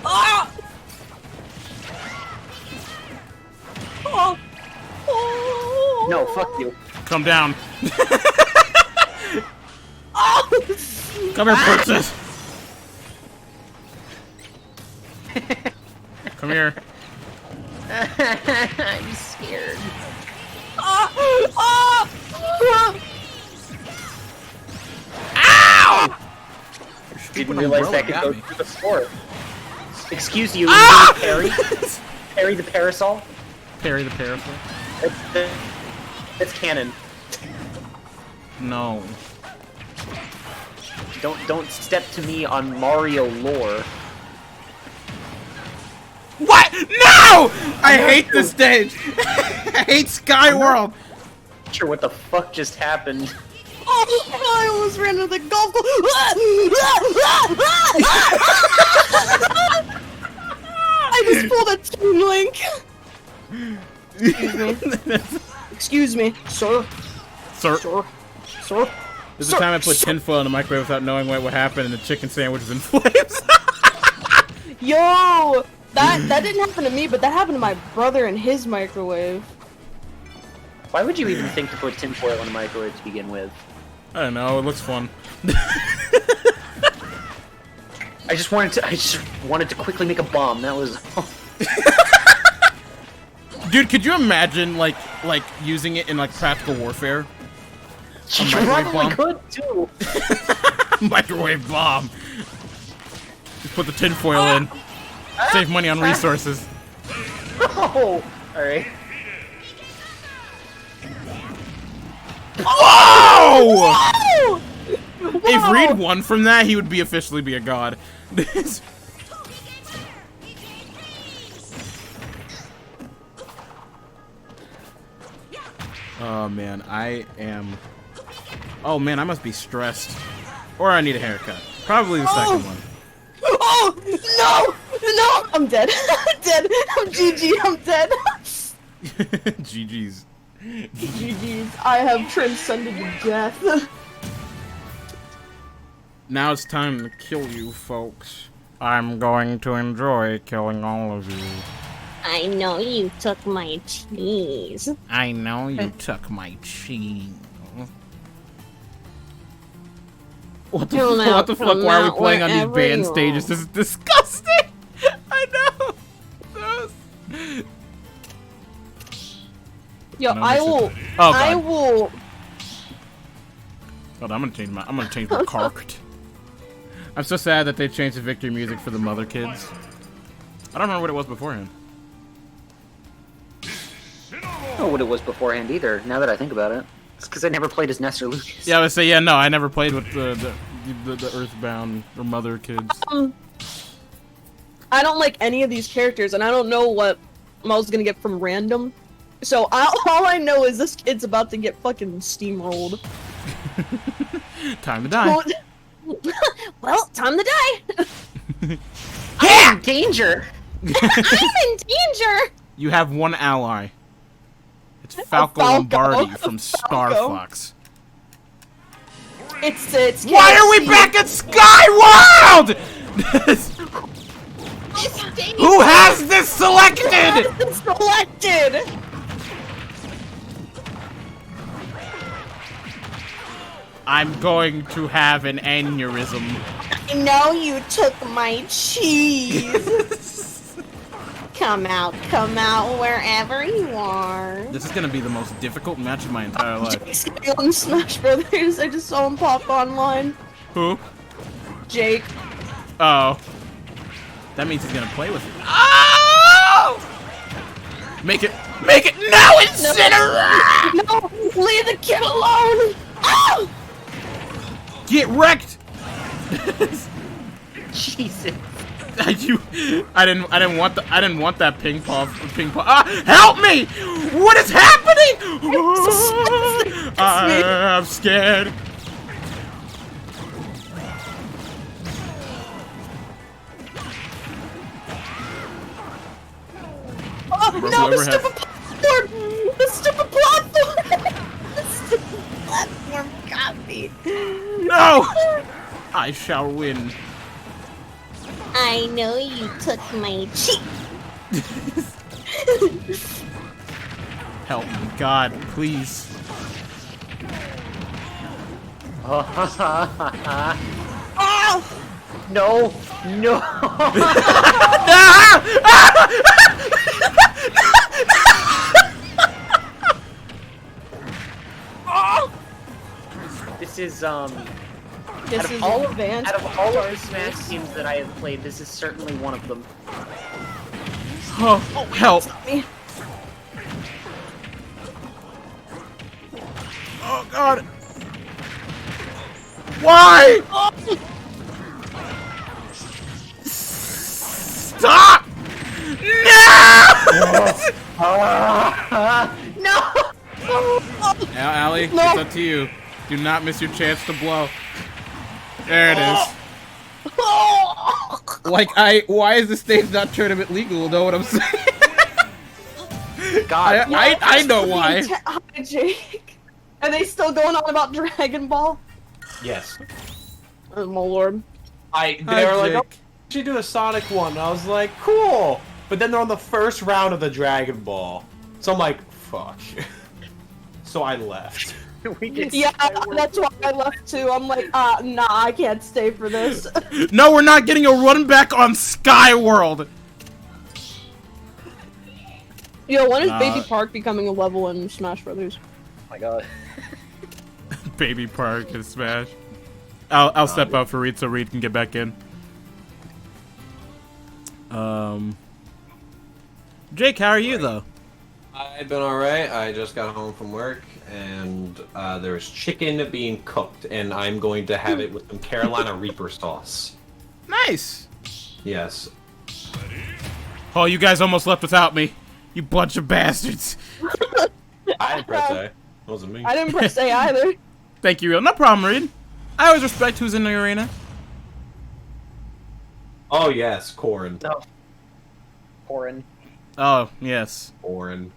Ah! Oh. Oh. No, fuck you. Come down. Oh. Come here, princess. Come here. I'm scared. Ah. Ah. Ow! Didn't realize that could go through the floor. Excuse you, Ah! Perry? Perry the parasol? Parry the parasol? That's canon. No. Don't step to me on Mario lore. What? No! I hate this stage. I hate Skyworld. Not sure what the fuck just happened. Oh, I almost ran into the golf course. I just pulled a Toon Link. Excuse me. Excuse me, sir. Sir. Sir. Sir. This is the time I put tinfoil in the microwave without knowing what happened, and the chicken sandwich is in flames. Yo! That didn't happen to me, but that happened to my brother in his microwave. Why would you even think to put tinfoil in a microwave to begin with? I don't know, it looks fun. I just wanted to quickly make a bomb. That was. Dude, could you imagine like using it in like practical warfare? You probably could too. Microwave bomb. Just put the tinfoil in. Save money on resources. Oh, all right. Whoa! If Reed won from that, he would officially be a god. Oh man, I am. Oh man, I must be stressed, or I need a haircut. Probably the second one. Oh no! No! I'm dead. I'm dead. I'm GG. I'm dead. GG's. GG's. I have transcended death. Now it's time to kill you, folks. I'm going to enjoy killing all of you. I know you took my cheese. I know you took my cheese. What the, what the fuck? Why are we playing on these band stages? This is disgusting! I know! Yo, I will... Oh, God. I will... Hold on, I'm gonna change my cart. I'm so sad that they changed the victory music for the mother kids. I don't remember what it was beforehand. I don't know what it was beforehand either, now that I think about it. It's because I never played as Ness or Lucas. Yeah, I would say, yeah, no, I never played with the Earthbound or Mother kids. I don't like any of these characters, and I don't know what I was gonna get from random. So all I know is this kid's about to get fucking steamrolled. Time to die. Well, time to die. I'm in danger. I'm in danger. You have one ally. It's Falco Lombardi from Star Fox. It's. Why are we back at Skyworld? Who has this selected? It's selected. I'm going to have an aneurysm. I know you took my cheese. Come out wherever you are. This is gonna be the most difficult match of my entire life. Jake's gonna be on Smash Brothers. I just saw him pop online. Who? Jake. Oh. That means he's gonna play with it. Oh! Make it now, Incinerate! No, leave the kid alone. Oh! Get wrecked! Jesus. I didn't want that ping pong. Ah, help me! What is happening? I'm scared. Oh, no, the stupid platform! The stupid platform! The stupid platform got me. No! I shall win. I know you took my cheese. Help me, God, please. Oh! No, no. This is This is advanced. Out of all of the Smash games that I have played, this is certainly one of them. Oh, help! Oh God! Why? Stop! No! Now, Allie, it's up to you. Do not miss your chance to blow. There it is. Like, why is the stage not tournament legal? Know what I'm saying? God, I know why. Hi, Jake. Are they still going on about Dragon Ball? Yes. Oh my lord. They were like, oh, we should do a Sonic one. And I was like, cool. But then they're on the first round of the Dragon Ball. So I'm like, fuck. So I left. Yeah, that's why I left too. I'm like, nah, I can't stay for this. No, we're not getting a run back on Skyworld. Yo, when is Baby Park becoming a level in Smash Brothers? Oh my god. Baby Park in Smash. I'll step out for Reed so Reed can get back in. Jake, how are you though? I've been alright. I just got home from work, and there's chicken being cooked, and I'm going to have it with some Carolina Reaper sauce. Nice. Yes. Oh, you guys almost left without me. You bunch of bastards. I didn't press A. It wasn't me. I didn't press A either. Thank you, Real. No problem, Reed. I always respect who's in the arena. Oh yes, Corrin. No. Corrin. Oh, yes. Corrin.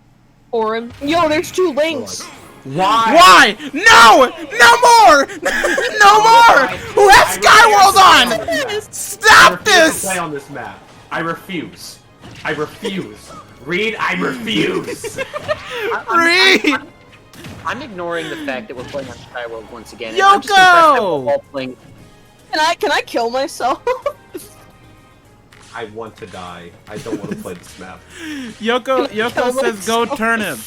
Corrin. Yo, there's 2 links. Why? Why? No! No more! No more! Who has Skyworld on? Stop this! Play on this map. I refuse. I refuse. Reed, I refuse. Reed! I'm ignoring the fact that we're playing on Skyworld once again. Yoko! I'm just impressed that we're all playing. Can I kill myself? I want to die. I don't want to play this map. Yoko says go turnip.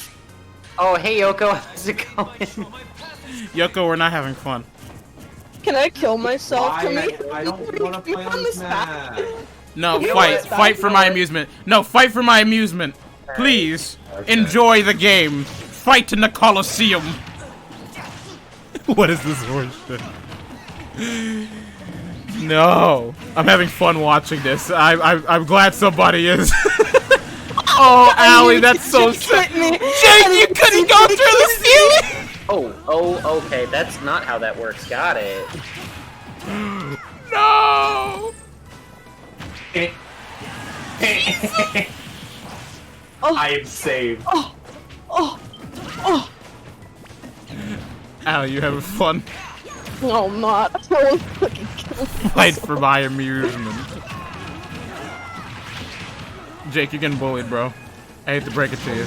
Oh, hey Yoko, how's it going? Yoko, we're not having fun. Can I kill myself? Why? Can we, I don't want to play on this map. No, You know fight. what? Fight for my amusement. No, fight for my amusement. Please, Okay. enjoy the game. Fight in the Colosseum. What is this horseshit? No, I'm having fun watching this. I'm glad somebody is. Oh, Allie, that's so sick. Jake, you couldn't go through the ceiling. Oh, okay. That's not how that works. Got it. No! I am saved. Al, you having fun? No, I'm not. I won't fucking kill Fight for my amusement. Jake, you're getting bullied, bro. I hate to break it to you.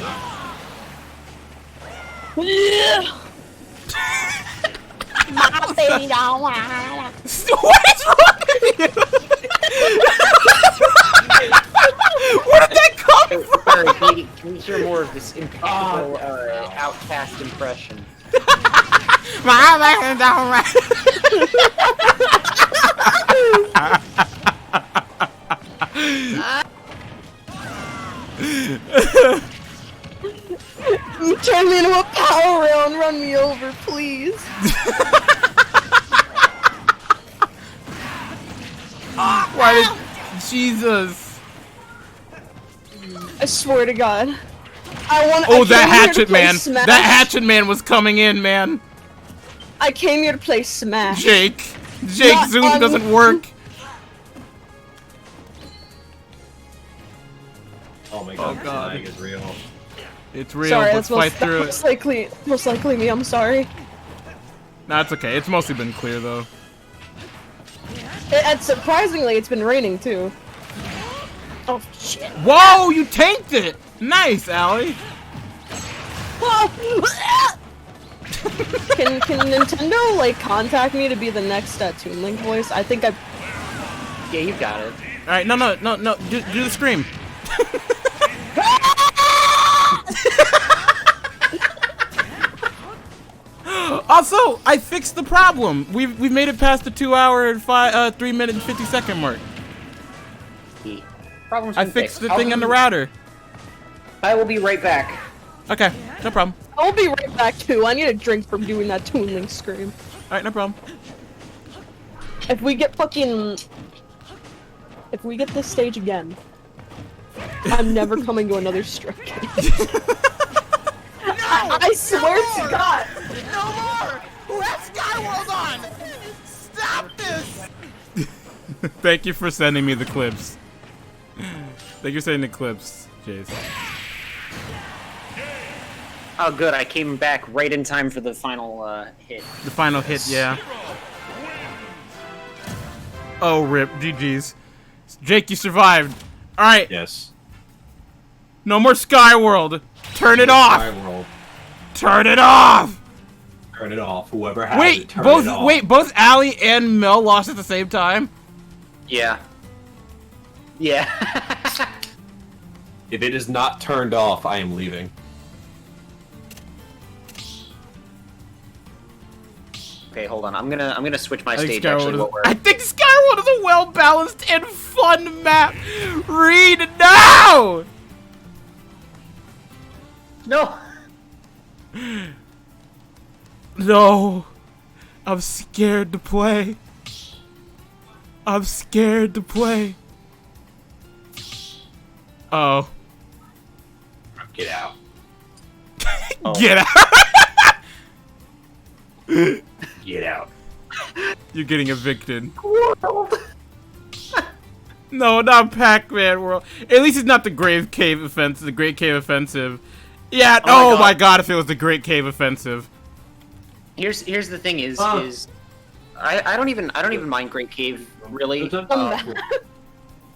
Yeah. My baby don't wanna. What is wrong with you? Where did that come from? Sorry, can we hear more of this impeccable Outcast impression? My baby don't You turn me into a power rail and run me over, please. Why did Jesus? I swear to God. I Oh, came that here to hatchet play man! Smash. That hatchet man was coming in, man. I came here to play Smash. Jake, Not Zoom on- doesn't work. Oh my god, Oh god. this lag is real. It's real. Sorry, Let's that's fight through it. most likely me. I'm sorry. Nah, it's okay. It's mostly been clear though. And surprisingly, it's been raining too. Oh shit! Whoa! You tanked it. Nice, Allie. Can Nintendo like contact me to be the next Toon Link voice? I think I. Yeah, you got it. All right, no. Do the scream. Also, I fixed the problem. We've made it past the 2 hour and 3 minute and 50-second mark. Problem's I been fixed the I'll thing on the be- router. I will be right back. Okay, no problem. I'll be right back too. I need a drink from doing that Toon Link scream. All right, no problem. If we get this stage again, I'm never coming to another strike. I swear to God. No more! Who has Skyworld on? Stop this! Thank you for sending me the clips. Thank you for sending the clips, Jace. Oh, good. I came back right in time for the final hit. The final hit, yeah. Oh, rip. GG's. Jake, you survived. Alright. Yes. No more Skyworld. Turn it off. Skyworld. Turn it off. Turn it off. Whoever has it, turn it off. Both Allie and Mel lost at the same time? Yeah. Yeah. If it is not turned off, I am leaving. Okay, hold on. I'm gonna switch my I think stage actually. I think Skyworld is a well-balanced and fun map. Read now. No. No. I'm scared to play. I'm scared to play. Oh. Get out. Get out. Get out. You're getting evicted. World. No, not Pac-Man World. At least it's not the Grave Cave Offensive. The Great Cave Offensive. Yeah. Oh my God! If it was the Great Cave Offensive. Here's the thing is I don't even mind Great Cave really.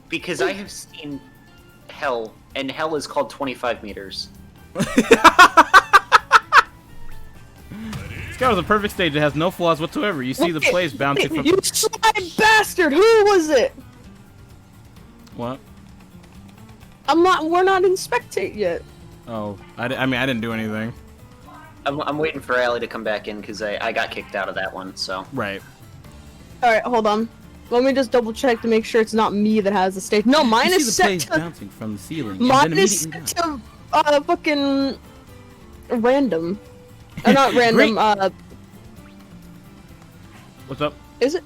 Because I have seen Hell, and Hell is called 25 meters. Sky was a perfect stage. It has no flaws whatsoever. You see the plays bouncing from. You slime bastard! Who was it? What? We're not in spectate yet. Oh, I mean, I didn't do anything. I'm waiting for Allie to come back in because I got kicked out of that one. So. Right. All right, hold on. Let me just double check to make sure it's not me that has the stage. No, mine You is see the set plays to. bouncing from the ceiling. Mine and is then set to fucking random. Not random. Great. What's up? Is it?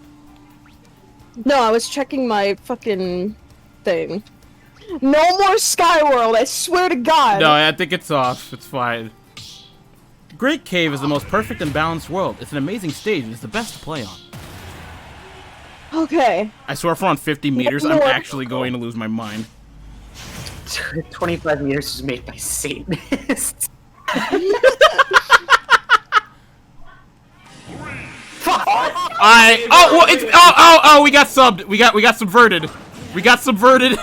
No, I was checking my fucking thing. No more Skyworld, I swear to God. No, I think it's off. It's fine. Great Cave is the most perfect and balanced world. It's an amazing stage and it's the best to play on. Okay. I swear if we're on 50 meters, I'm actually going to lose my mind. 25 meters is made by Satanists. We got subbed. We got subverted. We got subverted.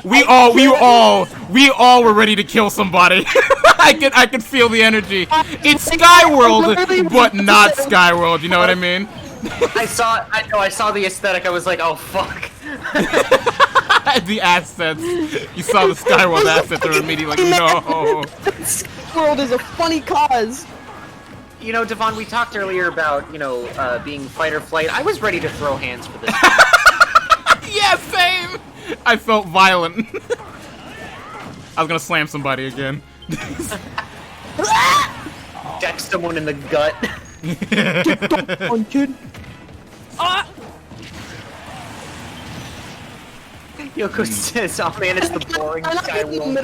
We all were ready to kill somebody. I could feel the energy. It's Skyworld, but not Skyworld. You know what I mean? I saw the aesthetic. I was like, oh fuck. The assets. You saw the Skyworld assets. They were immediately like, no. Skyworld is a funny cause. You know, Devon, we talked earlier about, being fight or flight. I was ready to throw hands for this. Yeah, same. I felt violent. I was gonna slam somebody again. Deck someone in the gut. On kid. Yoko says, oh man, it's the boring Skyward.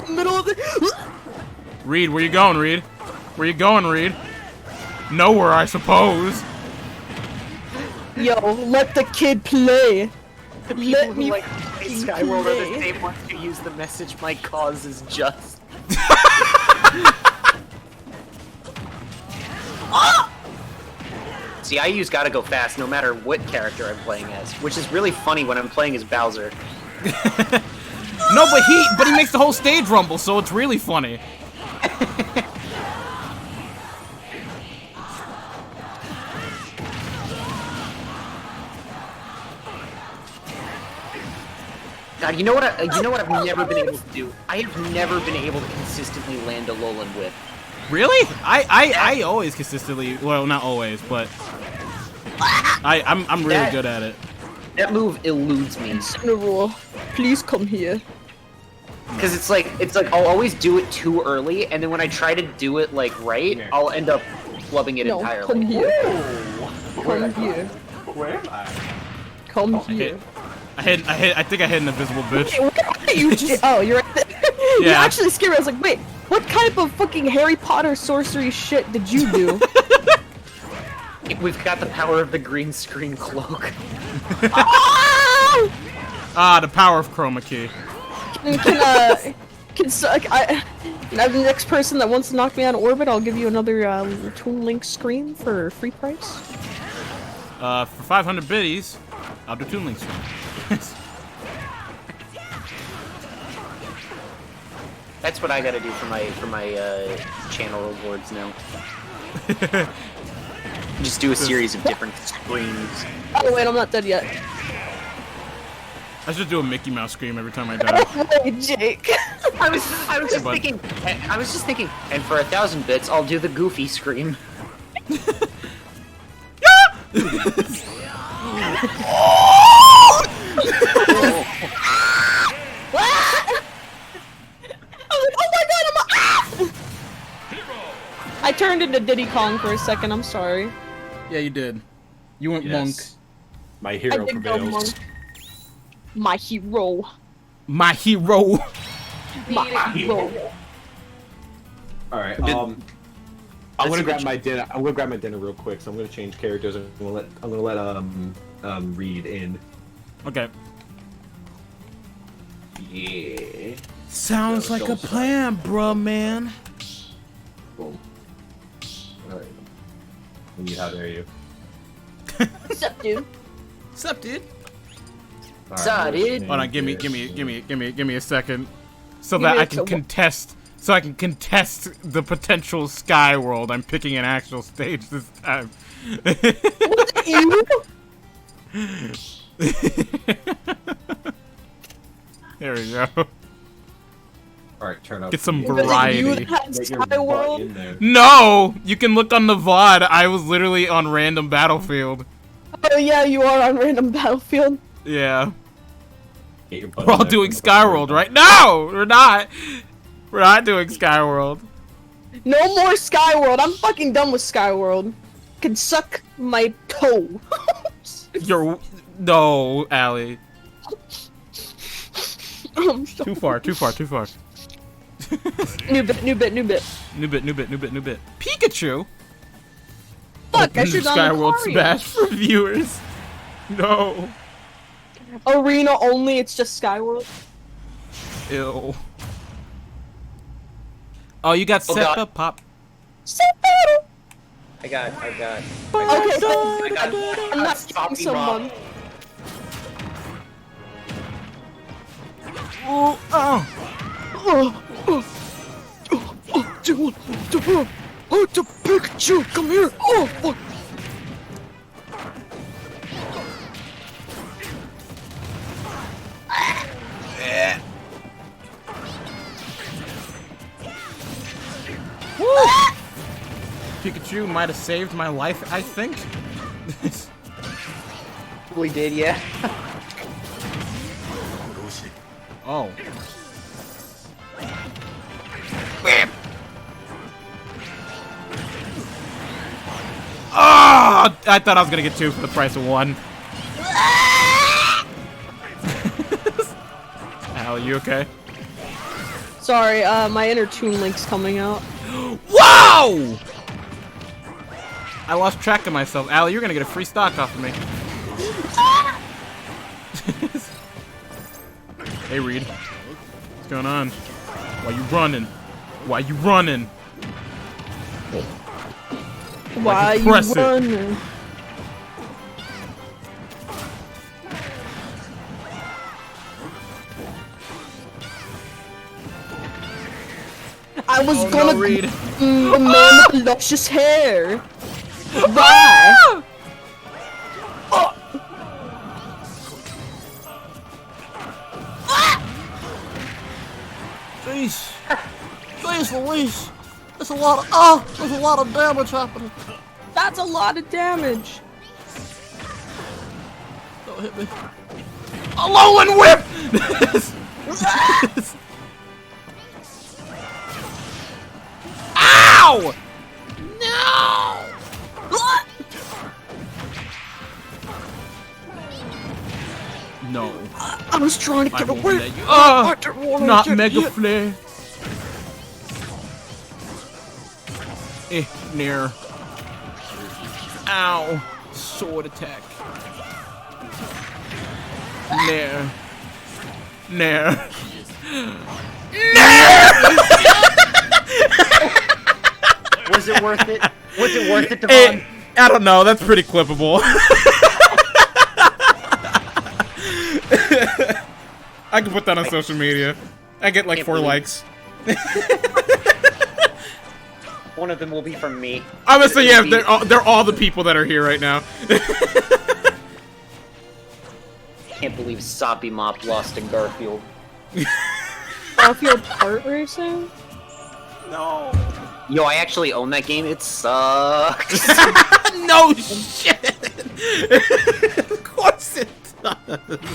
Middle of the Reed, where you going, Reed? Where you going, Reed? Nowhere, I suppose. Yo, let the kid play. The people who like play Skyworld are the same ones who use the message my cause is just. See, I use gotta go fast no matter what character I'm playing as, which is really funny when I'm playing as Bowser. No, but he makes the whole stage rumble, so it's really funny. God, you know what I've never been able to do? I have never been able to consistently land a Alolan Whip. Really? I always consistently, well, not always, but I'm really good at it. That move eludes me. Cinderella, please come here. Because it's like I'll always do it too early, and then when I try to do it like right, I'll end up flubbing it entirely. Come here. Come here. Where am I? Come here. I think I hit an invisible bitch. Wait, you just, oh, you're right there. You actually scared me. I was like, wait, what type of fucking Harry Potter sorcery shit did you do? We've got the power of the green screen cloak. The power of chroma key. Can the next person that wants to knock me out of orbit, I'll give you another Toon Link screen for free price. For 500 biddies, I'll do Toon Link screen. That's what I gotta do for my channel rewards now. Just do a series of different screens. Oh wait, I'm not dead yet. I should do a Mickey Mouse scream every time I die. Hey, Jake. I was just thinking, and for 1,000 bits, I'll do the Goofy scream. I turned into Diddy Kong for a second, I'm sorry. Yeah, you did. You went monk. My hero I did go prevails. monk. My hero. My hero. My hero. Alright, I'm gonna grab my dinner. I'm gonna grab my dinner real quick, so I'm gonna change characters. I'm gonna let Reed in. Okay. Yeah. Sounds like a plan, bruh, man. Boom. Alright. How dare you? What's up, dude? What's up, dude? Right, dude? Hold on, give me a second, so that I can contest. So I can contest the potential Sky World. I'm picking an actual stage this time. What, you? There we go. Alright, turn up. Get some variety. Skyworld? No! You can look on the VOD. I was literally on random Battlefield. Oh yeah, you are on random Battlefield. Yeah. We're all doing Skyworld, right? No! We're not! We're not doing Skyworld. No more Skyworld. I'm fucking done with Skyworld. Can suck my toe. You're... No, Allie. Oh I'm sorry. Too far, too far, too far. New bit, new bit, new bit. New bit, new bit, new bit, new bit. Pikachu? Fuck, I Open should've done Skyward Lucario. Smash for viewers. No. Arena only, it's just Skyward. Ew. Oh, you got Oh, Seppa God. Pop. I got. Okay, I got I'm not killing someone. Oh, oh. Oh, Pikachu, come here! Oh, fuck! Pikachu might have saved my life, I think. We did, yeah. Oh. Oh! I thought I was gonna get 2 for the price of 1. Al, you okay? Sorry, my inner Toon Link's coming out. Whoa! I lost track of myself. Allie, you're gonna get a free stock off of me. Hey, Reed. What's going on? Why you running? Why you running? Why you press it. running? I was Oh, gonna no, Reed. the man with the luscious hair. Why? Jeez. Jeez Louise. There's a lot of damage happening. That's a lot of damage. Don't hit me. Alolan whip! Ow! No! No. I was trying to I get won't away. let you. Not Mega Flare. Flare. Nair. Ow. Sword attack. Nair. Nair. Was it worth it? Was it worth it, Devon? I don't know. That's pretty clippable. I can put that on social media. I get like 4 likes. One of them will be from me. Honestly, yeah, they're all the people that are here right now. Can't believe Soppy Mop lost in Garfield. Garfield kart racing? No. Yo, I actually own that game. It sucks. No shit. Of course it does.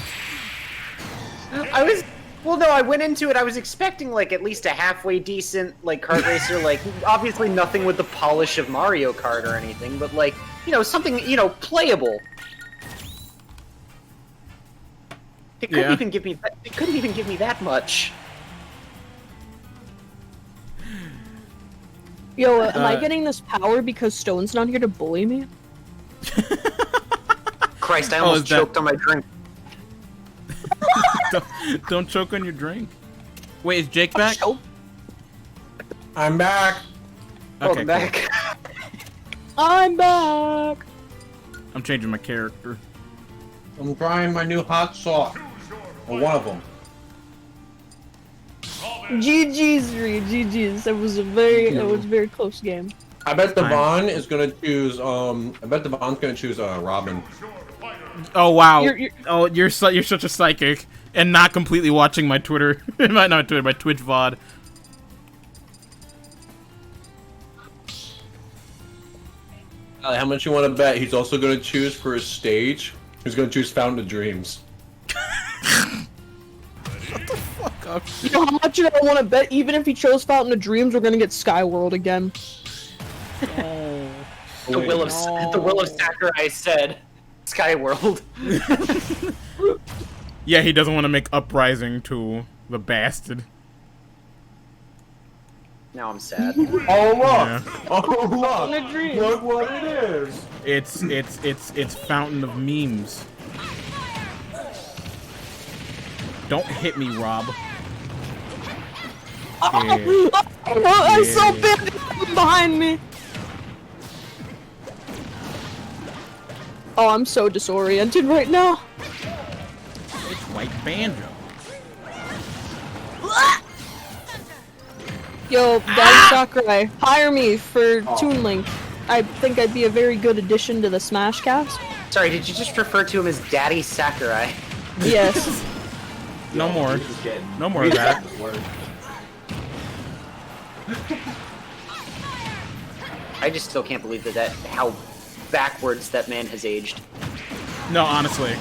I went into it, I was expecting, like, at least a halfway decent, like, kart racer, like, obviously nothing with the polish of Mario Kart or anything, but, like, you know, something, you know, playable. It couldn't even give me that, it couldn't even give me that much. Yo, am I getting this power because Stone's not here to bully me? Christ, I almost choked on my drink. Don't choke on your drink. Wait, is Jake back? I'm back. Okay, Welcome back. I'm back. I'm changing my character. I'm trying my new hot sauce. Or one of them. GG's, Reed. GG's. It was a very close game. I bet Devon is gonna choose. I bet Devon's gonna choose Robin. Oh wow! You're- you're such a psychic, and not completely watching my Twitter, my Twitch VOD. How much you want to bet? He's also gonna choose for his stage. He's gonna choose Fountain of Dreams. Fuck up. You know how much I want to bet? Even if he chose Fountain of Dreams, we're gonna get Skyworld again. The Will of Sakurai said, Skyworld. Yeah, he doesn't want to make Uprising 2 The bastard. Now I'm sad. Oh look! Yeah. Oh look! In a dream. Look what it is! It's Fountain of Memes. Don't hit me, Rob. Yeah. I saw Bandit behind me. Oh, I'm so disoriented right now. It's White Banjo. Yo, Daddy Sakurai, hire me for Toon Link. I think I'd be a very good addition to the Smash cast. Sorry, did you just refer to him as Daddy Sakurai? Yes. No more. No more of that. I just still can't believe that how backwards that man has aged. No, honestly.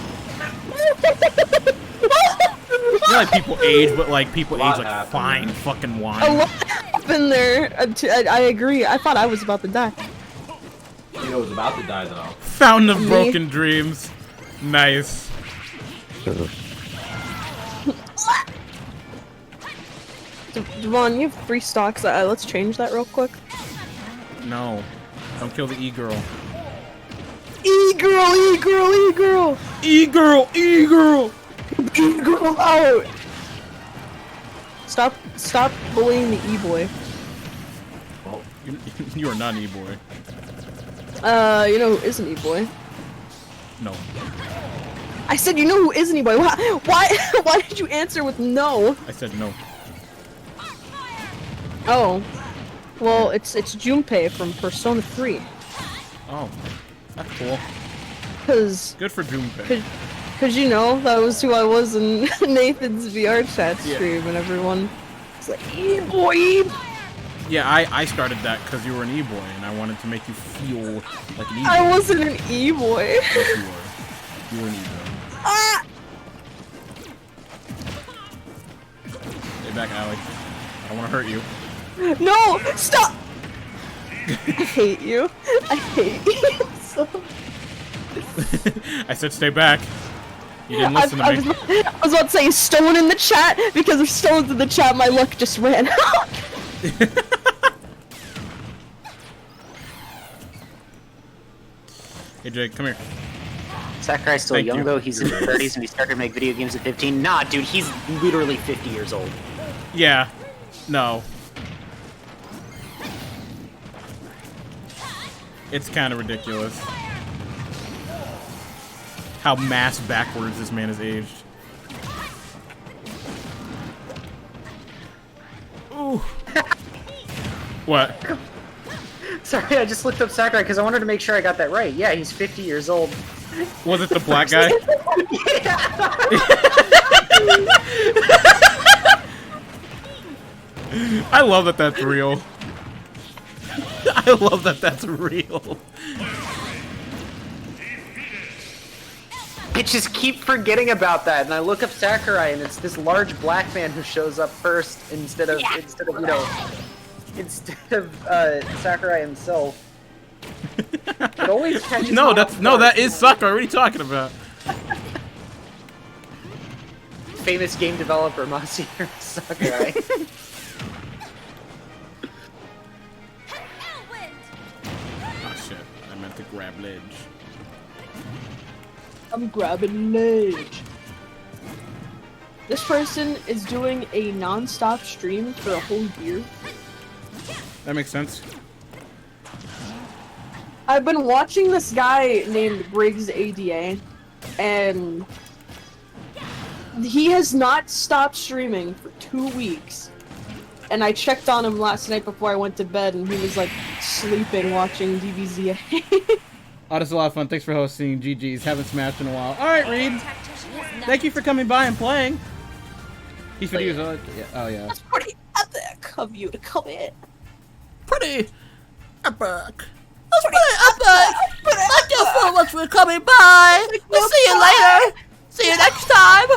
Not like people age, but like people age like fine fucking A wine. lot happened there. I agree. I thought I was about to die. You know, was about to die though. Fountain of Me? Broken Dreams. Nice. Devon, you have 3 stocks. Let's change that real quick. No. Don't kill the E-girl. E-girl, E-girl, E-girl! E-girl, E-girl! E-girl out! Stop bullying the E-boy. You are not an E-boy. You know who is an E-boy? No. I said you know who is an E-boy. Why did you answer with no? I said no. Oh. Well, it's Junpei from Persona 3. Oh. That's cool. Cause Good for Junpei. Cause you know, that was who I was in Nathan's VR chat Yeah. stream and everyone was like, E-boy! Yeah, I started that because you were an E-boy and I wanted to make you feel like an E-boy. I wasn't an E-boy. Yes, you were. You were an E-boy. Ah! Stay back, Allie. I don't want to hurt you. No! Stop! I hate you. I hate you so. I said stay back. You didn't listen to me. I was about to say stone in the chat, because of stones in the chat my luck just ran out. Hey Jake, come here. Sakurai's still Thank young you. though, he's in his 30s and he started to make video games at 15. Nah, dude, he's literally 50 years old. Yeah. No. It's kind of ridiculous. How mass backwards this man has aged. Ooh. What? Sorry, I just looked up Sakurai because I wanted to make sure I got that right. Yeah, he's 50 years old. Was it the black guy? I love that that's real. I love that that's real. I just keep forgetting about that, and I look up Sakurai, and it's this large black man who shows up first instead of Sakurai himself. It always catches No, me that's off no, guard. that is Sakurai. What are you talking about? Famous game developer Masahiro Sakurai. Oh shit! I meant to grab ledge. I'm grabbing ledge. This person is doing a non-stop stream for a whole year. That makes sense. I've been watching this guy named Briggs ADA, and he has not stopped streaming for 2 weeks. And I checked on him last night before I went to bed, and he was like sleeping watching DBZ. Oh, this is a lot of fun. Thanks for hosting. GG's. Haven't smashed in a while. All right, Reed. Thank you for coming by and playing. He's videos. Yeah. Oh yeah. That's pretty epic of you to come in. Pretty epic. That's pretty epic. Thank you so much for coming by. We'll see you later. See you next time.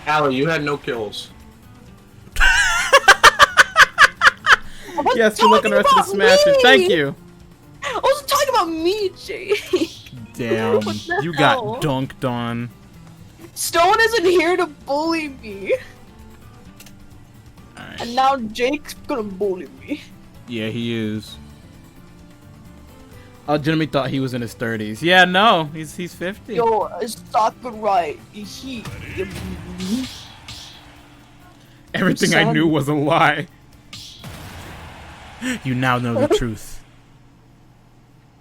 Allie, you had no kills. Yes, good luck on the rest of the smashing. Thank you. I wasn't talking about me, Jay. Damn, What the you got hell? dunked on. Stone isn't here to bully me. and now Jake's gonna bully me. Yeah, he is. I legitimately thought he was in his 30s. Yeah, no, he's 50. Yo, Sakurai, he. Everything I Son. knew was a lie. You now know the truth.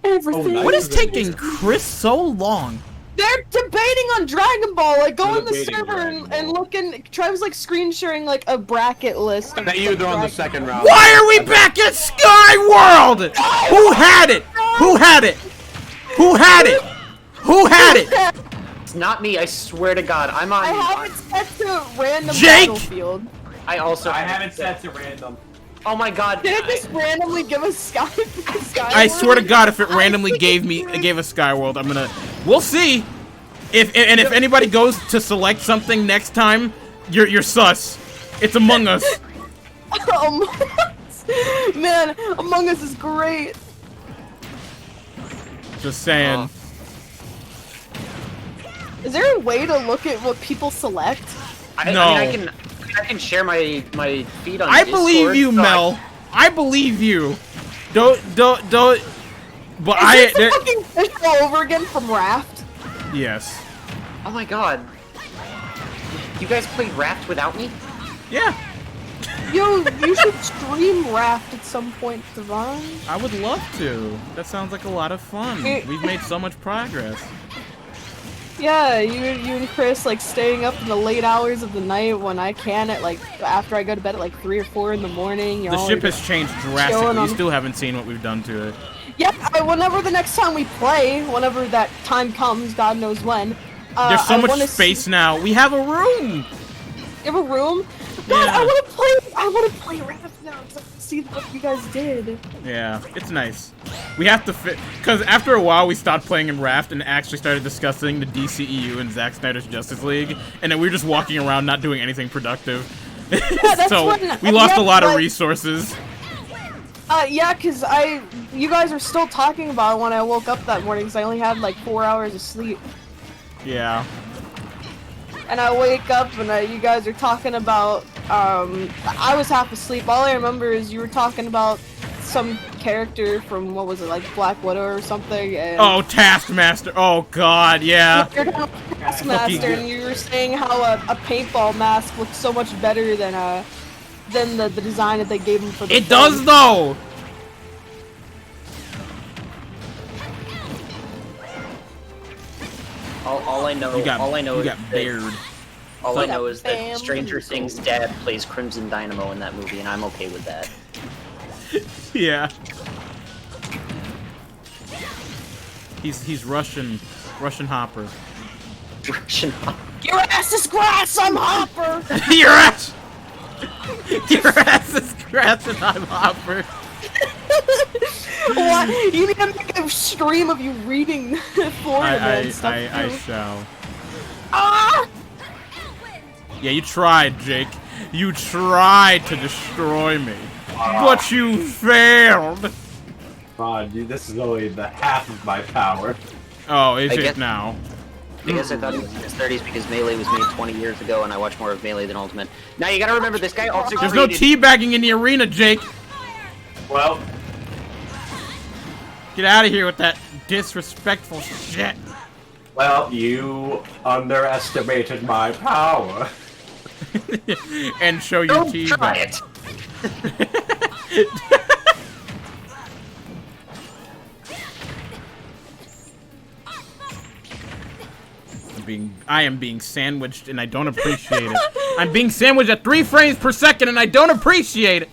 Everything. What is taking Chris so long? They're debating on Dragon Ball. Like, go They're on the debating server Dragon and looking. Travis like screen sharing like a bracket list. I bet you they're on the second round. Why are we back at Sky World? Who had it? Who had it? Who had it? Who had it? It's not me. I swear to God. I'm on. I have it set to random Jake! battlefield. I also. I haven't set to random. Oh my God. Did it just randomly give us Sky? Sky I swear to World? God, if it randomly gave us Sky World, I'm gonna. We'll see. If anybody goes to select something next time, you're sus. It's Among Us. Among Us. Man, Among Us is great. Just saying. Is there a way to look at what people select? No. I mean, I can share my feed on. I Discord, believe you, so Mel. I believe you. Don't. But Is this the fucking fish all over again from Raft? Yes. Oh my God. You guys played Raft without me? Yeah. Yo, you should stream Raft at some point, Devon. I would love to. That sounds like a lot of fun. We've made so much progress. Yeah, you and Chris like staying up in the late hours of the night when I can at like after I go to bed at like 3 or 4 in the morning. The ship has changed drastically. You still haven't seen what we've done to it. Yeah, whenever the next time we play, whenever that time comes, God knows when. There's so I much wanna space now. We have a room. You have a room? God, Yeah. I wanna play Raft now because I can see what you guys did. Yeah, it's nice. We have to fit, because after a while we stopped playing in Raft and actually started discussing the DCEU and Zack Snyder's Justice League, and then we were just walking around not doing anything productive. that's so when- we lost yeah, a lot of but- resources. Yeah, cause you guys were still talking about it when I woke up that morning, cause I only had like 4 hours of sleep. Yeah. And I wake up and you guys are talking about, I was half asleep. All I remember is you were talking about some character from, what was it, like Black Widow or something, and... Oh, Taskmaster. Oh, God, yeah. You're talking about Taskmaster, and you were saying how a paintball mask looks so much better than the design that they gave him for the It does, though! All I know. You got, all I know you is got that- Baird. All I Got know is that family. Stranger Things' dad plays Crimson Dynamo in that movie, and I'm okay with that. Yeah. He's Russian Hopper. Russian Hopper. Your ass is grass, I'm Hopper! Your ass is grass and I'm Hopper. What? You need to make a stream of you reading Florida Man stuff I too. shall. Ah! Yeah, you tried, Jake. You tried to destroy me. But you failed! Dude, this is only the half of my power. Oh, is I it guess- now? I guess I thought he was in his 30s because Melee was made 20 years ago, and I watched more of Melee than Ultimate. Now you gotta remember, this guy also There's no created... teabagging in the arena, Jake! Well, Get out of here with that disrespectful shit! well, you underestimated my power. And show your Don't teabag. try it! I am being sandwiched and I don't appreciate it. I'm being sandwiched at 3 frames per second and I don't appreciate it.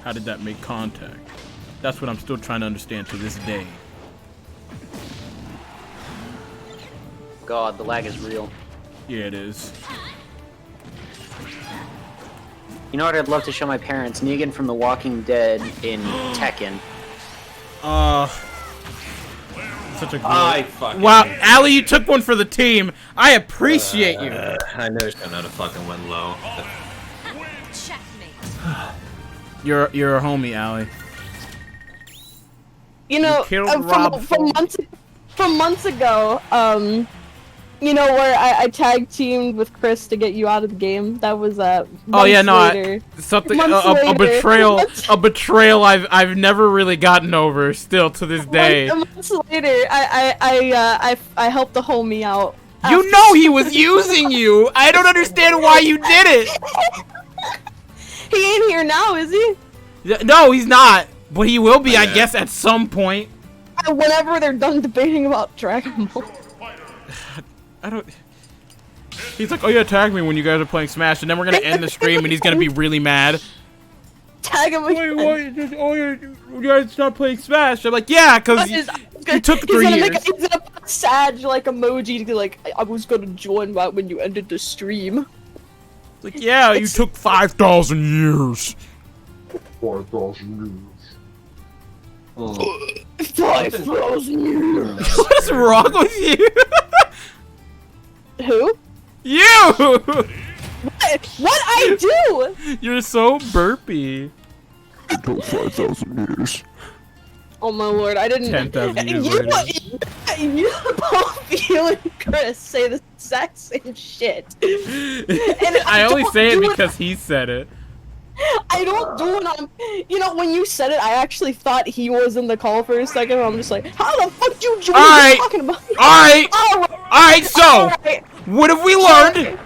How did that make contact? That's what I'm still trying to understand to this day. God, the lag is real. Yeah, it is. You know what I'd love to show my parents? Negan from The Walking Dead in Tekken. Such a I good... fucking... Wow, Allie, you took one for the team. I appreciate you. I know it's gonna fucking win low. You're a homie, Allie. You know, killed Rob from months ago, you know, where I tag teamed with Chris to get you out of the game. That was oh yeah, no, later. something Months a betrayal, later. a betrayal I've never really gotten over. Still to this day. Months later, I helped the homie out. You know he was using you. I don't understand why you did it. He ain't here now, is he? No, he's not. But he will be, I guess, at some point. Whenever they're done debating about Dragon Ball. I don't. He's like, oh yeah, tag me when you guys are playing Smash, and then we're gonna end the stream, and he's gonna be really mad. Tag him again. Wait, oh yeah, you guys not playing Smash? I'm like, yeah, cause you took 3 years. He's gonna put sad like emoji, like I was gonna join right when you ended the stream. It's like, yeah, you took 5,000 years. 4,000 years. 5,000 years. What is wrong with you? Who? You! What I do? You're so burpy. It took 5,000 years. Oh my lord, I didn't. 10,000 years later. You both, you and Chris say the exact same shit. And I only don't say it do because he said it. I don't do it on. You know, when you said it, I actually thought he was in the call for a second. I'm just like, how the fuck you join? Alright! Talking about? Alright! Alright, so, Alright. what have we learned?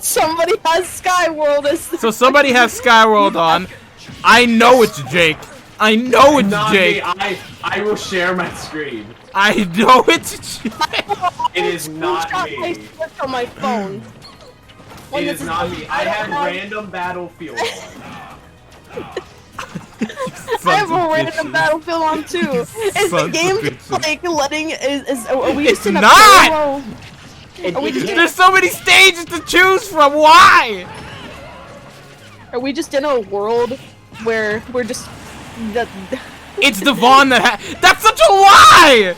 Somebody has Skyworld as. So somebody has Skyworld on. I know it's Jake. I know it's Not Jake. me. I will share my screen. I know it's Jake. It is not me. I switched on my phone. It is not me. I have random Battlefield on. I have a random Battlefield on too. Is the game like letting? Are we just in a not! Are we just There's so many stages to choose from. Why? Are we just in a world where we're just that? It's Devon that that's such a lie!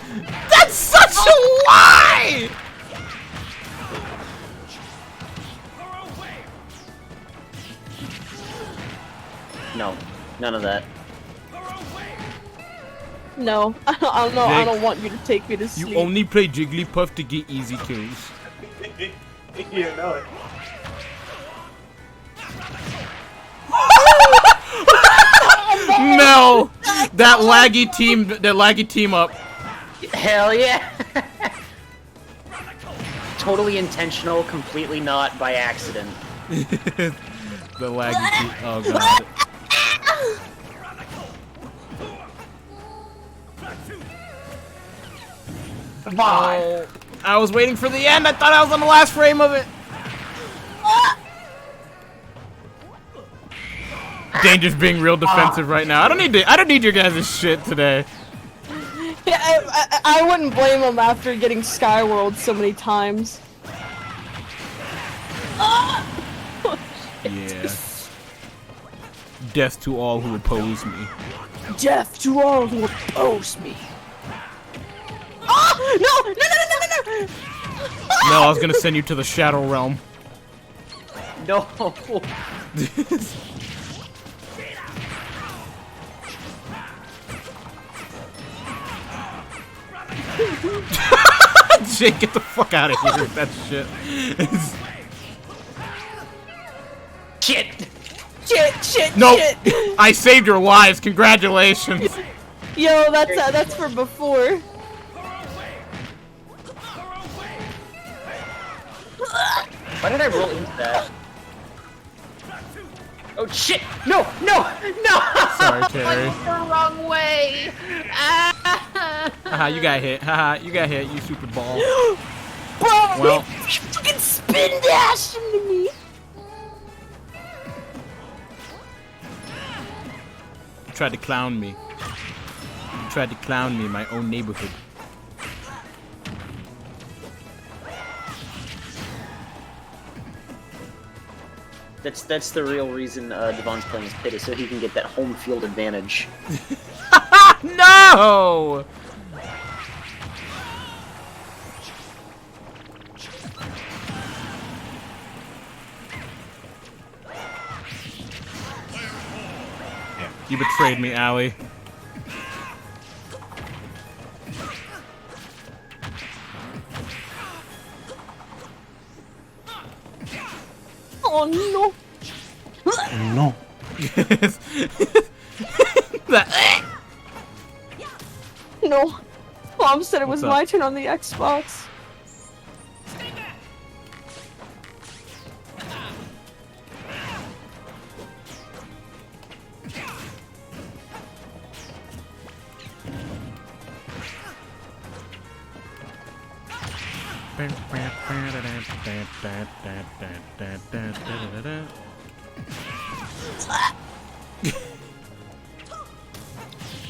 That's such a lie! No, none of that. No, I don't know. I don't want you to take me to sleep. You only play Jigglypuff to get easy kills. You know it. Mel, that laggy team up. Hell yeah! Totally intentional, completely not by accident. The laggy team. Oh god. Bye. I was waiting for the end. I thought I was on the last frame of it. Danger's being real defensive right now. I don't need your guys' shit today. Yeah, I wouldn't blame him after getting Skyworld so many times. Yeah. Death to all who oppose me. Death to all who oppose me. Oh! No! No, I was gonna send you to the Shadow Realm. No. Jake, get the fuck out of here with that shit. Shit! No, I saved your lives. Congratulations. Yo, that's for before. Why did I roll into that? Oh shit! No! Sorry, Terry. The wrong way. Haha, you got hit. Haha, you got hit. You stupid ball. Bro, Well, you fucking spin dash into me. you tried to clown me. You tried to clown me in my own neighborhood. That's the real reason Devon's playing his pit is so he can get that home field advantage. No! You betrayed me, Allie. Oh no. No. No. Mom said it was What's up? my turn on the Xbox.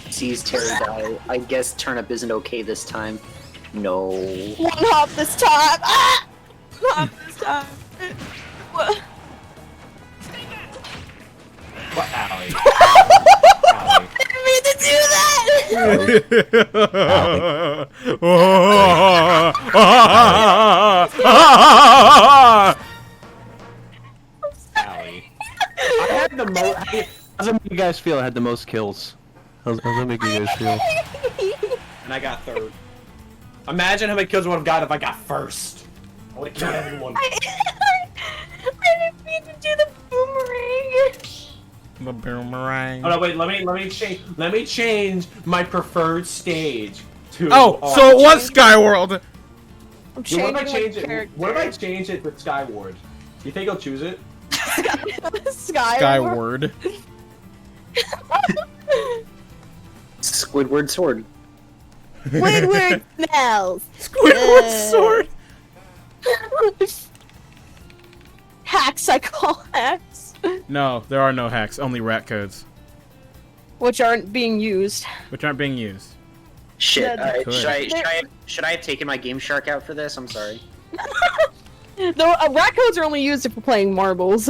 Sees Terry die. I guess turnip isn't okay this time. No. One hop this time. Ah! Hop this time. What? What, Allie? I didn't mean to do that. Allie. I had the most. How's that make you guys feel? I had the most kills. How's that make you guys feel? And I got third. Imagine how many kills I would have got if I got first. I would have killed everyone. I didn't mean to do the boomerang. The boomerang. Oh no, wait. Let me change my preferred stage to. Oh, so it was Skyward. I'm Yeah, what if I changing change my it? character. What if I change it to Skyward? You think he'll choose it? Skyward. Skyward. Squidward sword. Squidward smells. Squidward sword. Hacks, I call hacks. No, there are no hacks. Only rat codes, Which aren't being used. which aren't being used. Shit. Yeah, Alright, could. should I have taken my Game Shark out for this? I'm sorry. Though rat codes are only used if we're playing marbles.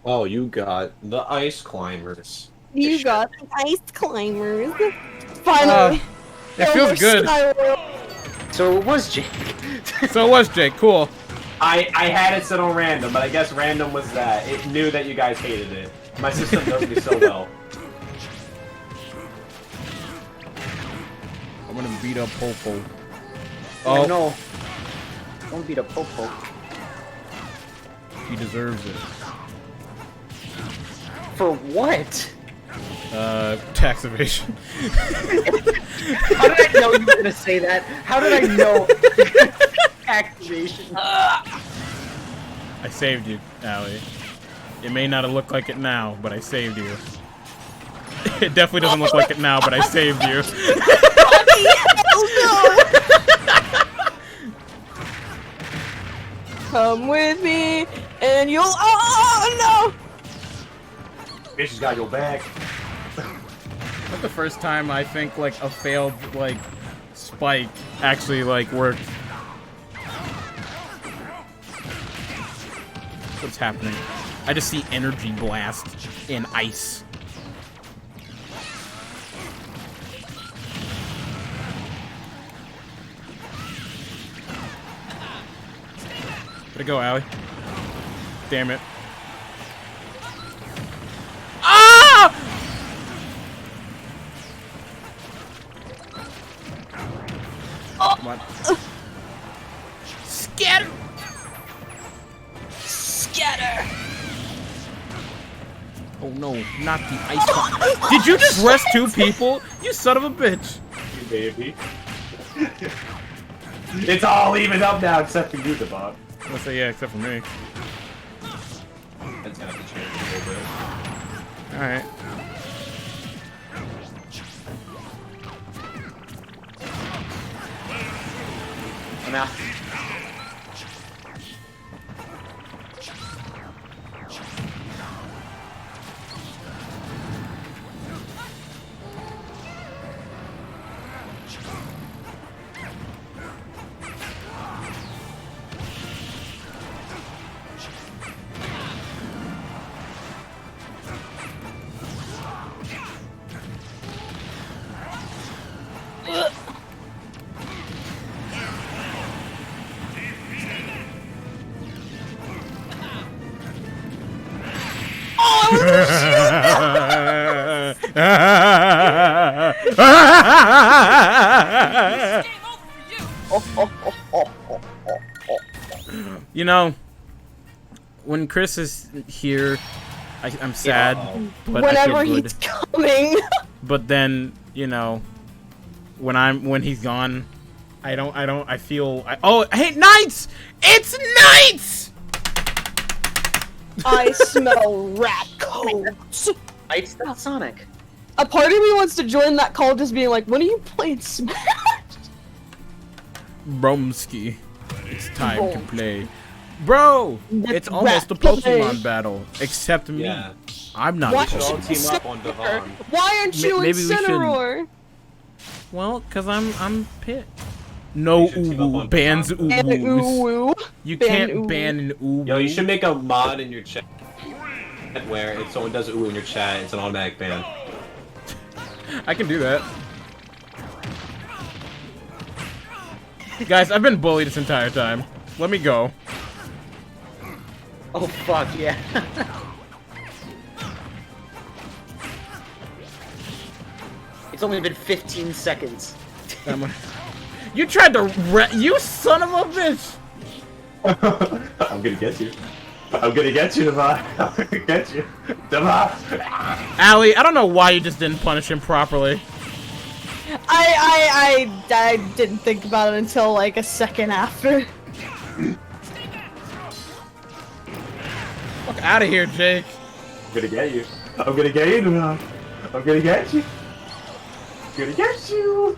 Oh, you got the ice climbers. You got the ice climbers. Finally. It feels good. So it was Jake. So it was Jake. Cool. I had it set on random, but I guess random was that. It knew that you guys hated it. My system knows me so well. I'm gonna beat up Popo. Oh no. Don't beat a Popo. He deserves it. For what? Tax evasion. How did I know you were gonna say that? How did I know? Activation. I saved you, Allie. It may not look like it now, but I saved you. It definitely doesn't look like it now, but I saved you. Come with me, and you'll. Oh no! Bitch has got your back. That's the first time I think like a failed like spike actually like worked. What's happening? I just see energy blast in ice. Way to go, Allie. Damn it. Ah! Come on. Scatter! Scatter! Oh no, not the ice bomb. Did you just rest two people? You son of a bitch. You baby. It's all even up now except for you, Devon. I'm gonna say yeah, except for me. That's gonna have to change a little bit. Alright. I'm out. You know, when Chris is here, I'm sad, but Whenever I feel good. he's coming. But then, you know, when he's gone, I feel. Oh, hey, Knights! It's Knights! I smell rat coats. Knights, that's Sonic. A part of me wants to join that call, just being like, "When are you playing Smash?" Bromsky, it's time to play. Bro, it's almost a Pokemon battle, except me. Yeah. I'm not. Why We should all aren't you team up on Devon. Why aren't you Maybe we should- Incineroar? Well, cause I'm pit. No uwu bans And uwu. ooh You ban can't uwu. ban an uwu. Yo, you should make a mod in your chat where if someone does ooh in your chat, it's an automatic ban. I can do that. Guys, I've been bullied this entire time. Let me go. Oh fuck yeah. It's only been 15 seconds. You tried to you son of a bitch! I'm gonna get you. I'm gonna get you, Devon. I'm gonna get you. Devon! Allie, I don't know why you just didn't punish him properly. I didn't think about it until like a second after. Fuck out of here, Jake. I'm gonna get you. I'm gonna get you, Devon. I'm gonna get you. I'm gonna get you.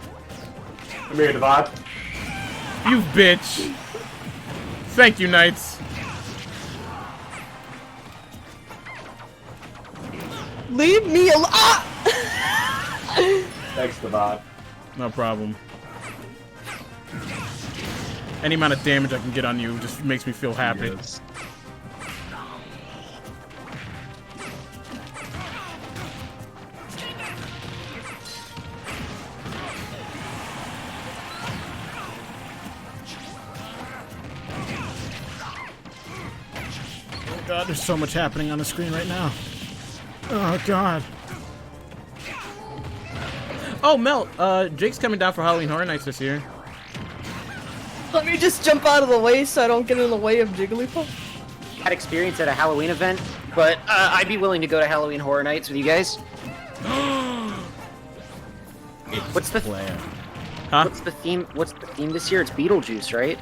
Come here, Devon. You bitch. Thank you, Knights. Leave me alone. Ah! Thanks, Devon. No problem. Any amount of damage I can get on you just makes me feel happy. Yes. Oh god, there's so much happening on the screen right now. Oh god. Oh, Mel, Jake's coming down for Halloween Horror Nights this year. Let me just jump out of the way so I don't get in the way of Jigglypuff. Had experience at a Halloween event, but I'd be willing to go to Halloween Horror Nights with you guys. What's the plan? Huh? What's the theme? What's the theme this year? It's Beetlejuice, right?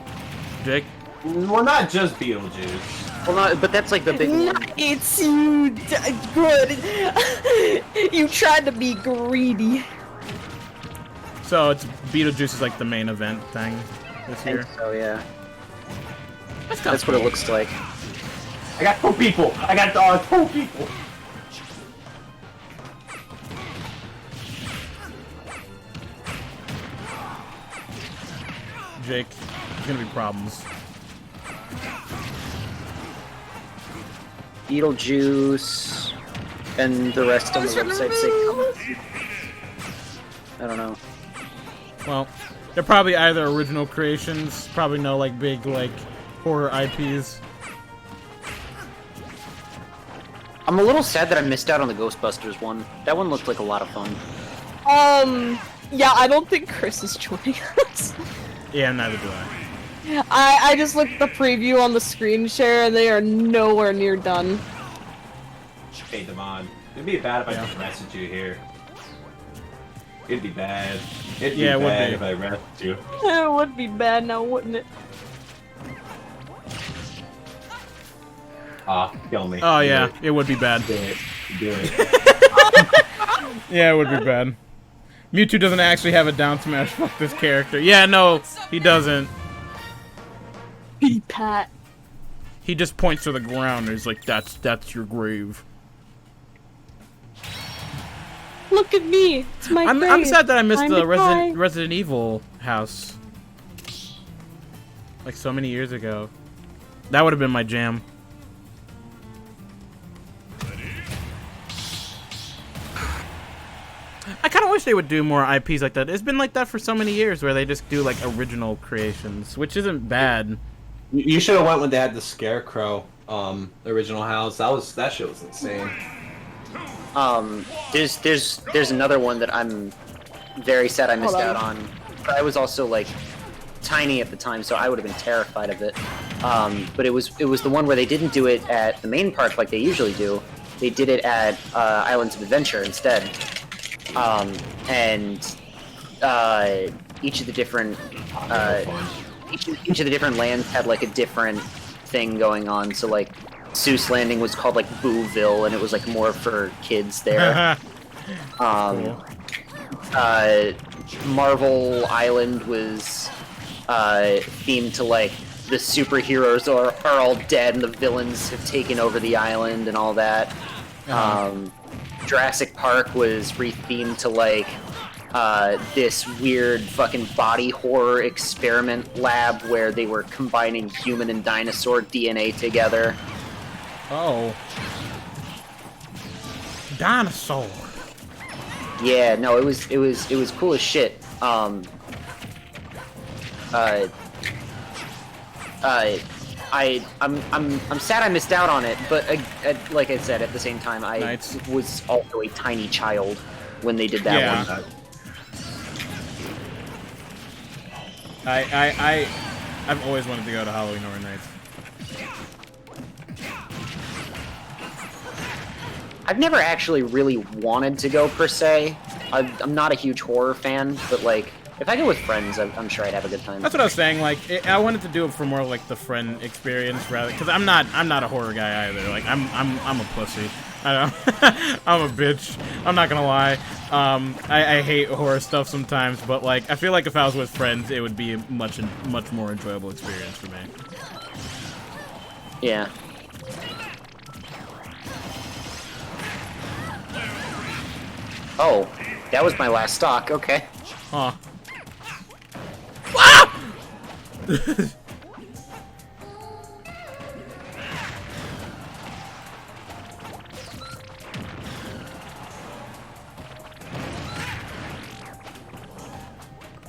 Jake? Well, not just Beetlejuice. Well, not, but that's like the big one. It's you, good. You tried to be greedy. So it's Beetlejuice is like the main event thing this I think year. so, yeah. That's what it looks like. I got 2 people. I got 2 people. Jake, there's gonna be problems. Beetlejuice and the rest on the website say. I don't know. Well, they're probably either original creations, probably no like big like horror IPs. I'm a little sad that I missed out on the Ghostbusters one. That one looked like a lot of fun. Yeah, I don't think Chris is joining us. Yeah, neither do I. I just looked at the preview on the screen share and they are nowhere near done. Hey, Devon. It'd be bad if I just messaged you here. It'd be bad. It'd be Yeah, it would bad be. if I messaged you. It would be bad now, wouldn't it? Kill me. Oh Do yeah, it. it would be bad. Do it. Do it. Yeah, it would be bad. Mewtwo doesn't actually have a down smash. Fuck this character. Yeah, no, he doesn't. Be Pat. He just points to the ground and he's like, that's your grave. Look at me. It's my I'm grave. sad that I missed Time the to cry. Resident Evil house. Like so many years ago. That would have been my jam. I kind of wish they would do more IPs like that. It's been like that for so many years where they just do like original creations, which isn't bad. You should have went when they had the Scarecrow, original house. That shit was insane. There's another one that I'm very sad I missed out on. But I was also like tiny at the time, so I would have been terrified of it. But it was the one where they didn't do it at the main park like they usually do. They did it at Islands of Adventure instead. Each of the different each of the different lands had like a different thing going on. So like Seuss Landing was called like Booville, and it was like more for kids there. Marvel Island was themed to like the superheroes are all dead and the villains have taken over the island and all that. Jurassic Park was rethemed to like this weird fucking body horror experiment lab where they were combining human and dinosaur DNA together. Oh. Dinosaur. Yeah, no, it was cool as shit. I'm sad I missed out on it, but like I said, at the same time, I was also a tiny child when they did that one. I've always wanted to go to Halloween Horror Nights. I've never actually really wanted to go per se. I'm not a huge horror fan, but like if I go with friends, I'm sure I'd have a good time. That's what I was saying. Like, I wanted to do it for more like the friend experience rather, because I'm not a horror guy either. Like, I'm a pussy. I'm a bitch. I'm not gonna lie. I hate horror stuff sometimes, but like I feel like if I was with friends, it would be a much more enjoyable experience for me. Yeah. Oh, that was my last stock. Okay. Huh.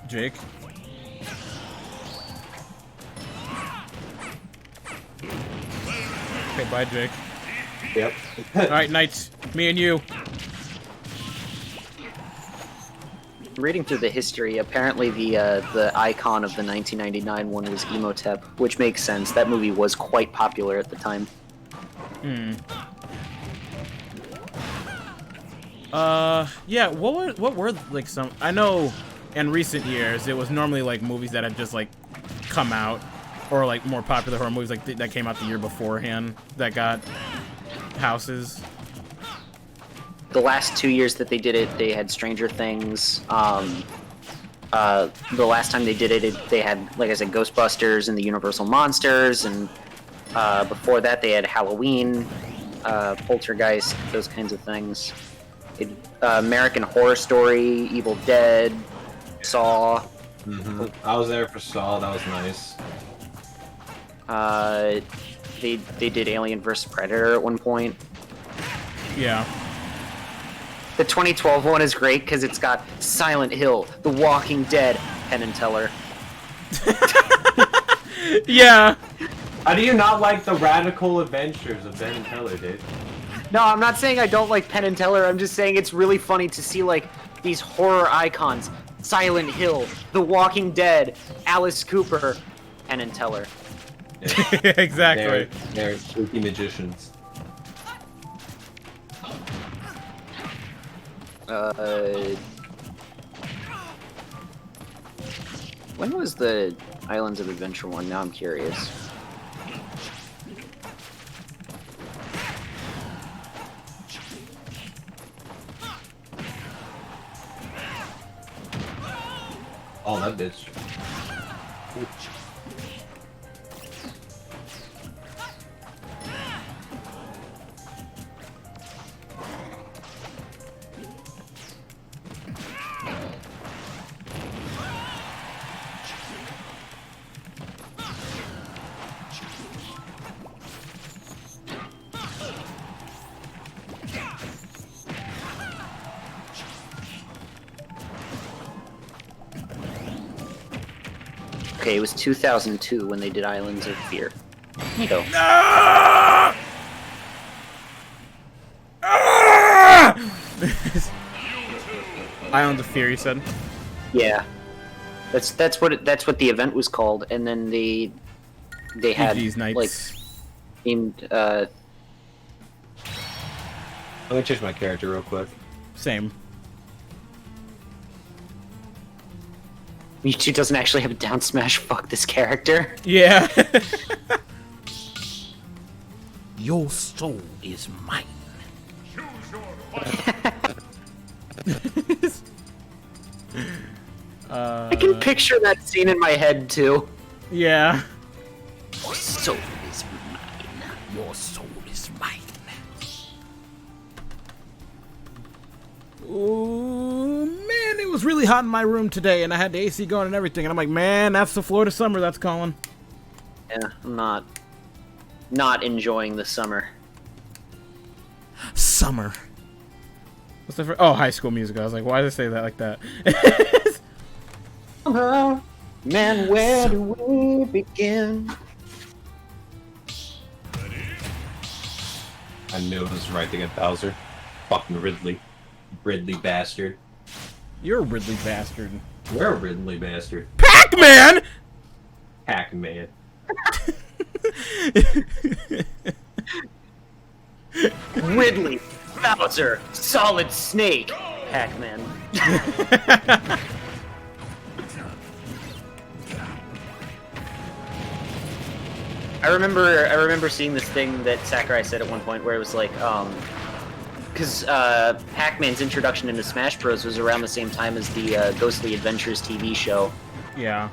Jake. Okay, bye, Jake. Yep. Alright, Knights. Me and you. Reading through the history, apparently the icon of the 1999 one was Emotep, which makes sense. That movie was quite popular at the time. Yeah, what were like some... I know in recent years, it was normally like movies that had just like come out, or like more popular horror movies like that came out the year beforehand that got houses. The last 2 years that they did it, they had Stranger Things. The last time they did it, they had, like I said, Ghostbusters and the Universal Monsters, and before that they had Halloween, Poltergeist, those kinds of things. American Horror Story, Evil Dead, Saw. Mm-hmm. I was there for Saw. That was nice. They did Alien vs. Predator at one point. Yeah. The 2012 one is great because it's got Silent Hill, The Walking Dead, Penn and Teller. Yeah. How do you not like the radical adventures of Ben and Teller, dude? No, I'm not saying I don't like Penn and Teller. I'm just saying it's really funny to see like these horror icons: Silent Hill, The Walking Dead, Alice Cooper, Penn and Teller. Yeah. Exactly. They're spooky magicians. When was the Islands of Adventure one? Now I'm curious. Oh, that bitch. Okay, it was 2002 when they did Islands of Fear. There you go. Ah! Ah! Islands of Fear, you said? Yeah, that's what the event was called, and then they had GG's Nights. like themed. Let me change my character real quick. Same. Mewtwo doesn't actually have a down smash. Fuck this character. Yeah. Your soul is mine. I can picture that scene in my head too. Yeah. Your soul is mine. Your soul is mine. Ooh, man, it was really hot in my room today, and I had the AC going and everything, and I'm like, man, that's the Florida summer that's calling. Yeah, I'm not enjoying the summer. Summer. What's the oh, High School Musical. I was like, why did I say that like that? Man, where do we begin? I knew it was right to get Bowser. Fucking Ridley. Ridley bastard. You're a Ridley bastard. You're a Ridley bastard. Pac-Man! Pac-Man. Ridley, Bowser, Solid Snake, Pac-Man. I remember seeing this thing that Sakurai said at one point where it was like, because Pac-Man's introduction into Smash Bros. Was around the same time as the Ghostly Adventures TV show. Yeah.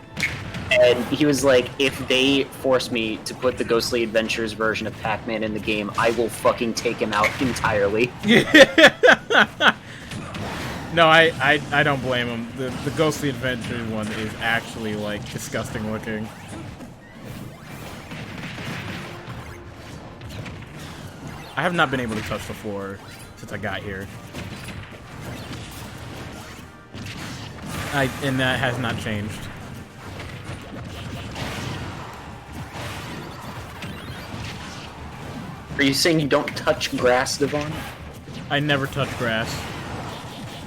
And he was like, if they force me to put the Ghostly Adventures version of Pac-Man in the game, I will fucking take him out entirely. No, I don't blame him. The Ghostly Adventures one is actually, like, disgusting looking. I have not been able to touch the floor since I got here. And that has not changed. Are you saying you don't touch grass, Devon? I never touch grass.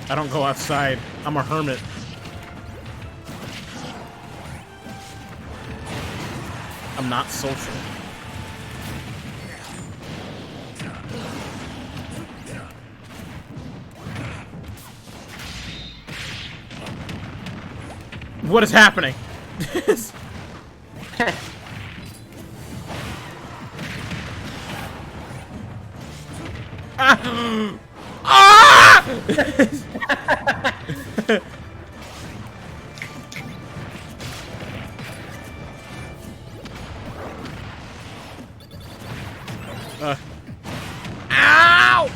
I don't go outside. I'm a hermit. I'm not social. What is happening? Ah! Ah! Ow!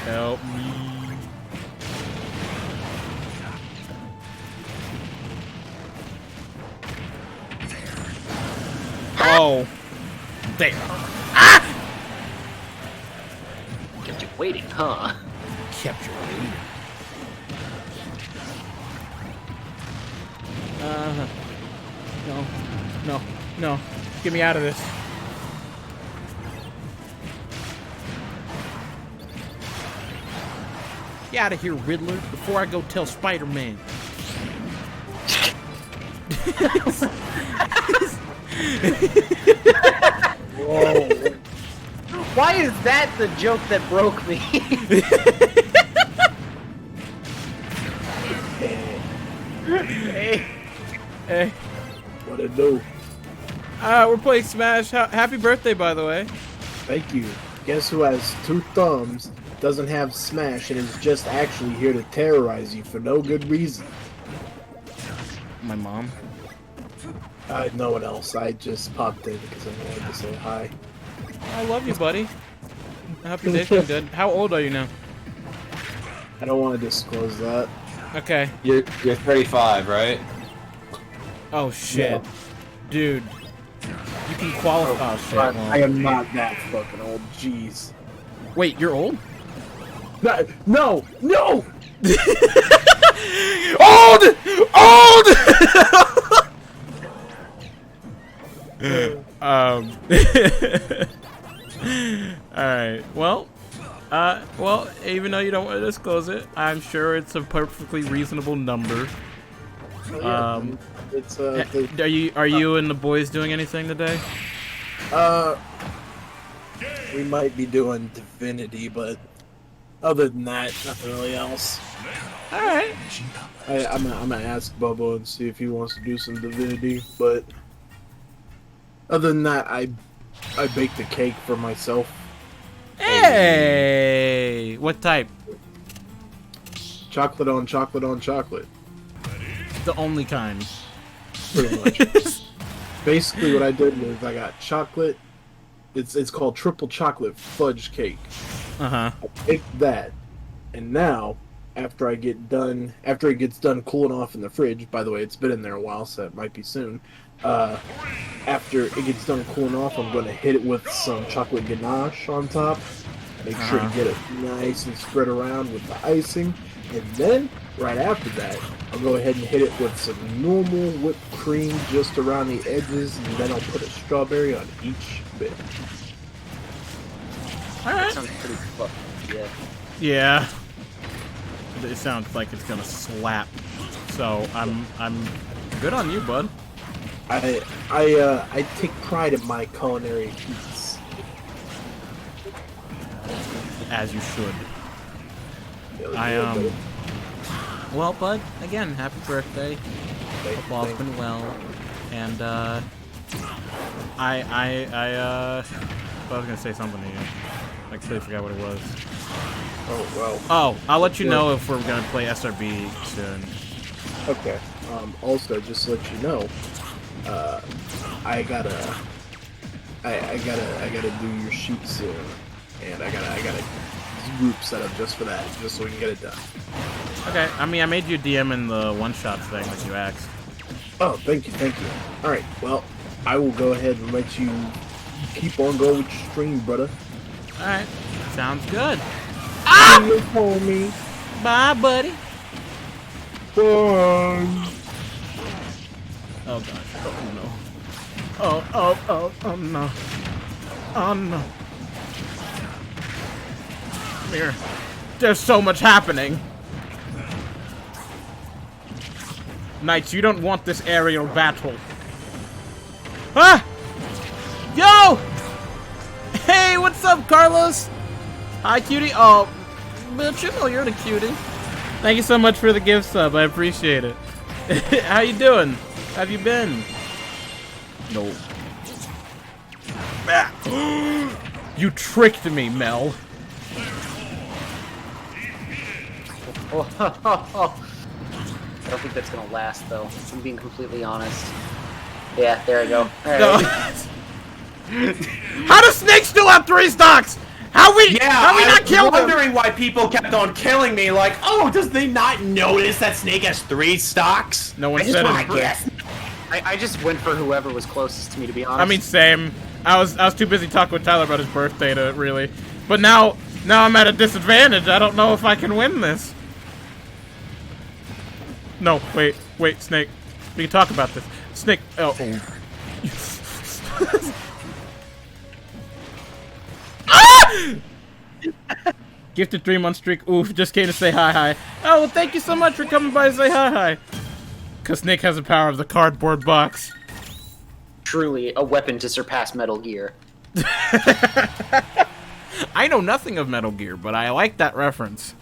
Help me. Oh. There. Ah! Kept you waiting, huh? Kept you waiting. No. No. No. Get me out of this. Get out of here, Riddler, before I go tell Spider-Man. Whoa. Why is that the joke that broke me? Hey. Hey. What it do? We're playing Smash. Happy birthday, by the way. Thank you. Guess who has 2 thumbs, doesn't have Smash, and is just actually here to terrorize you for no good reason? My mom. No one else. I just popped in because I wanted to say hi. I love you, buddy. I hope your day's been good. How old are you now? I don't want to disclose that. Okay. You're 35, right? Oh shit, Yeah. dude. You can qualify. Oh shit. well. I am not that fucking old. Jeez. Wait, you're old? No! No! Old! Old! Alright, well, Well, even though you don't want to disclose it, I'm sure it's a perfectly reasonable number. It's Are you and the boys doing anything today? we might be doing Divinity, but other than that, nothing really else. All right. I'm gonna ask Bubba and see if he wants to do some Divinity, but other than that, I baked a cake for myself. Hey, what type? Chocolate on chocolate on chocolate. The only kind. Pretty much. Basically, what I did was I got chocolate. It's called triple chocolate fudge cake. Uh-huh. I baked that, and now after it gets done cooling off in the fridge. By the way, it's been in there a while, so it might be soon. After it gets done cooling off, I'm going to hit it with some chocolate ganache on top. Make sure to get it nice and spread around with the icing. And then, right after that, I'll go ahead and hit it with some normal whipped cream just around the edges, and then I'll put a strawberry on each bit. Alright. That sounds pretty fluffy, yeah. Yeah. It sounds like it's gonna slap. So I'm good on you, bud. I take pride in my culinary feats. As you should. Yeah, Well, bud, again, happy birthday. Hope all's been well. And I was gonna say something to you. I completely forgot what it was. Oh well. Oh, I'll let you know if we're gonna play SRB soon. Okay. Also, just to let you know, I gotta do your sheet soon, and I got a group set up just for that, just so we can get it done. Okay. I mean, I made you DM in the one-shot thing that you asked. Oh, thank you. All right. Well, I will go ahead and let you keep on going with your stream, brother. All right. Sounds good. Ah! Homie. Bye, buddy. Bye. Oh gosh. Oh no. Oh no. Oh no. Come here. There's so much happening. Knights, you don't want this aerial battle. Ah! Yo! Hey, what's up, Carlos? Hi, cutie. Oh, bitch, you know you're the cutie. Thank you so much for the gift sub. I appreciate it. How you doing? How have you been? No. You tricked me, Mel. I don't think that's gonna last, though. If I'm being completely honest. Yeah, there I go. All right. No. How does Snake still have 3 stocks? How we not killed him? I'm wondering why people kept on killing me. Like, oh, does they not notice that Snake has 3 stocks? No one said it. I just went for whoever was closest to me, to be honest. I mean, same. I was too busy talking with Tyler about his birthday to really. But now I'm at a disadvantage. I don't know if I can win this. No, wait, Snake. We can talk about this. Snake. Oh. Ah! Gifted 3-month streak. Oof, just came to say hi. Oh, well, thank you so much for coming by to say hi. Because Snake has the power of the cardboard box. Truly a weapon to surpass Metal Gear. I know nothing of Metal Gear, but I like that reference.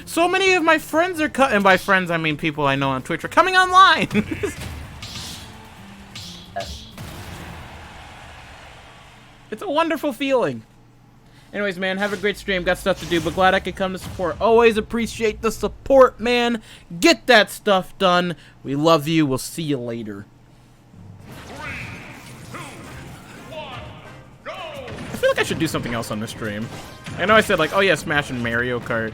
So many of my friends are and by friends I mean people I know on Twitch are coming online. It's a wonderful feeling. Anyways, man, have a great stream. Got stuff to do, but glad I could come to support. Always appreciate the support, man. Get that stuff done. We love you. We'll see you later. 3, 2, 1, go! I feel like I should do something else on this stream. I know I said like, oh yeah, Smash and Mario Kart.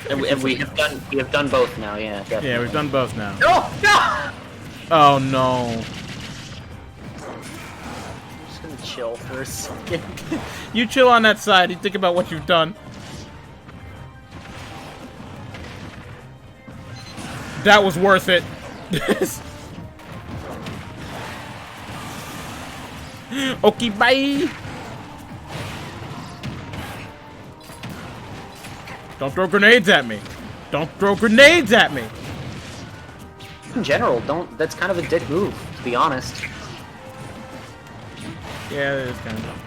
And we have done both now, yeah. Definitely. Yeah, we've done both now. No! No! Oh no. I'm just gonna chill for a second. You chill on that side. You think about what you've done. That was worth it. Okay, bye. Don't throw grenades at me. Don't throw grenades at me. In general, don't. That's kind of a dick move, to be honest. Yeah, it is kind of.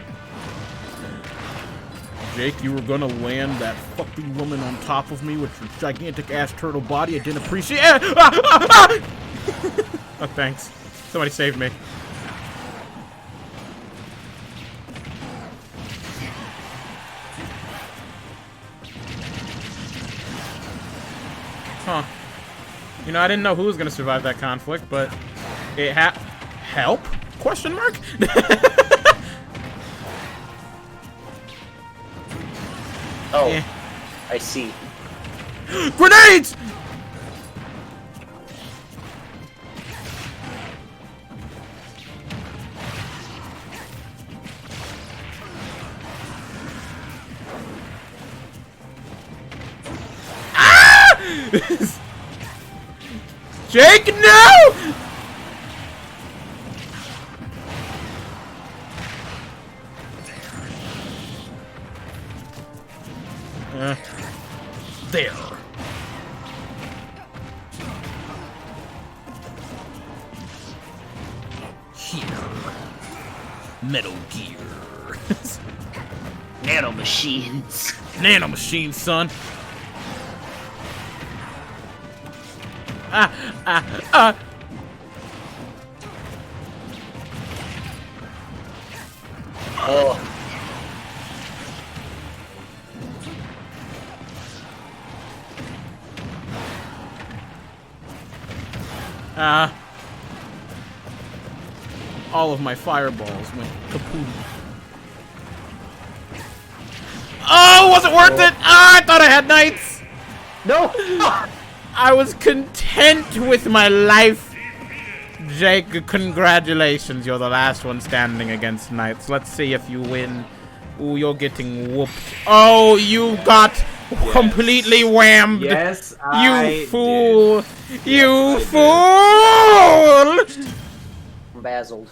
Jake, you were gonna land that fucking woman on top of me with your gigantic ass turtle body. I didn't appreciate it. Oh, thanks. Somebody saved me. Huh. You know, I didn't know who was gonna survive that conflict, but it help? Question mark? Oh, Eh. I see. Grenades! Ah! Jake, no! There. Here. Metal Gear. Nano machines. Nano machines, son. Ah. Oh. All of my fireballs went kaput. Oh, was it worth it? Ah, I thought I had knights. No. I was content with my life. Jake, congratulations. You're the last one standing against knights. Let's see if you win. Ooh, you're getting whooped. Oh, you got completely whammed. Yes, you fool. You fool. Embezzled.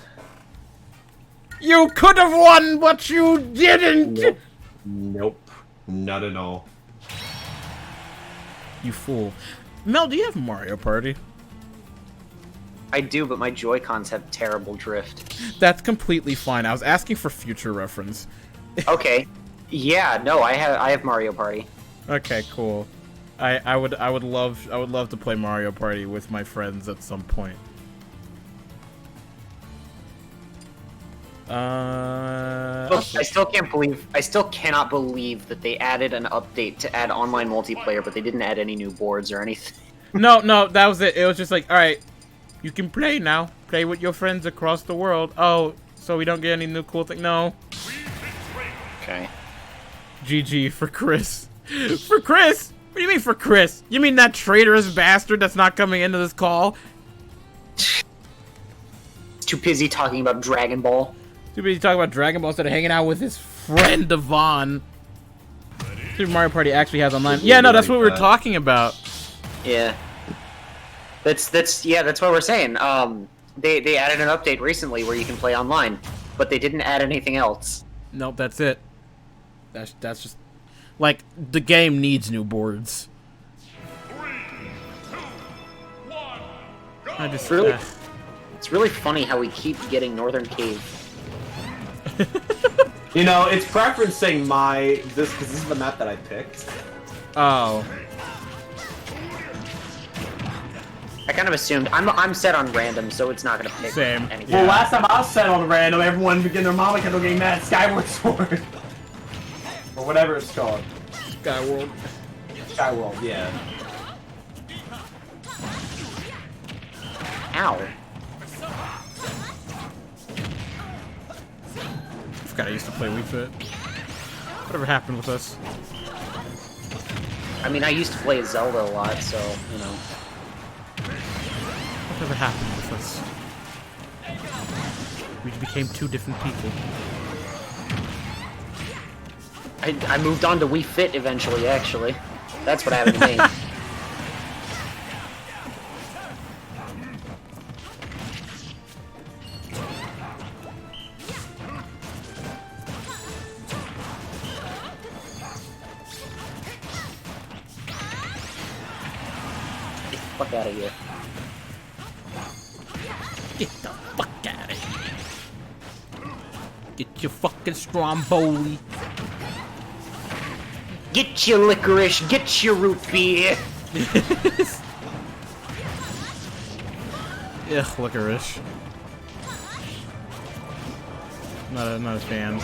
You could have won, but you didn't. Nope. Not at all. You fool. Mel, do you have Mario Party? I do, but my Joy-Cons have terrible drift. That's completely fine. I was asking for future reference. Okay. Yeah, no, I have Mario Party. Okay, cool. I would love to play Mario Party with my friends at some point. Look, I still cannot believe that they added an update to add online multiplayer, but they didn't add any new boards or anything. No, that was it. It was just like, all right, you can play now. Play with your friends across the world. Oh, so we don't get any new cool thing? No. Okay. GG for Chris. For Chris? What do you mean for Chris? You mean that traitorous bastard that's not coming into this call? Too busy talking about Dragon Ball. Too busy talking about Dragon Ball instead of hanging out with his friend Devon. Super Mario Party actually has online. Yeah, no, that's what we were talking about. Yeah. That's what we're saying. They added an update recently where you can play online, but they didn't add anything else. Nope, that's it. That's just like the game needs new boards. 3, 2, 1, go! I just Really, it's really funny how we keep getting Northern Cave. You know, it's preferencing this because this is the map that I picked. Oh. I kind of assumed I'm set on random, so it's not gonna pick Same. anything. Well, last time I was set on random, everyone began their mama kept getting mad at Skyward Sword. Or whatever it's called. Skyworld. Skyworld, yeah. Ow. I forgot I used to play Wii Fit. Whatever happened with us? I mean, I used to play Zelda a lot, so, you know. Whatever happened with us? We became two different people. I moved on to Wii Fit eventually, actually. That's what happened to me. fuck out of here. Get the fuck out of here. Get your fucking Stromboli. Get your licorice, get your root beer. Ugh, licorice. Not a fan.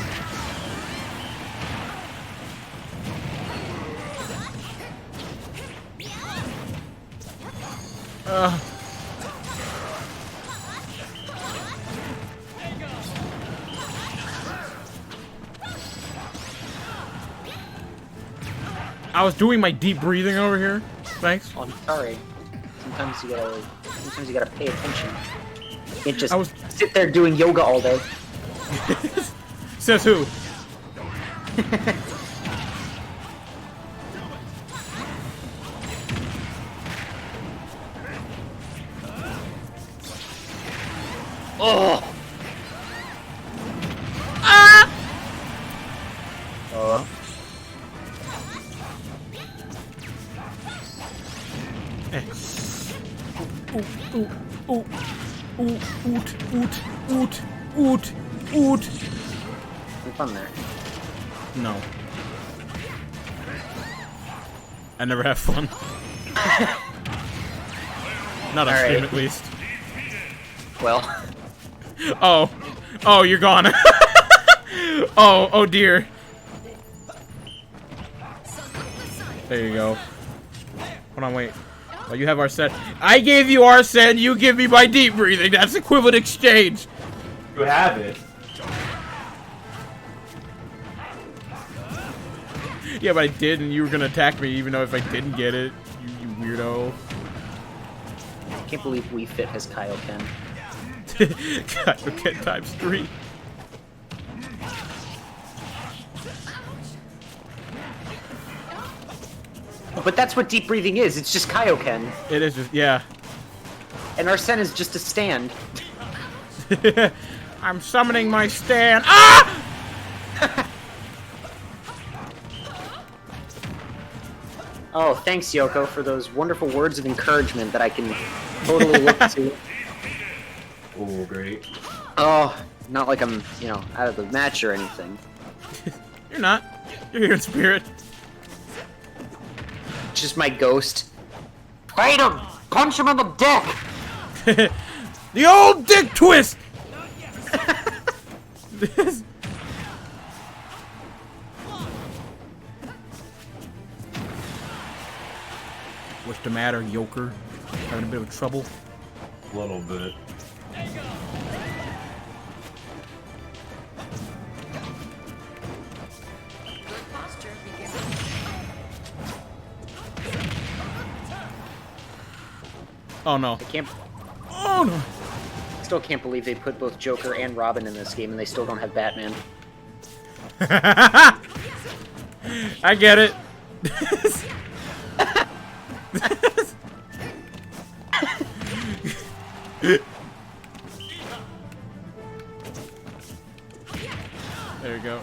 I was doing my deep breathing over here. Thanks. Oh, I'm sorry. Sometimes you gotta pay attention. You can't just sit there doing yoga all day. Says who? Oh. Ah! Ooh, ooh, ooh, oot, oot, oot, oot, oot. Have fun there. No. I never have fun. Not on stream, at least. Well. Oh. Oh, you're gone. Oh dear. There you go. Hold on, wait. Oh, you have Arsene. I gave you Arsene, you give me my deep breathing. That's equivalent exchange. You have it. Yeah, but I did, and you were gonna attack me, even though if I didn't get it, you weirdo. I can't believe Wii Fit has Kaioken. Kaioken times 3. But that's what deep breathing is. It's just Kaioken. It is just, yeah. And Arsene is just a stand. I'm summoning my stand. Ah! Oh, thanks, Yoko, for those wonderful words of encouragement that I can totally look to. Oh, great. Oh, not like I'm, out of the match or anything. You're not. You're here in spirit. Just my ghost. Fight him! Punch him in the dick! The old dick twist! What's the matter, Yoker? Having a bit of trouble? A little bit. Oh no. I can't. Oh no. Still can't believe they put both Joker and Robin in this game and they still don't have Batman. I get it. There you go.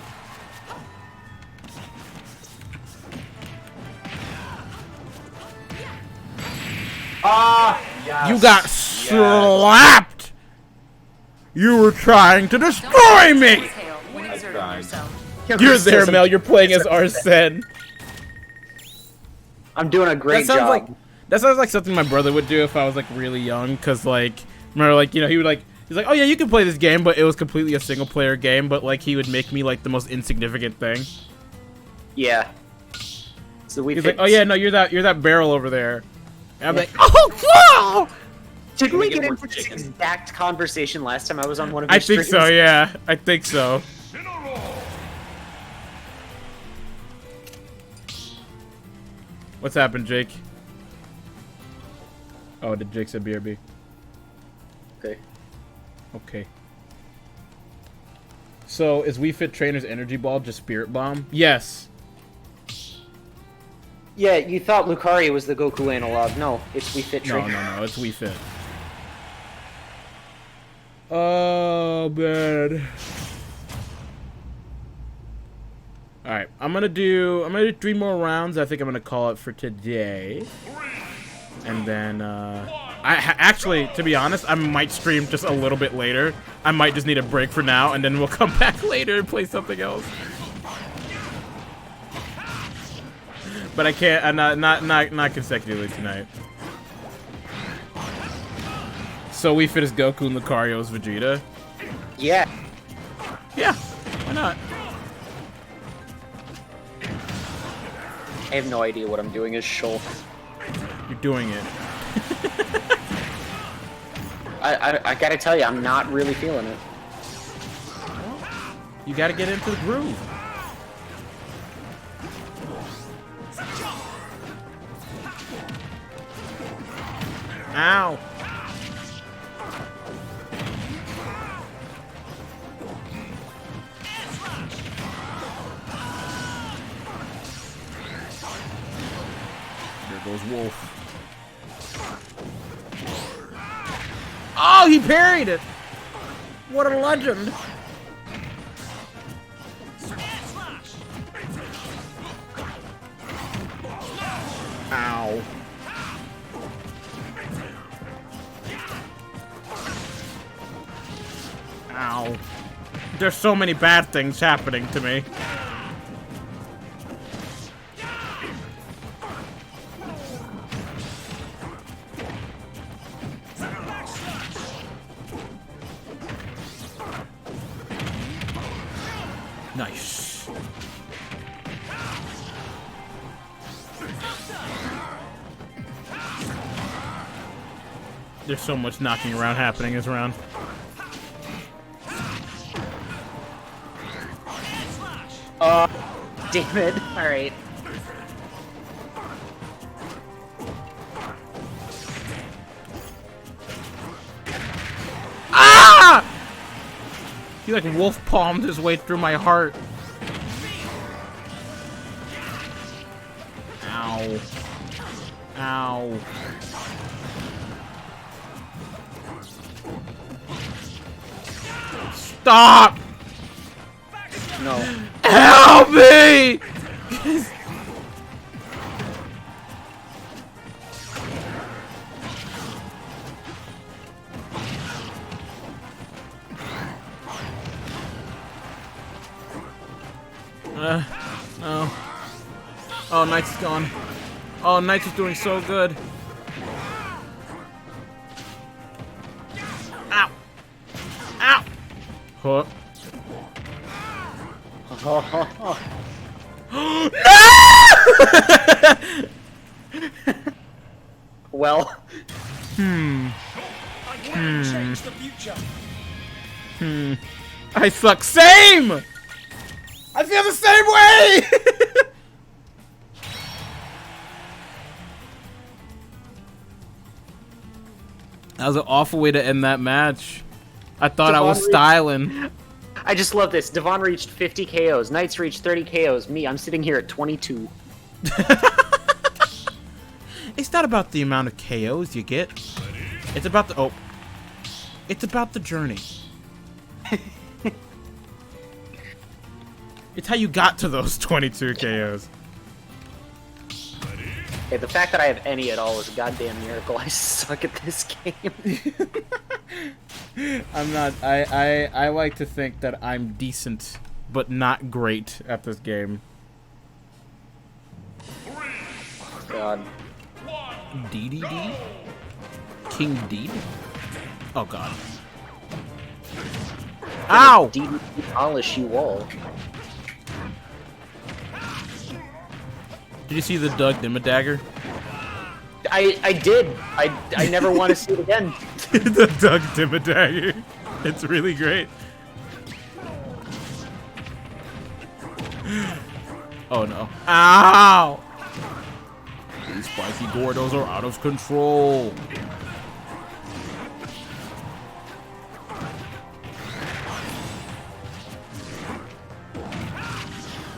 Ah! Yes. You got slapped! You were trying to destroy me! You're there, Mel. You're playing as Arsene. I'm doing a great job. That sounds like something my brother would do if I was like really young, cause like remember like he would like he's like, oh yeah, you can play this game, but it was completely a single player game, but like he would make me like the most insignificant thing. Yeah. So he's like, oh yeah, no, you're that barrel over there. And I'm like, oh wow! Did we get into this exact conversation last time I was on one of your I think streams? so, yeah. I think so. What's happened, Jake? Oh, did Jake say BRB? Okay. Okay. So, is Wii Fit Trainer's Energy Ball just Spirit Bomb? Yes. Yeah, you thought Lucario was the Goku analog. No, it's Wii Fit Trainer. No, it's Wii Fit. Oh, man. Alright, I'm gonna do 3 more rounds. I think I'm gonna call it for today. And then, actually, to be honest, I might stream just a little bit later. I might just need a break for now, and then we'll come back later and play something else. But I can't, not consecutively tonight. So we fit as Goku and Lucario's Vegeta? Yeah. Yeah, why not? I have no idea what I'm doing as Shulk. You're doing it. I gotta tell you, I'm not really feeling it. You gotta get into the groove. Ow. There goes Wolf. Oh, he parried it! What a legend! Ow. Ow. There's so many bad things happening to me. Nice. There's so much knocking around happening this round. Damn it. Alright. Ah! He like wolf palmed his way through my heart. Ow. Ow. Stop! No. Help me! No. Oh, Knight's gone. Oh, Knight's is doing so good. Ow! Ow! Huh. Well. I suck. Same! I feel the same way! That was an awful way to end that match. I thought I was styling. I just love this. Devon reached 50 KOs. Knights reached 30 KOs. Me, I'm sitting here at 22. It's not about the amount of KOs you get. It's about the it's about the journey. It's how you got to those 22 KOs. Hey, the fact that I have any at all is a goddamn miracle. I suck at this game. I'm not. I like to think that I'm decent, but not great at this game. God. DDD? King Deed? Oh god. Ow! DDD polish you all. Did you see the Doug Dimmadagger? I did. I never want to see it again. The Doug Dimmadagger. It's really great. Oh no. Ow! These spiky Gordos are out of control.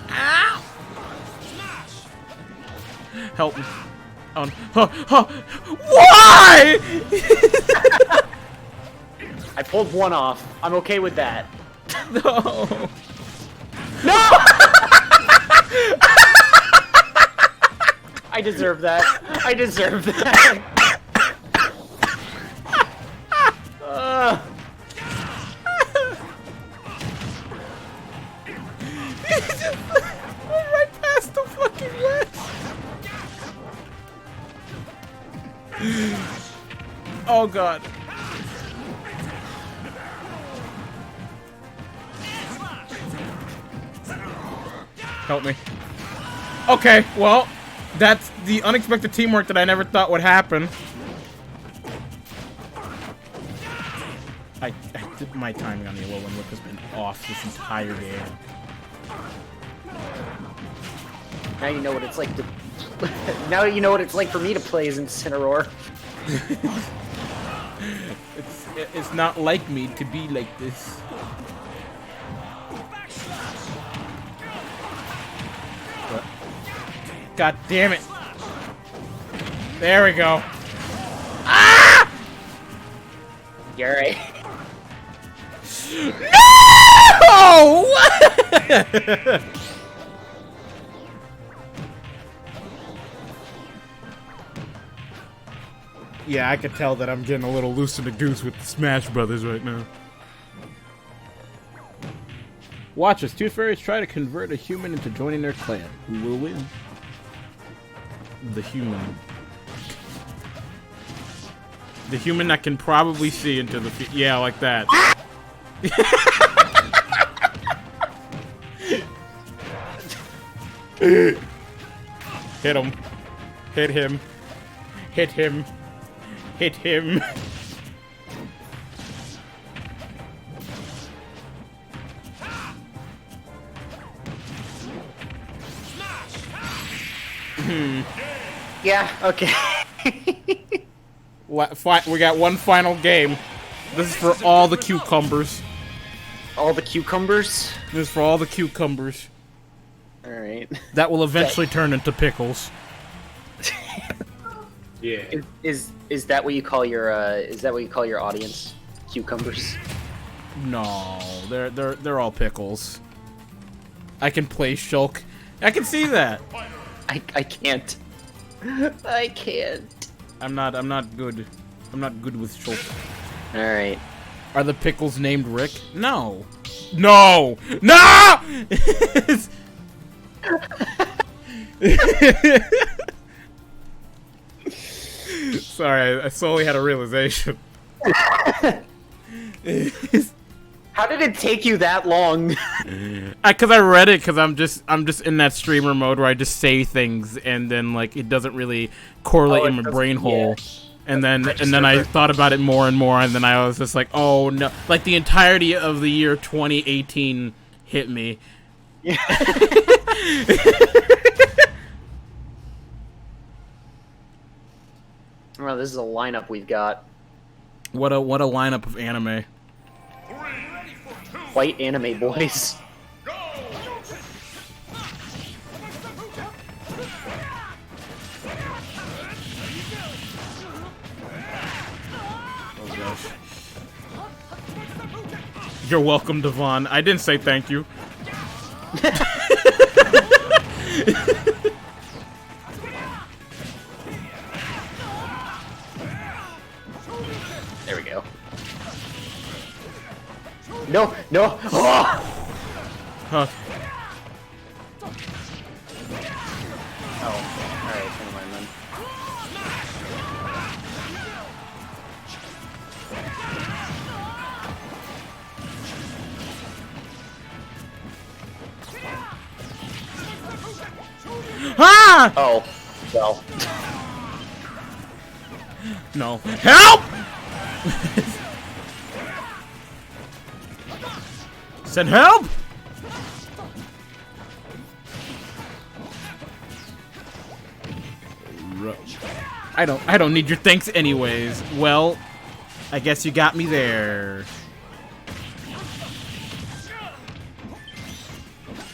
Ow! Help me. Why? I pulled one off. I'm okay with that. No. No! I I deserve that. I deserve that. Right past the fucking ledge. Oh god. Help me. Okay, well, that's the unexpected teamwork that I never thought would happen. My timing on the Alolan Whip has been off this entire game. Now you know what it's like to. Now you know what it's like for me to play as Incineroar. It's not like me to be like this. But, God damn it! There we go. Ah! You're right. No! Yeah, I could tell that I'm getting a little loose in the goose with the Smash Brothers right now. Watch as two fairies try to convert a human into joining their clan. Who will win? The human. The human that can probably see into the future. Yeah, like that. Hit him. Hit him. Hit him. Hit him. Yeah, okay. We got one final game. This is for all the cucumbers. All the cucumbers? This is for all the cucumbers. Alright. That will eventually turn into pickles. Yeah. Is that what you call your audience? Cucumbers? No, they're all pickles. I can play Shulk. I can see that. I can't. I can't. I'm not good. I'm not good with Shulk. Alright. Are the pickles named Rick? No. No! No! Sorry, I slowly had a realization. How did it take you that long? Cause I read it, cause I'm just in that streamer mode where I just say things and then like it doesn't really correlate in my brain hole. And then I thought about it more and more, and then I was just like, oh no, like the entirety of the year 2018 hit me. Well, this is a lineup we've got. What a lineup of anime. White anime boys. Oh gosh. You're welcome, Devon. I didn't say thank you. There we go. No, no. Oh! Huh. Oh, alright, never mind then. Ah! Oh, well. No. Help! Send help! I don't need your thanks anyways. Well, I guess you got me there.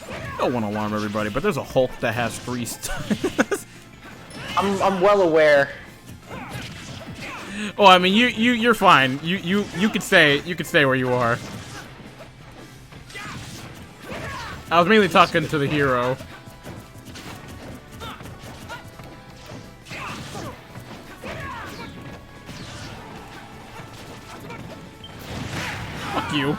I don't want to alarm everybody, but there's a Hulk that has 3 stars. I'm well aware. Oh, I mean, you're fine. You could stay where you are. I was mainly talking to the hero. Fuck you.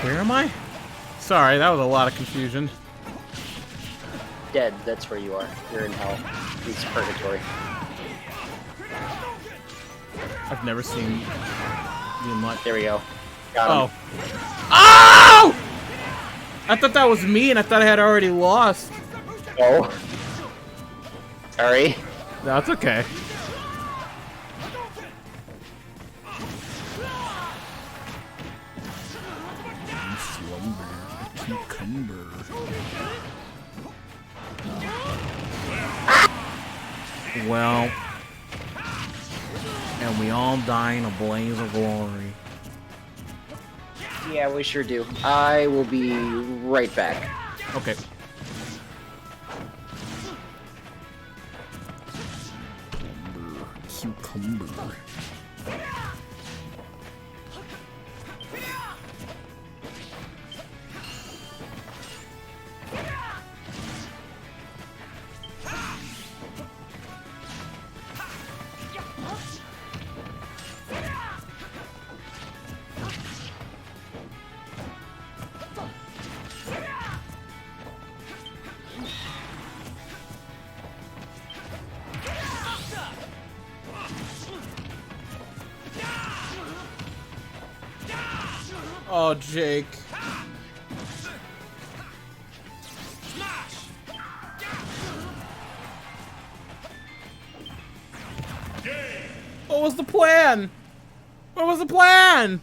Where am I? Sorry, that was a lot of confusion. Dead, that's where you are. You're in hell. It's purgatory. I've never seen the unlock. There we go. Got him. Oh! I thought that was me, and I thought I had already lost. Oh. Sorry. No, it's okay. Well, and we all die in a blaze of glory. Yeah, we sure do. I will be right back. Okay. Cucumber. Oh, Jake. What was the plan? What was the plan?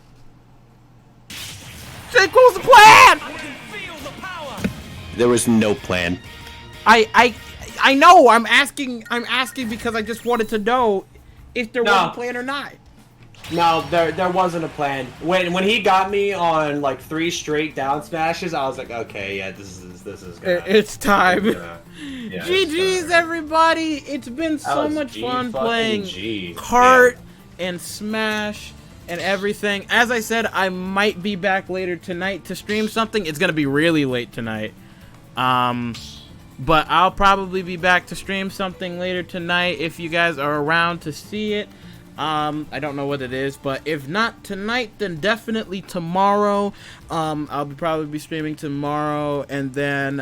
Jake, what was the plan? There was no plan. I know. I'm asking because I just wanted to know if there was a plan or not. No, there wasn't a plan. When he got me on like 3 straight down smashes, I was like, okay, yeah, this is. It's time. Yeah, GG's, everybody. It's been so much fun playing G. Kart and Smash and everything. As I said, I might be back later tonight to stream something. It's gonna be really late tonight. But I'll probably be back to stream something later tonight if you guys are around to see it. I don't know what it is, but if not tonight, then definitely tomorrow. I'll probably be streaming tomorrow, and then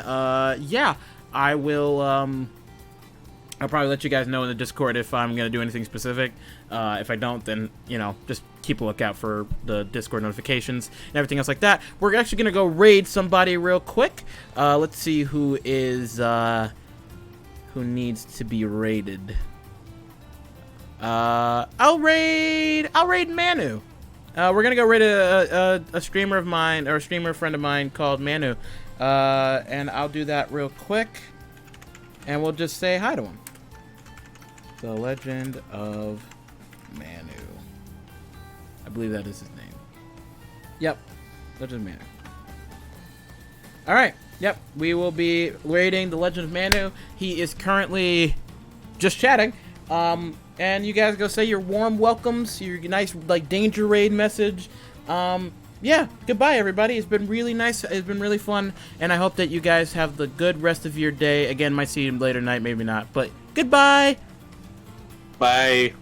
yeah, I will. I'll probably let you guys know in the Discord if I'm gonna do anything specific. If I don't, then just keep a lookout for the Discord notifications and everything else like that. We're actually gonna go raid somebody real quick. Let's see who needs to be raided. I'll raid Manu. We're gonna go raid a streamer of mine, or a streamer friend of mine called Manu. And I'll do that real quick, and we'll just say hi to him. The Legend of Manu. I believe that is his name. Yep, Legend of Manu. All right. Yep, we will be raiding the Legend of Manu. He is currently just chatting. And you guys go say your warm welcomes, your nice danger raid message. Yeah, goodbye everybody. It's been really nice. It's been really fun, and I hope that you guys have the good rest of your day. Again, might see you later tonight, maybe not, but goodbye. Bye.